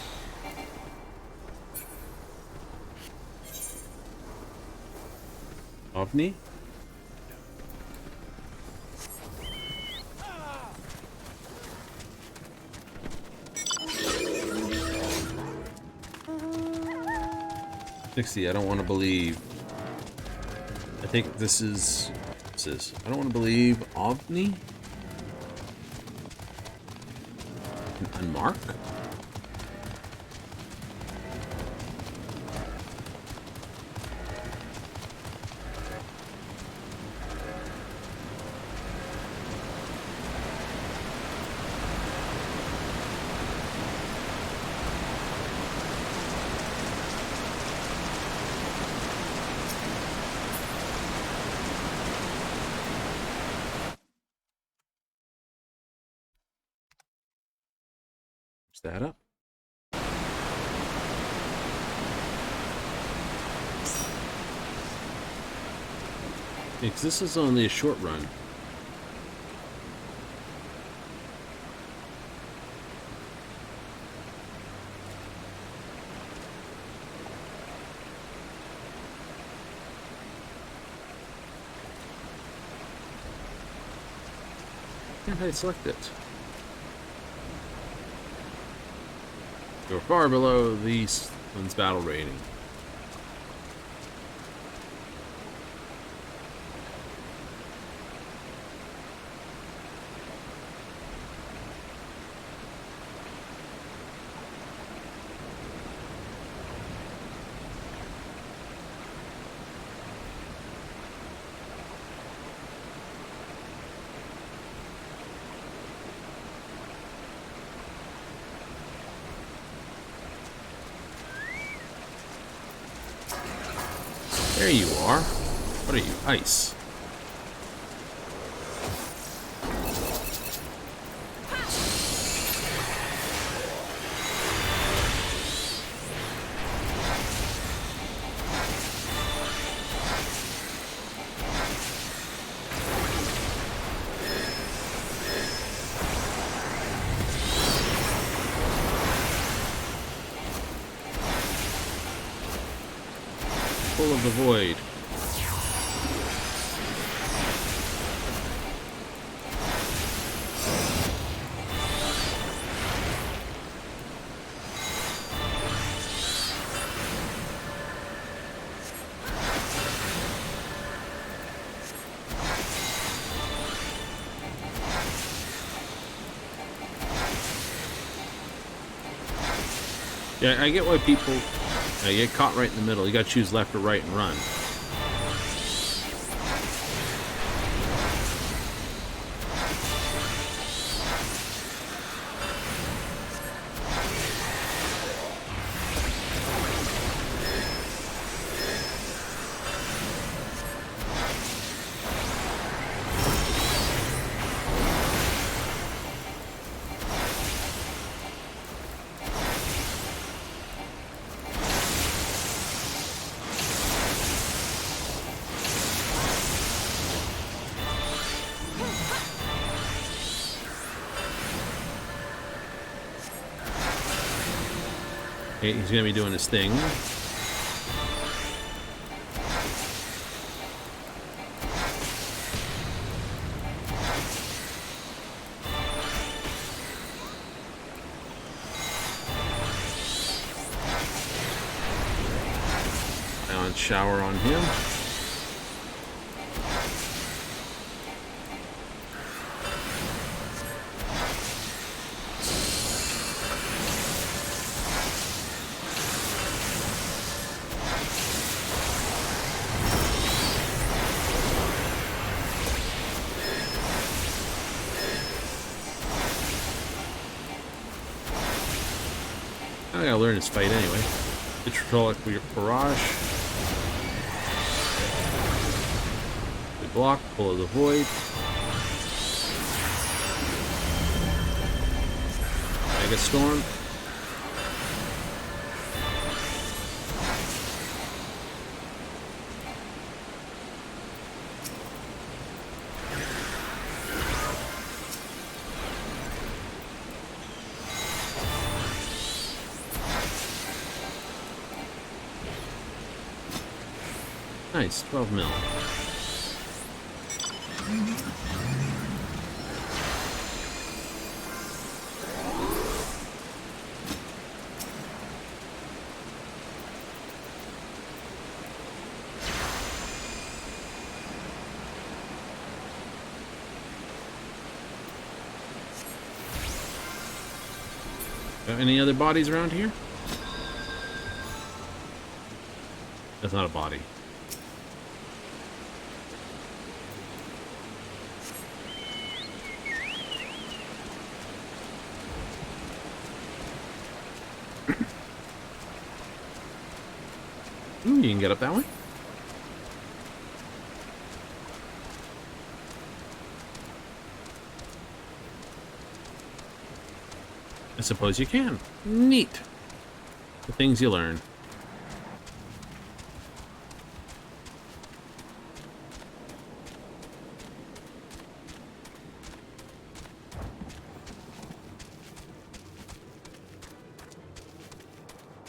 Ovni? I don't want to believe. I think this is. I don't want to believe Ovni. An unmark. That up. Because this is only a short run. Can't I select it? You're far below these one's battle rating. There you are. What are you, ice? Full of the void. Yeah, I get why people get caught right in the middle. You gotta choose left or right and run. Okay, he's gonna be doing his thing. Now shower on him. I gotta learn his fight anyway. Hydraulic barrage. We block, pull of the void. Mega storm. Nice, 12 mil. Got any other bodies around here? That's not a body. Ooh, you can get up that way? I suppose you can. Neat. The things you learn.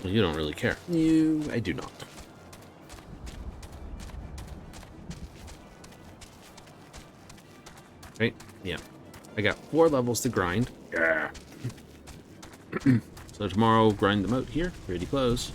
Well, you don't really care. I do not. Right? Yeah. I got 4 levels to grind. Yeah. So tomorrow, grind them out here. Pretty close.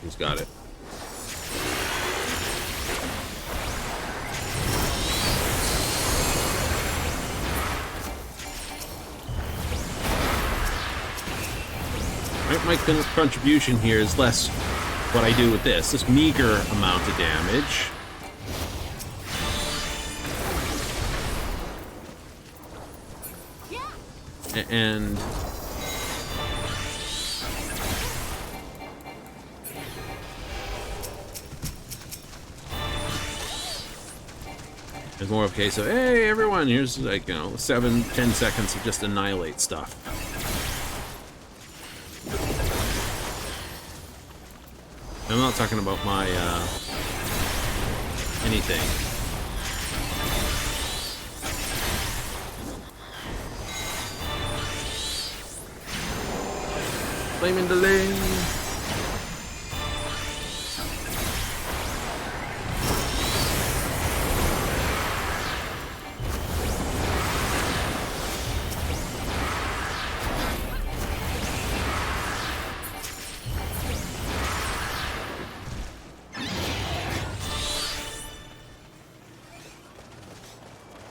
He's got it. My contribution here is less what I do with this meager amount of damage. And it's more of a case of, hey, everyone, here's like, 7-10 seconds of just annihilate stuff. I'm not talking about my, anything. Flaming delay.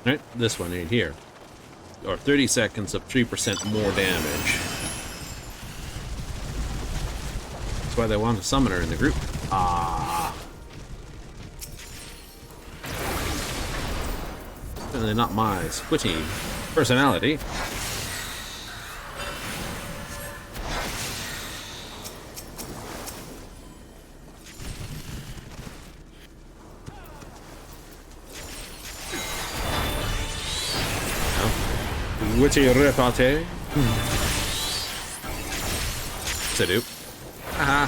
Right, this one right here. Or 30 seconds of 3% more damage. That's why they want a summoner in the group. Ah. Certainly not my squitty personality. Witty repartee. Salut. Haha.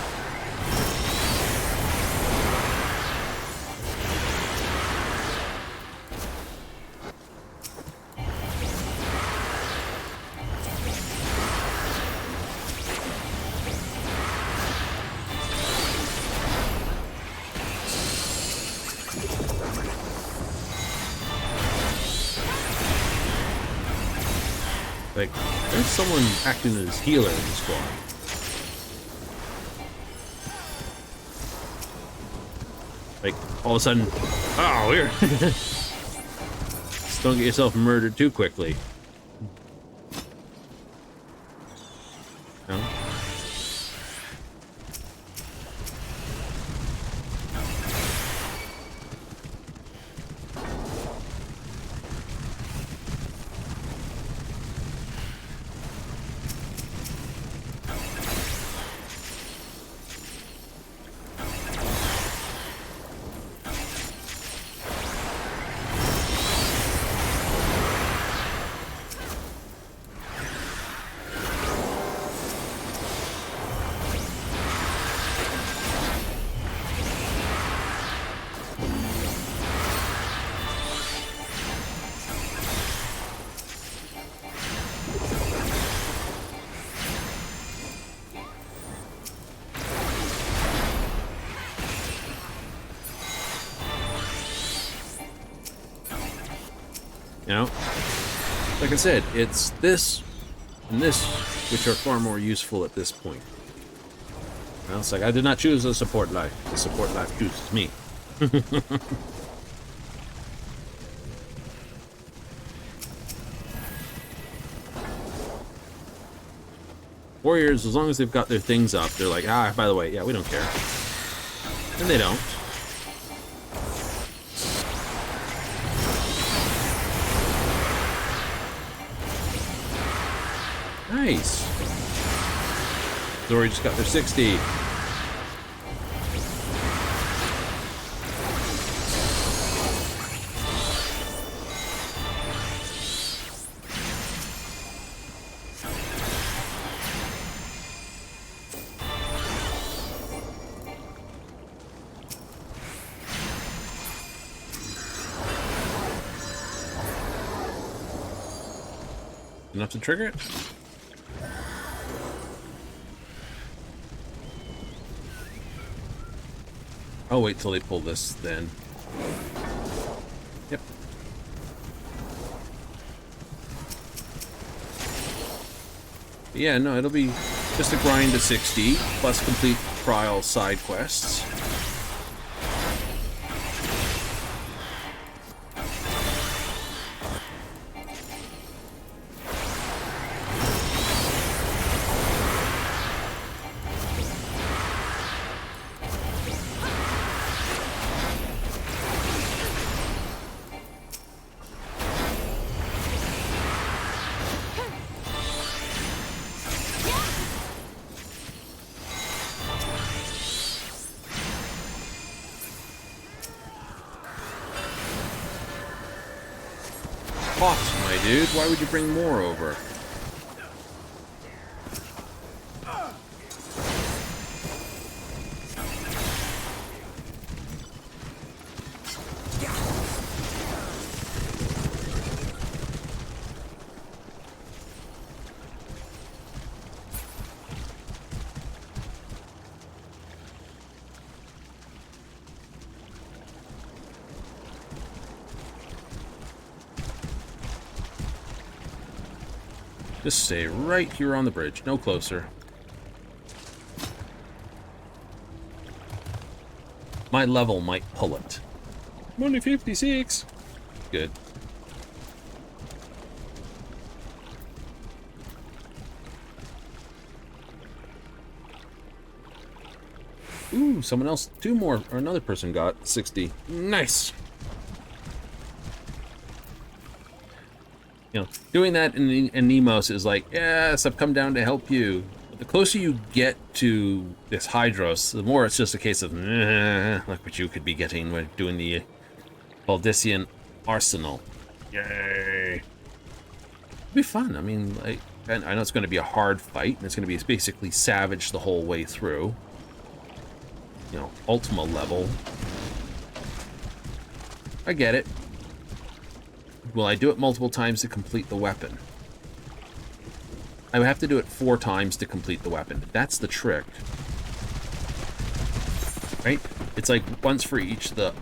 Like, there's someone acting as healer in the squad. Like, all of a sudden, oh, weird. Just don't get yourself murdered too quickly. No? You know, like I said, it's this and this which are far more useful at this point. Well, it's like I did not choose the support life. The support life chooses me. Warriors, as long as they've got their things up, they're like, ah, by the way, yeah, we don't care. And they don't. Nice. They already just got their 60. Enough to trigger it? I'll wait till they pull this then. Yep. But yeah, no, it'll be just a grind to 60, plus complete trial side quests. Hot, my dude. Why would you bring more over? Just stay right here on the bridge, no closer. My level might pull it. I'm only 56. Good. Ooh, someone else, two more, or another person got 60. Nice. You know, doing that in Nemos is like, yes, I've come down to help you. But the closer you get to this Hydratos, the more it's just a case of, like what you could be getting when doing the Baldissian Arsenal. Yay! It'll be fun. I mean, like, I know it's going to be a hard fight, and it's going to be basically savage the whole way through. You know, Ultima level. I get it. Will I do it multiple times to complete the weapon? I would have to do it 4 times to complete the weapon. That's the trick. Right? It's like once for each of the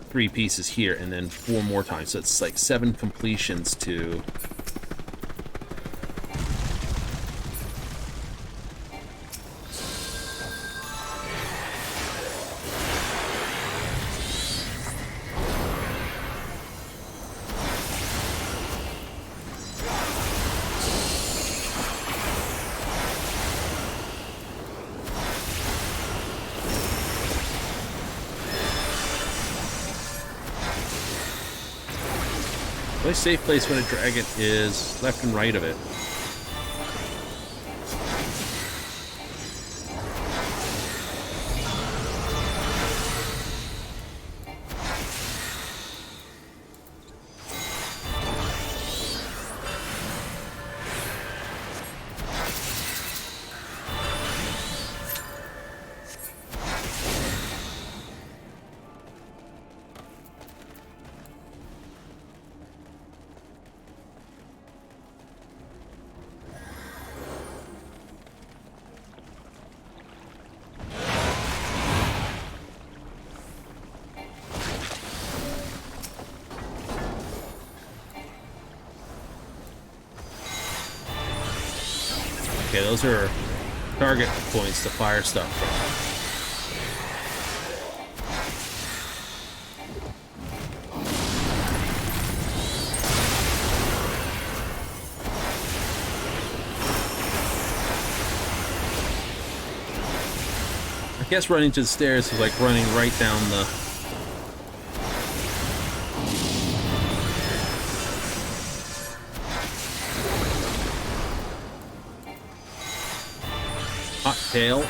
3 pieces here, and then 4 more times. So it's like 7 completions to only safe place when a dragon is left and right of it. Okay, those are target points to fire stuff from. I guess running to the stairs is like running right down the... hot tail.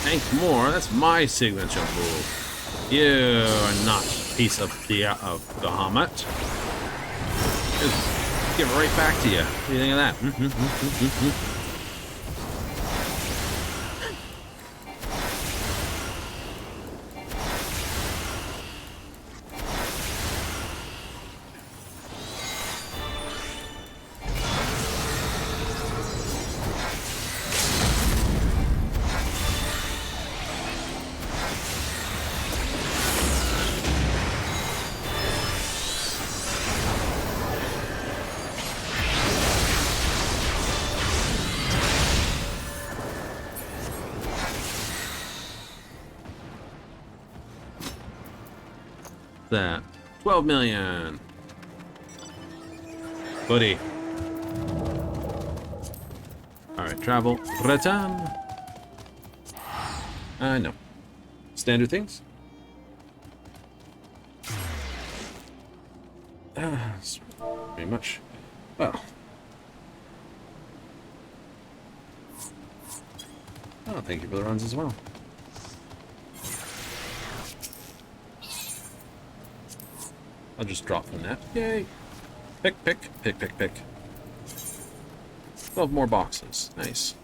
Tank more, that's my signature move. You are not a piece of the Bahamut. Just give it right back to you. What do you think of that? That 12 million. Buddy. Alright, travel. Return. No. Standard things? Pretty much. Well. Oh, thank you for the runs as well. I'll just drop from that. Yay! Pick, pick, pick, pick, pick. 12 more boxes. Nice.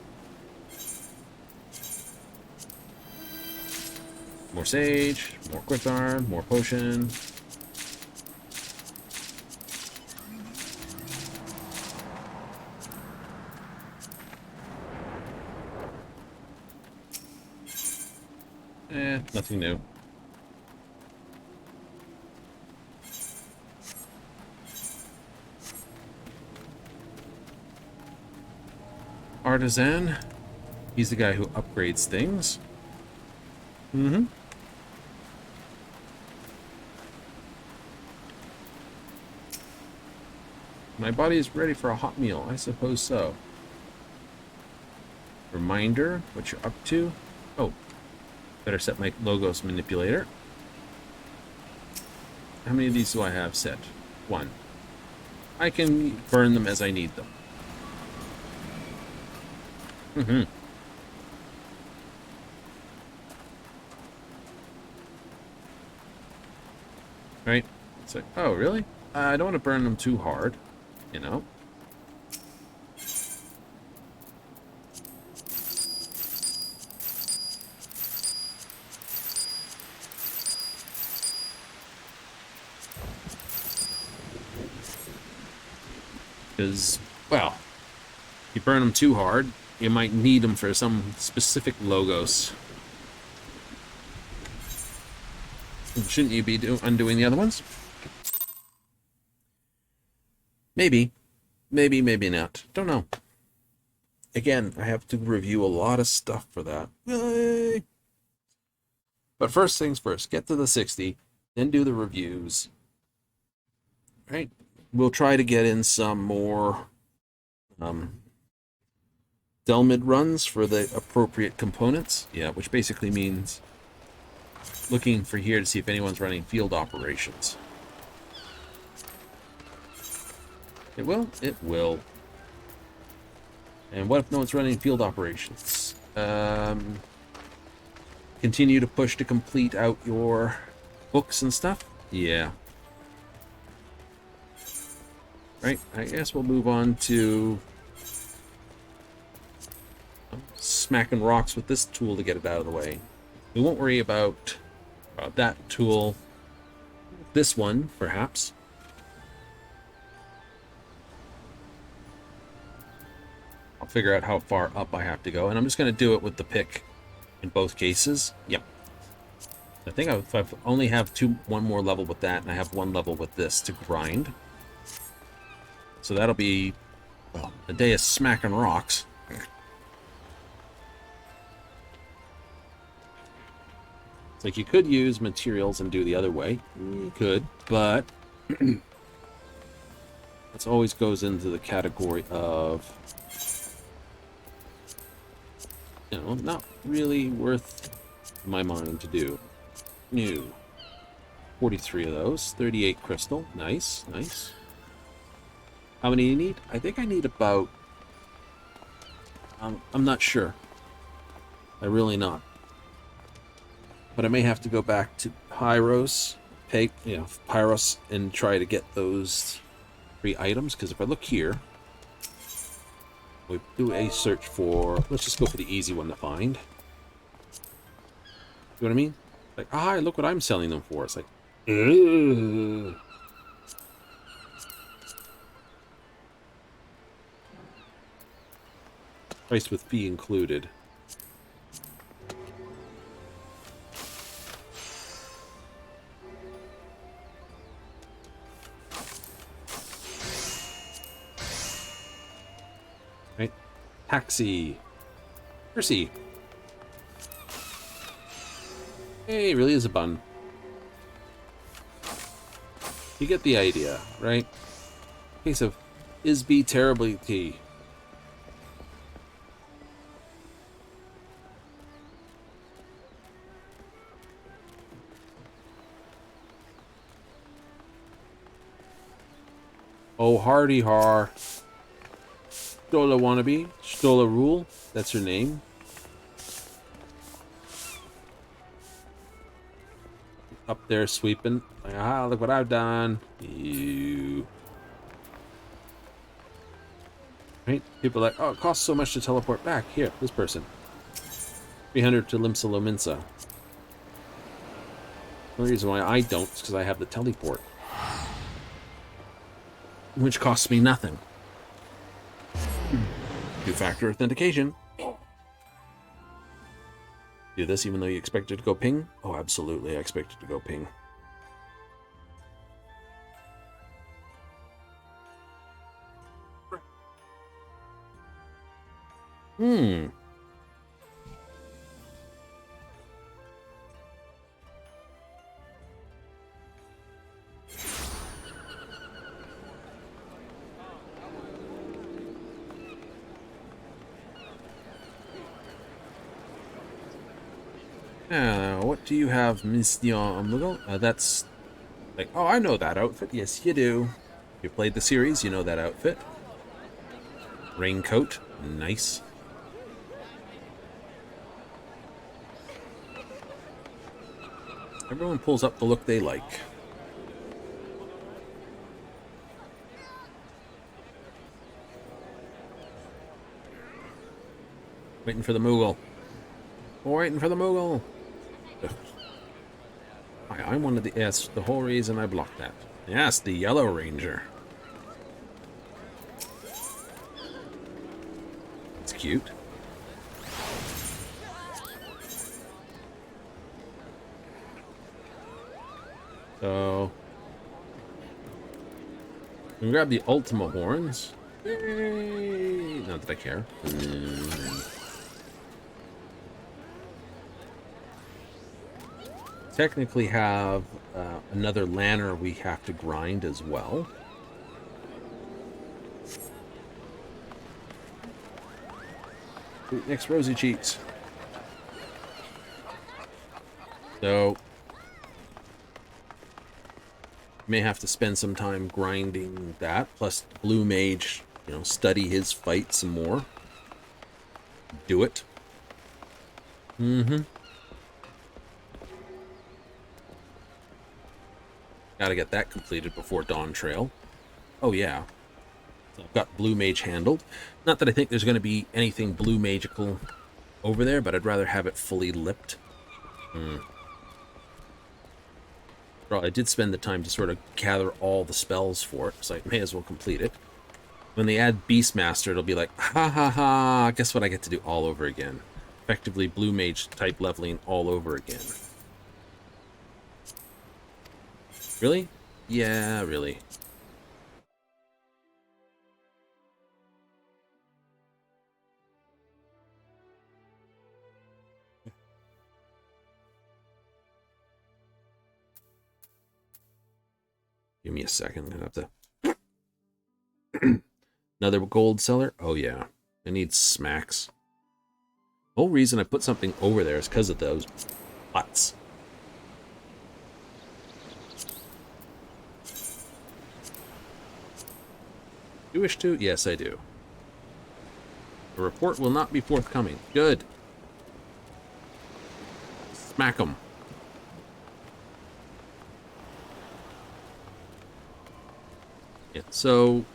More sage, more quick arm, more potion. Nothing new. Artisan. He's the guy who upgrades things. Mm-hmm. My body is ready for a hot meal. I suppose so. Reminder, what you're up to. Oh, better set my logos manipulator. How many of these do I have set? 1. I can burn them as I need them. Mm-hmm. Right? It's like, oh, really? I don't want to burn them too hard, you know? Because, well, if you burn them too hard, you might need them for some specific logos. Shouldn't you be undoing the other ones? Maybe. Maybe, maybe not. Don't know. again, I have to review a lot of stuff for that. Yay! But first things first, get to the 60, then do the reviews. Right? We'll try to get in some more Delmid runs for the appropriate components. Yeah, which basically means looking for here to see if anyone's running field operations. It will? It will. And what if no one's running field operations? Continue to push to complete out your books and stuff? Yeah. Right, I guess we'll move on to smacking rocks with this tool to get it out of the way. We won't worry about that tool. This one, perhaps. I'll figure out how far up I have to go, and I'm just going to do it with the pick in both cases. Yep. I think if I only have one more level with that, and I have one level with this to grind. So that'll be, well, a day of smacking rocks. It's like you could use materials and do the other way. You could, but this always goes into the category of, you know, not really worth my mind to do. New. 43 of those. 38 crystal. Nice, nice. How many do you need? I think I need about... I'm not sure. I'm really not. But I may have to go back to Pyros, Pyros, and try to get those 3 items. Because if I look here, we do a search for... Let's just go for the easy one to find. You know what I mean? Like, look what I'm selling them for. It's like, ugh. Price with fee included. Right? Taxi. Percy. Hey, it really is a bun. You get the idea, right? Case of Isby terribly tea. Oh, hardy har. Stola wannabe. Stola rule. That's her name. Up there sweeping. Like, look what I've done. You. Right? People are like, oh, it costs so much to teleport back. Here, this person. 300 to Limsa Lominsa. The only reason why I don't is because I have the teleport. Which costs me nothing. Two-factor authentication. Do this even though you expect it to go ping? Oh, absolutely, I expect it to go ping. What do you have, Monsieur Amugo? That's like, oh, I know that outfit. Yes, you do. You played the series, you know that outfit. Raincoat, nice. Everyone pulls up the look they like. Waiting for the Moogle. Waiting for the Moogle. I'm one of the... Yes, the whole reason I blocked that. Yes, the Yellow Ranger. It's cute. So... we can grab the Ultima Horns. Not that I care. Technically have another lanner we have to grind as well. Next rosy cheeks. So may have to spend some time grinding that. Plus Blue Mage, study his fight some more. Do it. Gotta get that completed before Dawn Trail. Oh yeah. I've got Blue Mage handled. Not that I think there's going to be anything Blue Magical over there, but I'd rather have it fully lipped. Well, I did spend the time to sort of gather all the spells for it, so I may as well complete it. When they add Beastmaster, it'll be like, ha ha ha, guess what I get to do all over again. Effectively Blue Mage type leveling all over again. Really? Yeah, really. Give me a second. I'm gonna have to. Another gold seller? Oh yeah. I need smacks. The whole reason I put something over there is because of those butts. You wish to? Yes, I do. The report will not be forthcoming. Good. Smack 'em. Yeah, so,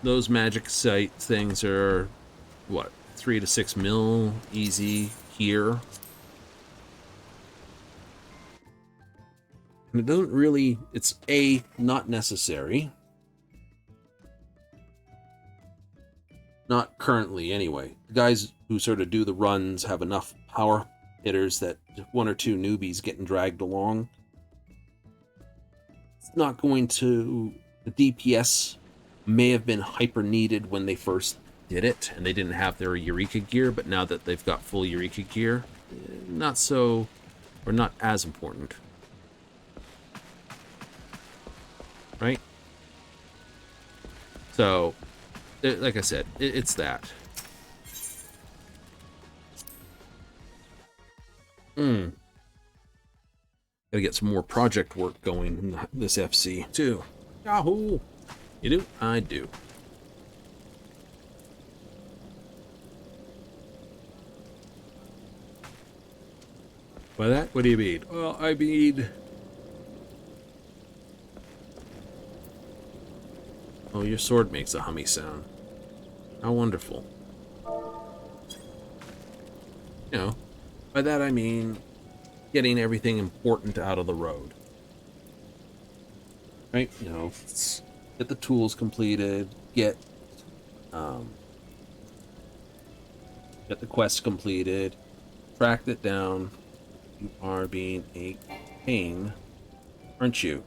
those magic site things are, what, 3 to 6 mil easy here. And it doesn't really, it's not necessary. Not currently, anyway. The guys who sort of do the runs have enough power hitters that 1 or 2 newbies getting dragged along. It's not going to... The DPS may have been hyper needed when they first did it, and they didn't have their Eureka gear, but now that they've got full Eureka gear, not so... or not as important. Right? So, like I said, it's that. Gotta get some more project work going in this FC, too. Yahoo! You do? I do. By that, what do you mean? Well, I mean... Oh, your sword makes a hummy sound. How wonderful. By that I mean getting everything important out of the road. Right? Get the tools completed, get the quest completed, tracked it down. You are being a pain, aren't you?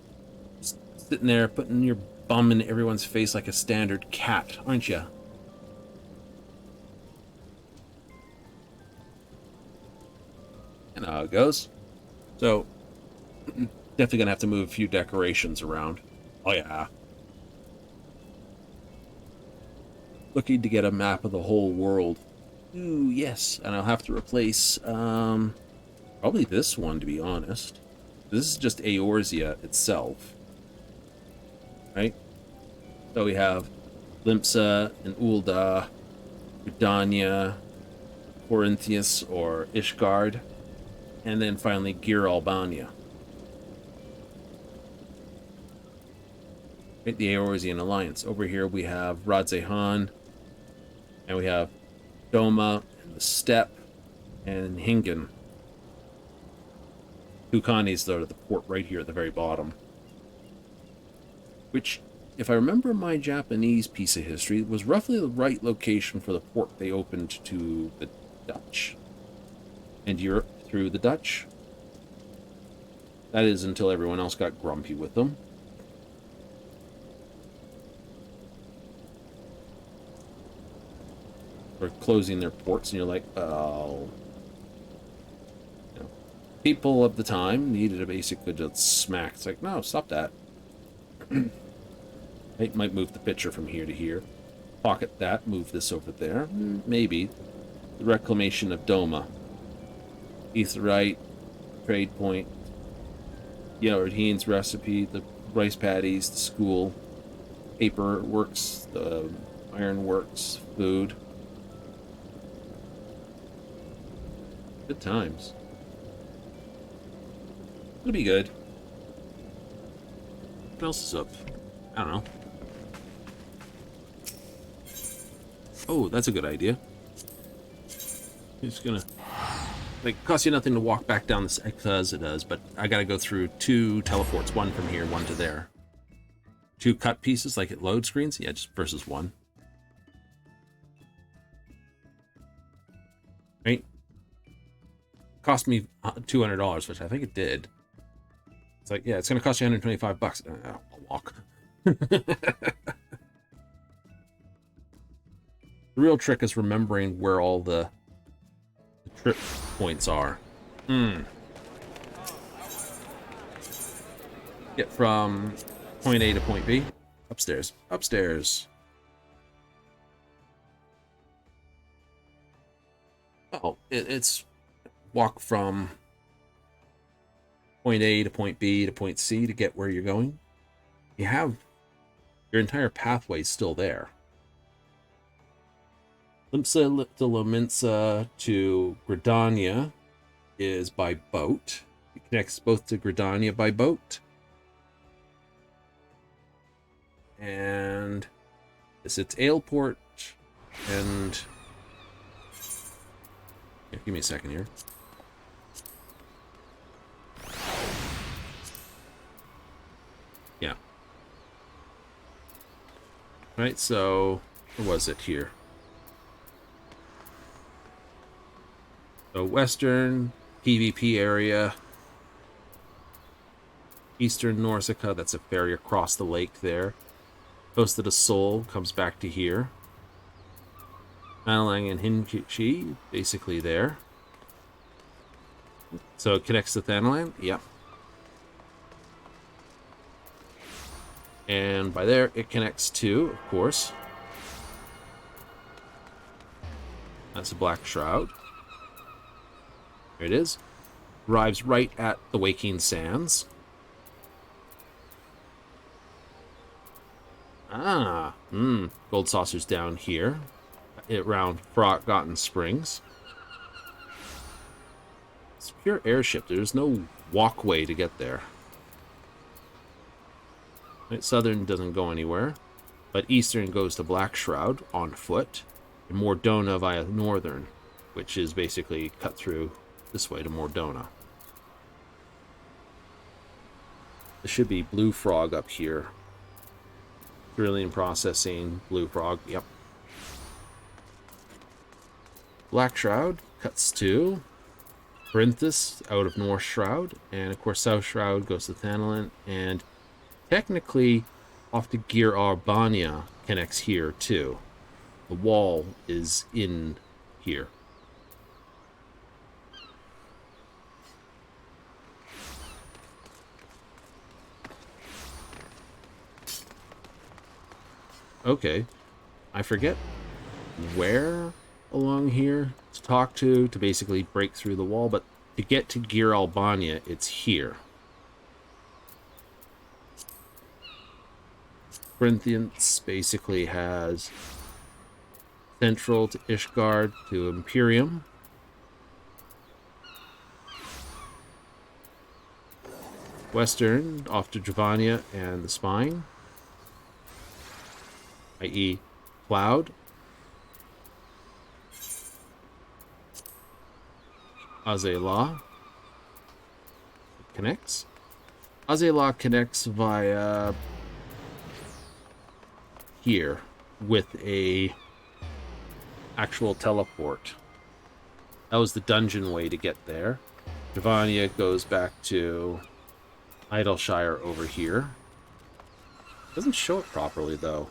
Sitting there putting your bum in everyone's face like a standard cat, aren't you? You know how it goes. So, definitely gonna have to move a few decorations around. Oh yeah. Looking to get a map of the whole world. Ooh, yes. And I'll have to replace, probably this one, to be honest. This is just Eorzea itself. Right? So we have Limsa and Ul'dah, Gridania, Corinthius or Ishgard, and then finally Gir Albania. Right, the Eorzean Alliance. Over here we have Radzehan, and we have Doma, and the Steppe, and Hingen. Tukani's though to the port right here at the very bottom. Which, if I remember my Japanese piece of history, was roughly the right location for the port they opened to the Dutch and Europe through the Dutch. That is until everyone else got grumpy with them. or closing their ports, and you're like, oh. You know, people of the time needed to basically just smack. It's like, no, stop that. It might move the picture from here to here. Pocket that, move this over there. Maybe. The reclamation of Doma. Etherite, trade point. Yellowhean's recipe, the rice paddies, the school, paper works, the iron works, food. Good times. It'll be good. What else is up? I don't know. Oh, that's a good idea. It's gonna... Like, cost you nothing to walk back down this, because it does, but I gotta go through 2 teleports, one from here, one to there. 2 cut pieces, like it load screens? Yeah, just versus 1. Right? Cost me $200, which I think it did. It's like, yeah, it's gonna cost you $125. I'll walk. The real trick is remembering where all the trip points are. Get from point A to point B. Upstairs. Upstairs. Oh, it's walk from point A to point B to point C to get where you're going. You have your entire pathway still there. Limpsa to Lominsa to Gridania is by boat. It connects both to Gridania by boat. And it's Aleport and... Yeah, give me a second here. Yeah. Right, so... Where was it here? So western PvP area, eastern Norsica, that's a ferry across the lake there. Coast of the Soul comes back to here. Malang and Hinchi, basically there. So it connects to Thanalan? Yep. And by there, it connects to, of course, that's a Black Shroud. There it is. Arrives right at the Waking Sands. Gold saucers down here. Around Forgotten Springs. It's pure airship. There's no walkway to get there. Right, southern doesn't go anywhere. But eastern goes to Black Shroud on foot. And Mordona via northern, which is basically cut through this way to Mordona. There should be Blue Frog up here. Drilling, processing, Blue Frog, yep. Black Shroud cuts to Corinthus out of North Shroud, and of course South Shroud goes to Thanalan, and technically off to Gear Arbania connects here too. The wall is in here. Okay, I forget where along here to talk to basically break through the wall, but to get to Gear Albania, it's here. Corinthians basically has central to Ishgard to Imperium. Western off to Dravania and the Spine, i.e. Cloud. Azelah connects. Azelah connects via here with a actual teleport. That was the dungeon way to get there. Dravania goes back to Idleshire over here. Doesn't show it properly though.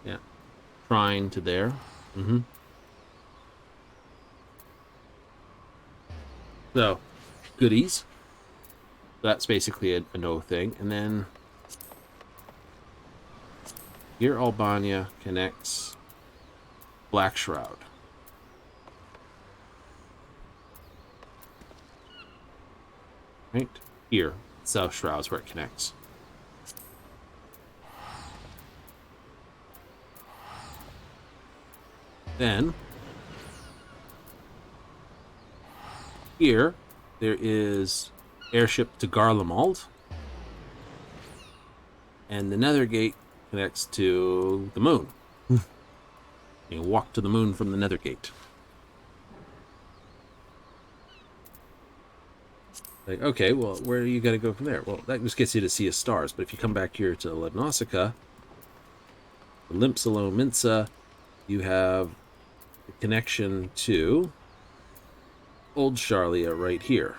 Yeah. Trine to there. Mm-hmm. So, goodies. That's basically a no thing. And then here Albania connects Black Shroud. Right? Here, South Shroud's where it connects. Then here there is airship to Garlemald. And the Nether Gate connects to the moon. You can walk to the moon from the Nether Gate. Like, okay, well, where are you going to go from there? Well, that just gets you to Sea of Stars. But if you come back here to La Nausicaa, Limpsalo Minsa, you have a connection to Old Charlia right here.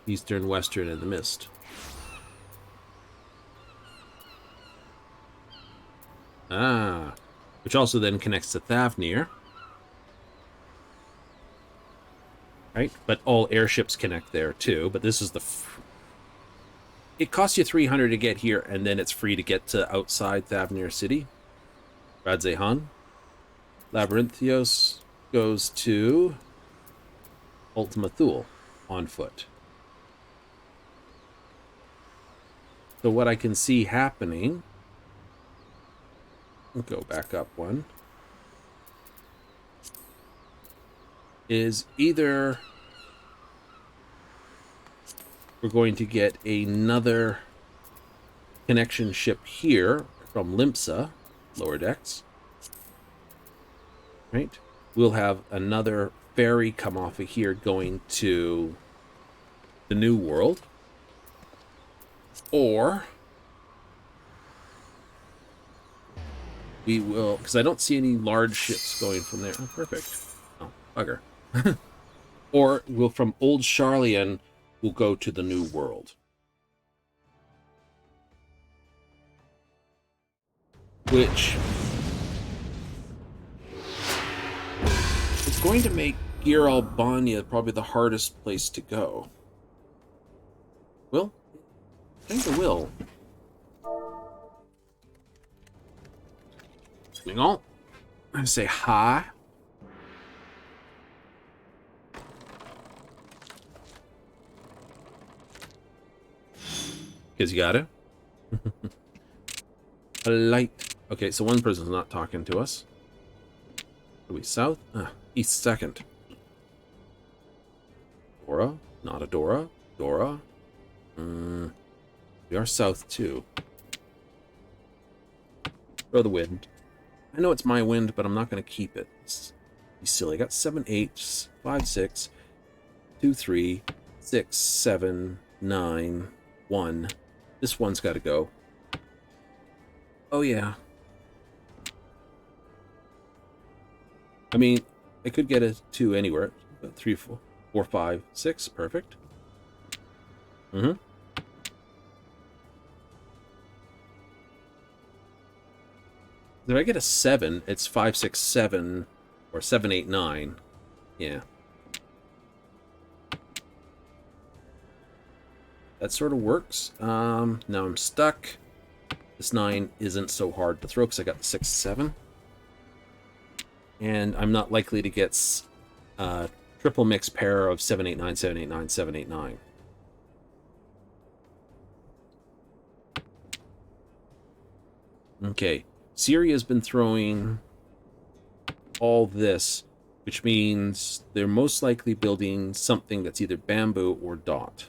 Eastern, Western, and the Mist. Ah, which also then connects to Thavnir. Right? But all airships connect there too. But this is the... It costs you 300 to get here, and then it's free to get to outside Thavnir City. Radzehan. Labyrinthios goes to Ultima Thule on foot. So what I can see happening... We'll go back up one. Is either we're going to get another connection ship here from Limpsa, lower decks. Right? We'll have another ferry come off of here going to the New World. Or we will, because I don't see any large ships going from there. Oh, perfect. Oh, bugger. Or we'll, from Old Charlian, we'll go to the New World. Which is going to make Gear Albania probably the hardest place to go. Well, I think it will. Hang on. I'm going to say hi. Because you got it. Polite. Okay, so one person's not talking to us. Are we south? East second. Dora? Not a Dora. Dora? We are south too. Throw the wind. I know it's my wind, but I'm not going to keep it. It's silly. I got 7, 8, 5, 6, 2, 3, 6, 7, 9, 1. This one's got to go. Oh, yeah. I mean, I could get a 2 anywhere. 3, 4, 5, 6. Perfect. Mm-hmm. If I get a 7, it's 5, 6, 7, or 7, 8, 9. Yeah. That sort of works. Now I'm stuck. This 9 isn't so hard to throw because I got the 6, 7. And I'm not likely to get triple mix pair of 7, 8, 9, 7, 8, 9, 7, 8, 9. Okay. Syria's been throwing all this, which means they're most likely building something that's either bamboo or dot.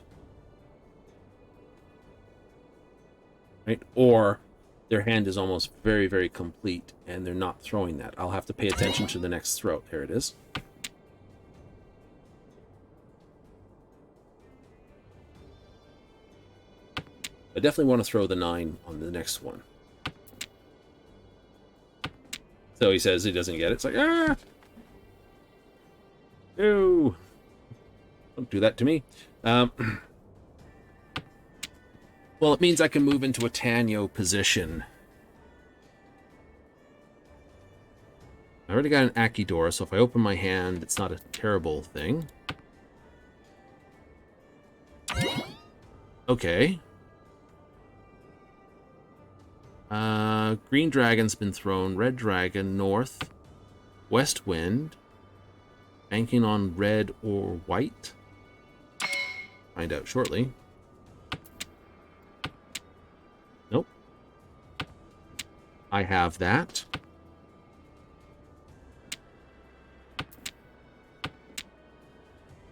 Right? Or their hand is almost very, very complete, and they're not throwing that. I'll have to pay attention to the next throw. There it is. I definitely want to throw the 9 on the next one. So he says he doesn't get it. It's like, ah! Ew! Don't do that to me. Well, Well, it means I can move into a Tanyo position. I already got an Akidora, so if I open my hand, it's not a terrible thing. Okay. Green Dragon's been thrown. Red Dragon, North. West Wind. Banking on red or white. Find out shortly. Nope. I have that.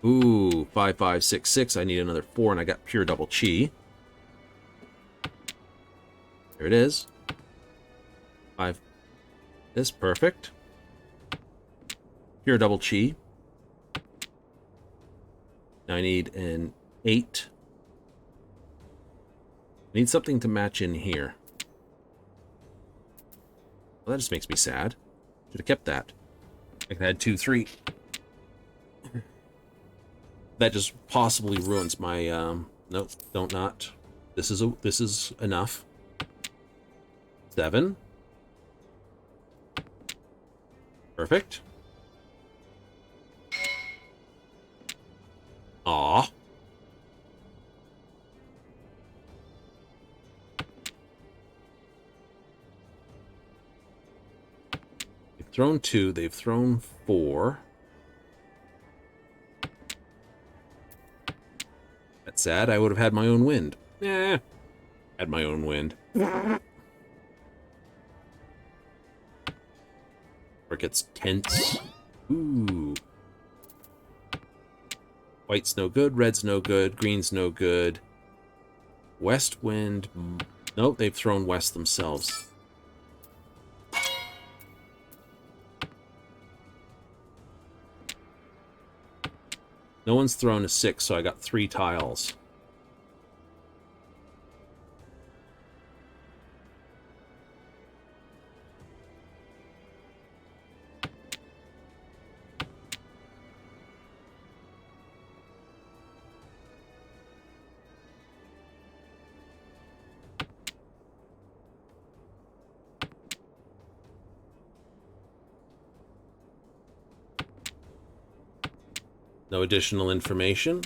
Ooh, 5, 5, 6, 6. I need another 4, and I got pure double chi. There it is. 5. This, perfect. Pure double chi. Now I need an 8. I need something to match in here. Well, that just makes me sad. Should have kept that. I could have had 2, 3. That just possibly ruins my, nope, don't not. This is enough. 7. Perfect. Aw. They've thrown 2, they've thrown 4. That's sad. I would have had my own wind. Eh. Had my own wind. Or it gets tense. Ooh. White's no good. Red's no good. Green's no good. West wind. Nope, they've thrown west themselves. No one's thrown a 6, so I got 3 tiles. No additional information.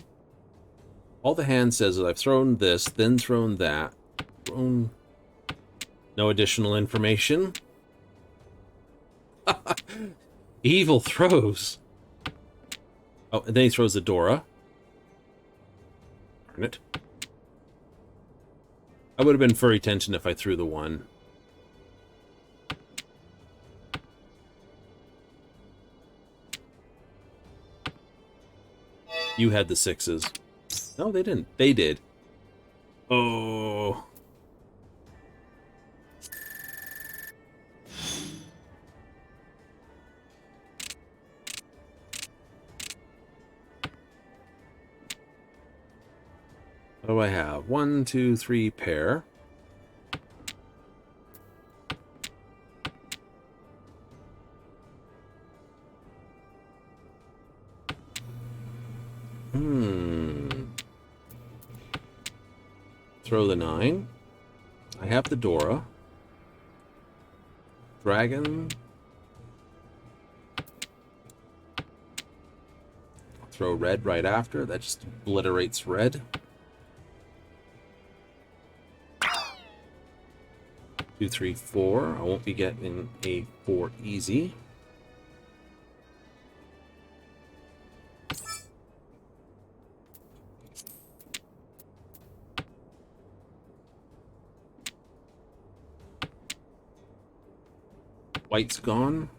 All the hand says is I've thrown this, then thrown that. Thrown... No additional information. Evil throws. Oh, and then he throws the Dora. Darn it. I would have been furry tension if I threw the 1. You had the 6s. No, they didn't. They did. Oh. What do I have? 1, 2, 3 pair. Throw the 9. I have the Dora. Dragon. I'll throw red right after. That just obliterates red. 2, 3, 4. I won't be getting a 4 easy. White's gone.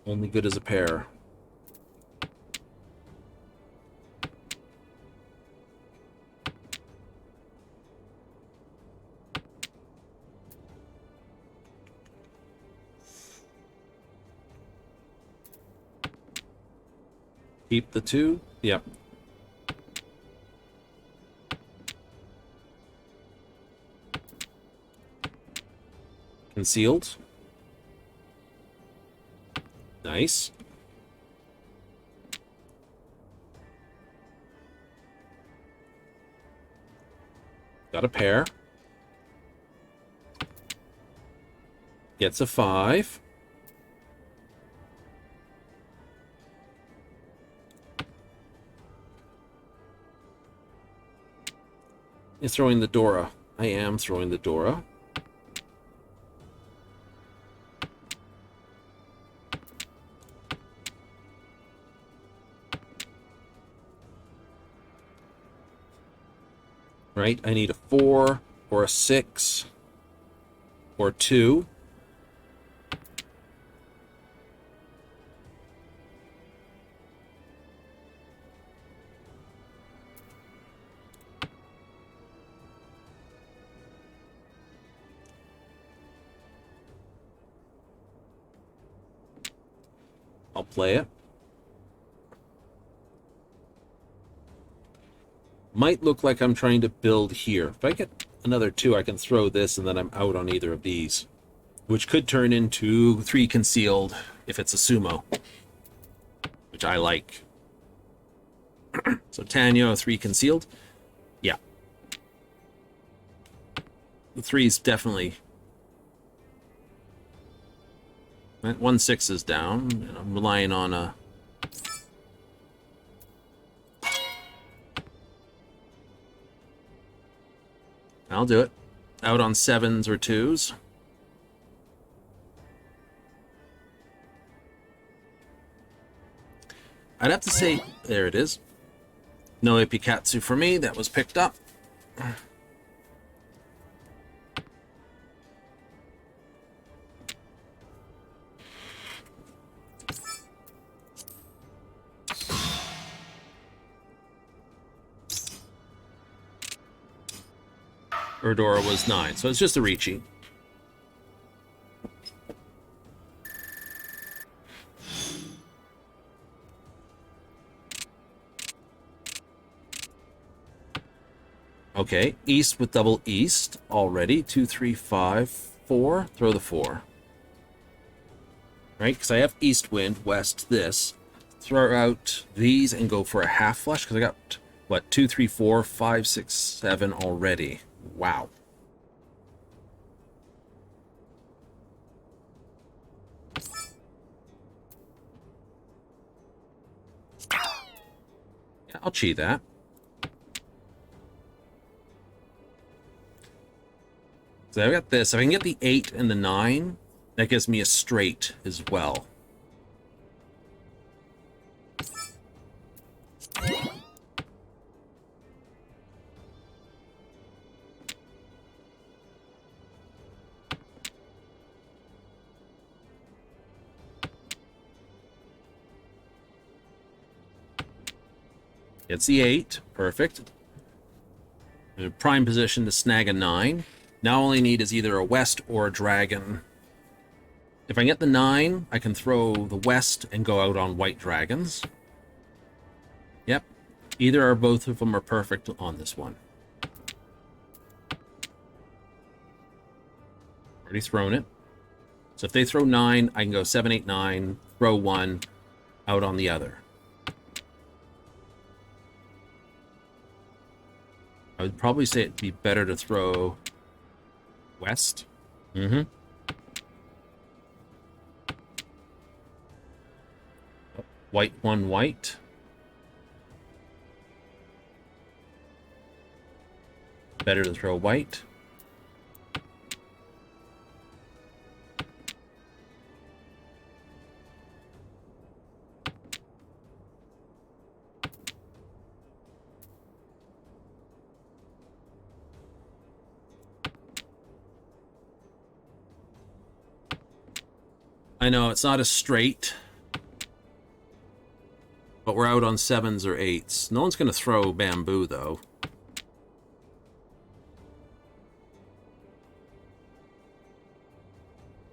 Only good as a pair. Keep the 2. Yep. Concealed. Nice. Got a pair. Gets a 5. You're throwing the Dora. I am throwing the Dora. Right, I need a 4 or a 6 or 2. I'll play it. Might look like I'm trying to build here. If I get another 2, I can throw this, and then I'm out on either of these, which could turn into 3 concealed if it's a sumo, which I like. So Tanyo, 3 concealed. Yeah. The 3's definitely... 1/6 is down, and I'm relying on a... I'll do it. Out on 7s or 2s. I'd have to say, there it is. No Ipikatsu for me, that was picked up. Urdora was 9, so it's just a Ricci. Okay, East with double East already. 2, 3, 5, 4. Throw the 4. Right, because I have East Wind, West this. Throw out these and go for a half flush, because I got, what, 2, 3, 4, 5, 6, 7 already. Wow. Yeah, I'll cheat that. So I've got this. If I can get the 8 and the 9, that gives me a straight as well. It's the 8. Perfect. In a prime position to snag a 9. Now all I need is either a West or a Dragon. If I get the 9, I can throw the West and go out on white dragons. Yep. Either or both of them are perfect on this one. Already thrown it. So if they throw 9, I can go 7, 8, 9, throw 1, out on the other. I would probably say it'd be better to throw West. Mm-hmm. White, 1 white. Better to throw white. I know, it's not as straight, but we're out on 7s or 8s. No one's going to throw bamboo, though.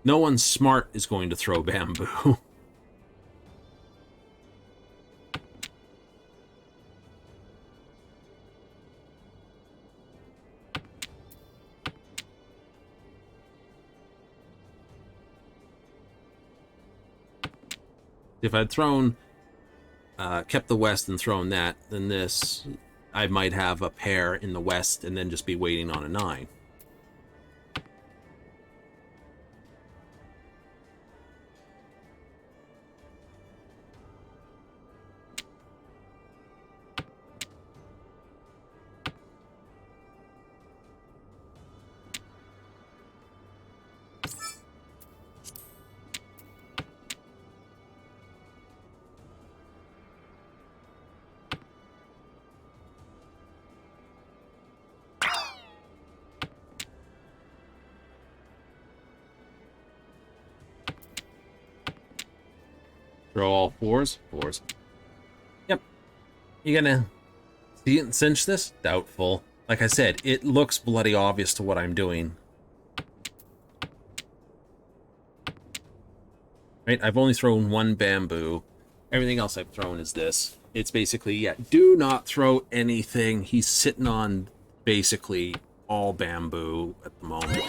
No one smart is going to throw bamboo. If I'd thrown, kept the West and thrown that, then this, I might have a pair in the west and then just be waiting on a 9. Throw all 4s? 4s. Yep. You gonna see it and cinch this? Doubtful. Like I said, it looks bloody obvious to what I'm doing. Right? I've only thrown 1 bamboo. Everything else I've thrown is this. It's basically, yeah, do not throw anything. He's sitting on basically all bamboo at the moment.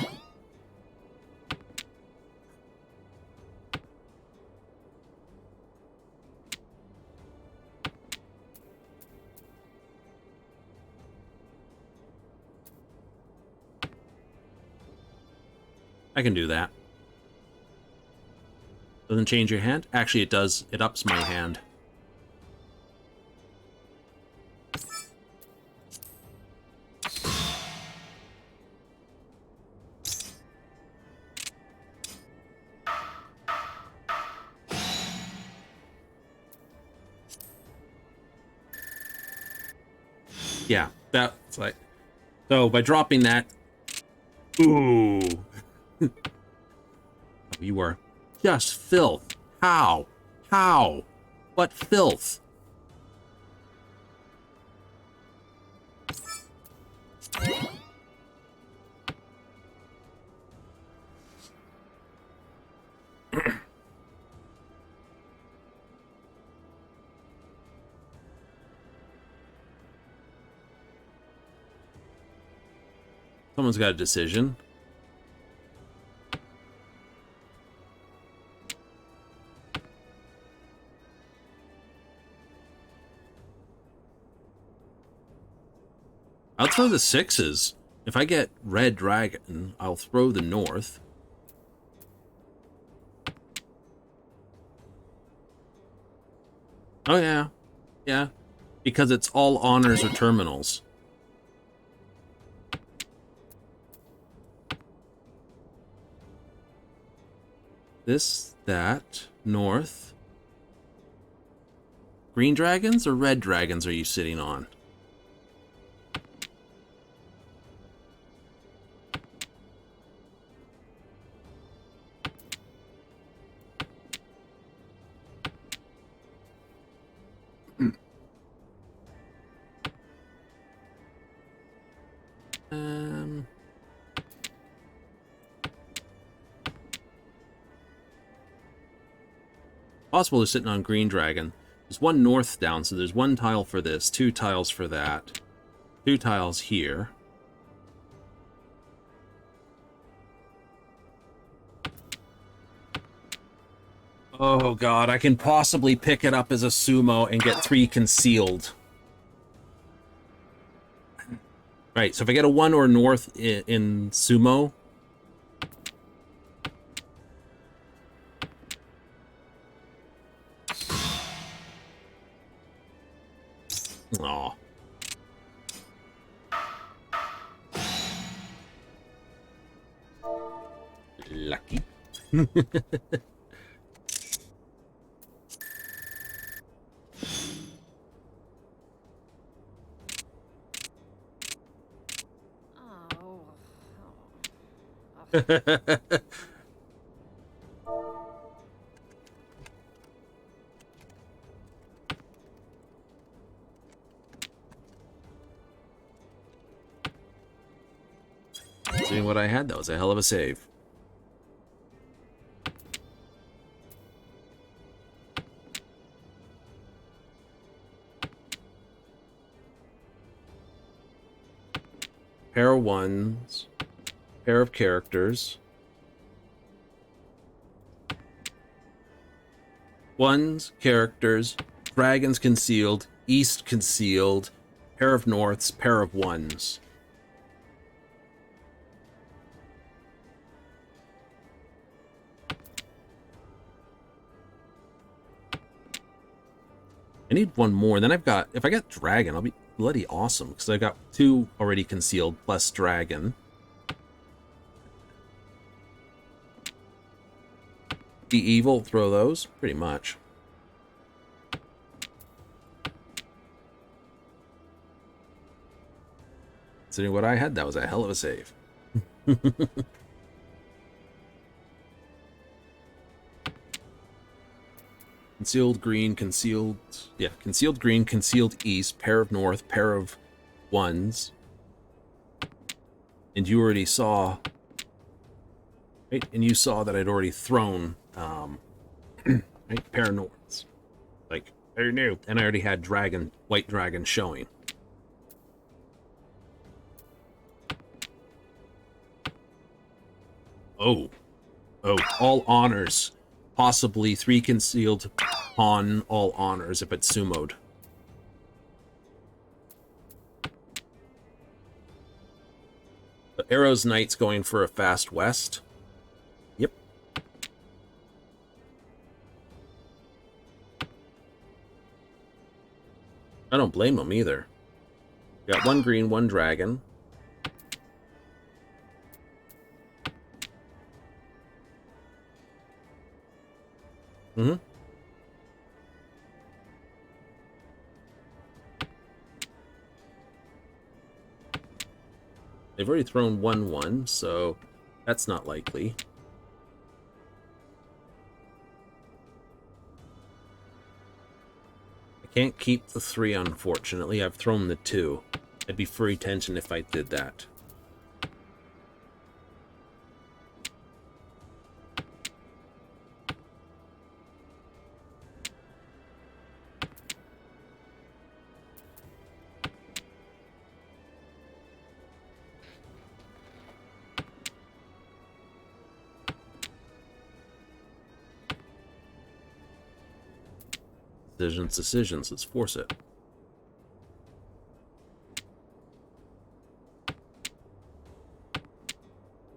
I can do that. Doesn't change your hand? Actually, it does. It ups my hand. Yeah, that's like... So, by dropping that... Ooh! You are just filth. How? How? What filth? Someone's got a decision. I'll throw the 6s. If I get red dragon, I'll throw the north. Oh yeah. Yeah. Because it's all honors or terminals. This, that, north. Green dragons or red dragons are you sitting on? Possible they're sitting on green dragon. There's 1 north down, so there's 1 tile for this, 2 tiles for that, 2 tiles here. Oh god, I can possibly pick it up as a sumo and get 3 concealed. Right, so if I get a 1 or north in sumo... Aw. Lucky. Seeing what I had, that was a hell of a save. Pair of 1s, pair of characters. 1s, characters, dragons concealed, east concealed, pair of norths, pair of ones. I need one more. Then I've got, if I get dragon, I'll be bloody awesome, because I've got 2 already concealed plus dragon. The evil, throw those, pretty much. Considering what I had, that was a hell of a save. Concealed green, concealed... Yeah, concealed green, concealed east, pair of north, pair of ones. And you already saw... Right? And you saw that I'd already thrown... right? Pair of norths. Like, I knew. And I already had dragon, white dragon showing. Oh. Oh, all honors. Possibly 3 concealed on all honors if it's sumoed. The Arrows Knight's going for a fast west. Yep. I don't blame him either. Got 1 green, 1 dragon. Mm-hmm. They've already thrown 1-1, so that's not likely. I can't keep the 3, unfortunately. I've thrown the 2. I'd be for retention if I did that. Decisions. Let's force it.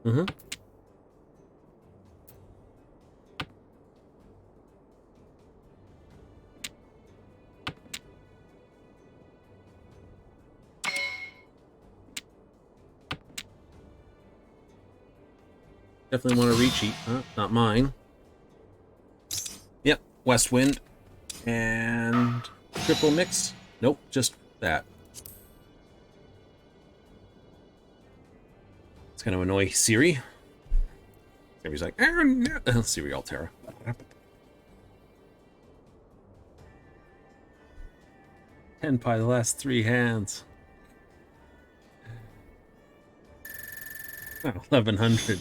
Mm-hmm. Definitely want to reach it. Not mine. Yep, West Wind. And triple mix? Nope, just that. It's going to annoy Siri. Siri's like, oh, no. Siri Altera. 10 by the last 3 hands. Oh, 1100.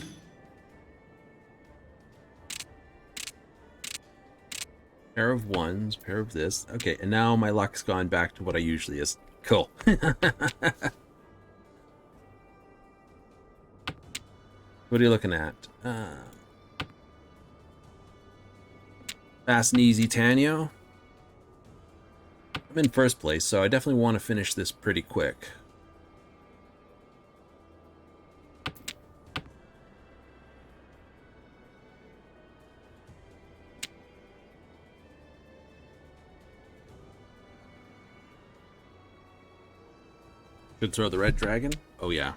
Pair of ones, pair of this. Okay, and now my luck's gone back to what I usually is. Cool. What are you looking at? Fast and easy, Tanyo. I'm in first place, so I definitely want to finish this pretty quick. Should throw the red dragon? Oh, yeah.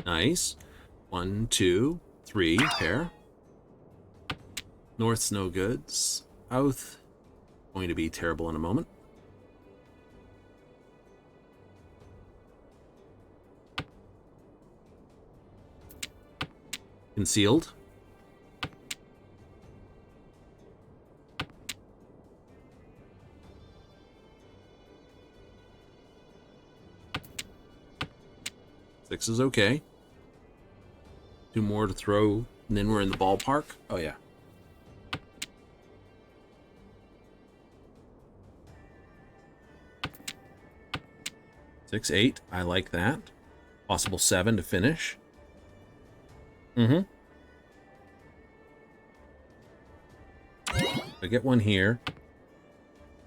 Nice. 1, 2, 3, pair. North's no good. South, going to be terrible in a moment. Concealed. Six is okay. 2 more to throw, and then we're in the ballpark. Oh, yeah. Six, 8. I like that. Possible 7 to finish. Mm-hmm. I get one here.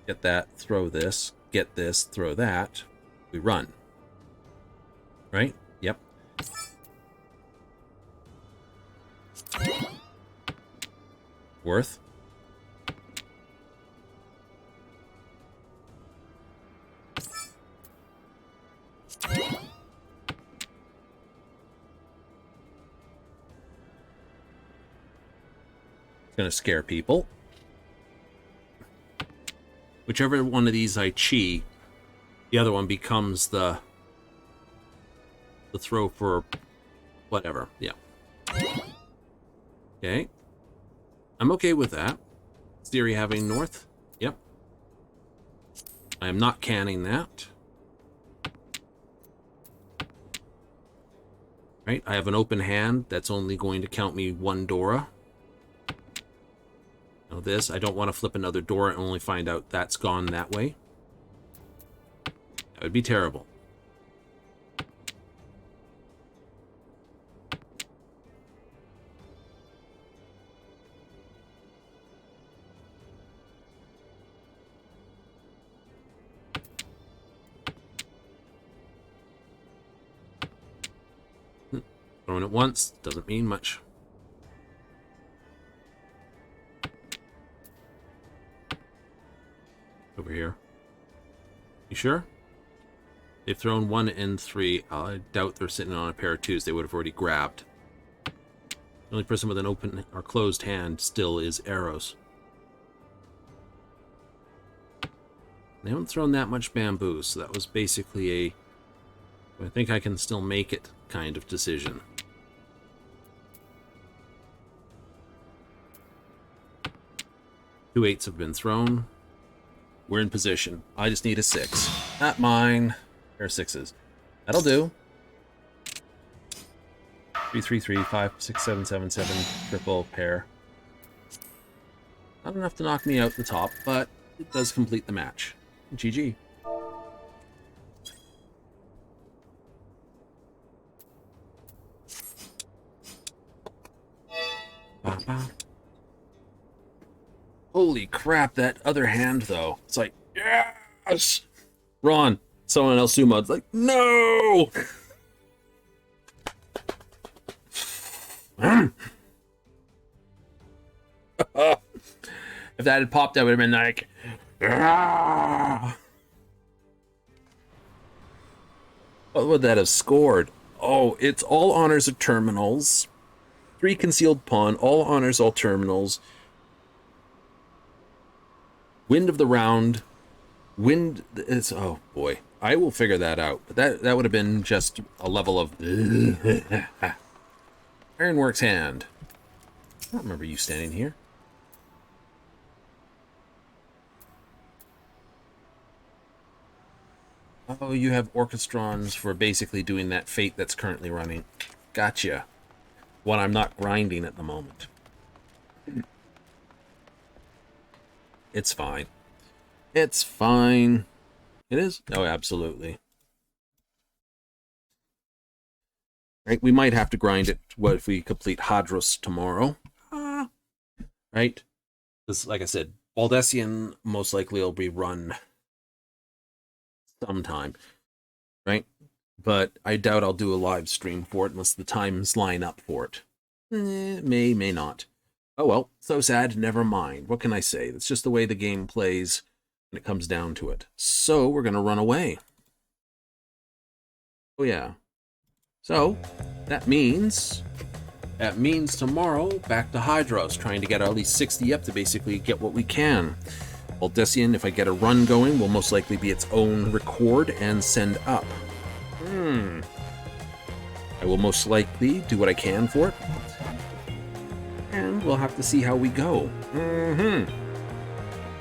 Get that, throw this. Get this, throw that. We run. Right? Yep. Worth. It's going to scare people. Whichever one of these I chi, the other one becomes the throw for whatever. Yeah. Okay. I'm okay with that. Theory having north. Yep. I am not canning that. Right, I have an open hand. That's only going to count me one Dora. Now this, I don't want to flip another Dora and only find out that's gone that way. That would be terrible. Throwing it once doesn't mean much. Over here. You sure? They've thrown 1 and 3. I doubt they're sitting on a pair of 2s. They would have already grabbed. The only person with an open or closed hand still is arrows. They haven't thrown that much bamboo, so that was basically a I think I can still make it kind of decision. Two 8s have been thrown. We're in position. I just need a 6. Not mine. Pair of 6s. That'll do. 3, 3, 3, 5, 6, 7, 7, 7. Triple pair. Not enough to knock me out the top, but it does complete the match. GG. Holy crap, that other hand, though. It's like, yes! Ron, someone else Sumod's like, no! If that had popped, I would have been like, ah! What would that have scored? Oh, it's all honors of terminals. 3 concealed pawn, all honors, all terminals. Wind of the round. Wind is, oh boy. I will figure that out. But that would have been just a level of Ironworks hand. I don't remember you standing here. Oh, you have orchestrons for basically doing that fate that's currently running. Gotcha. One I'm not grinding at the moment. It's fine. It's fine. It is? Oh, absolutely. Right, we might have to grind it. What if we complete Hydratos tomorrow? Right? Because, like I said, Baldessian most likely will be run sometime. Right? But I doubt I'll do a live stream for it unless the times line up for it. May not. Oh well, so sad, never mind. What can I say? It's just the way the game plays when it comes down to it. So, we're going to run away. Oh yeah. So, that means tomorrow, back to Hydratos, trying to get at least 60 up to basically get what we can. Baldessian, if I get a run going, will most likely be its own record and send up. I will most likely do what I can for it. And we'll have to see how we go.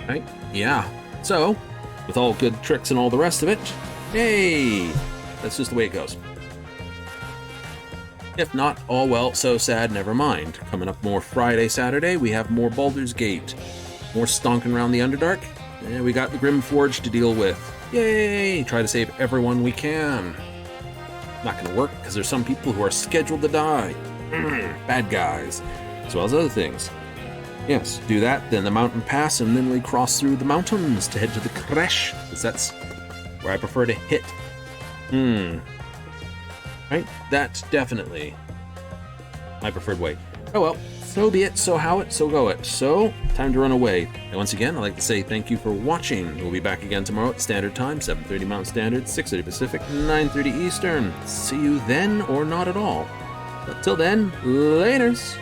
Right? Yeah. So, with all good tricks and all the rest of it, hey! That's just the way it goes. If not, all well, so sad, never mind. Coming up more Friday, Saturday, we have more Baldur's Gate. More stonking around the Underdark. And we got the Grimforge to deal with. Yay! Try to save everyone we can. Not going to work, because there's some people who are scheduled to die. Bad guys. As well as other things. Yes, do that, then the mountain pass, and then we cross through the mountains to head to the Crèche, because that's where I prefer to hit. Right? That's definitely my preferred way. Oh well, so be it, so how it, so go it. So, time to run away. And once again, I'd like to say thank you for watching. We'll be back again tomorrow at standard time, 7:30 Mountain Standard, 6:30 Pacific, 9:30 Eastern. See you then, or not at all. But till then, laters!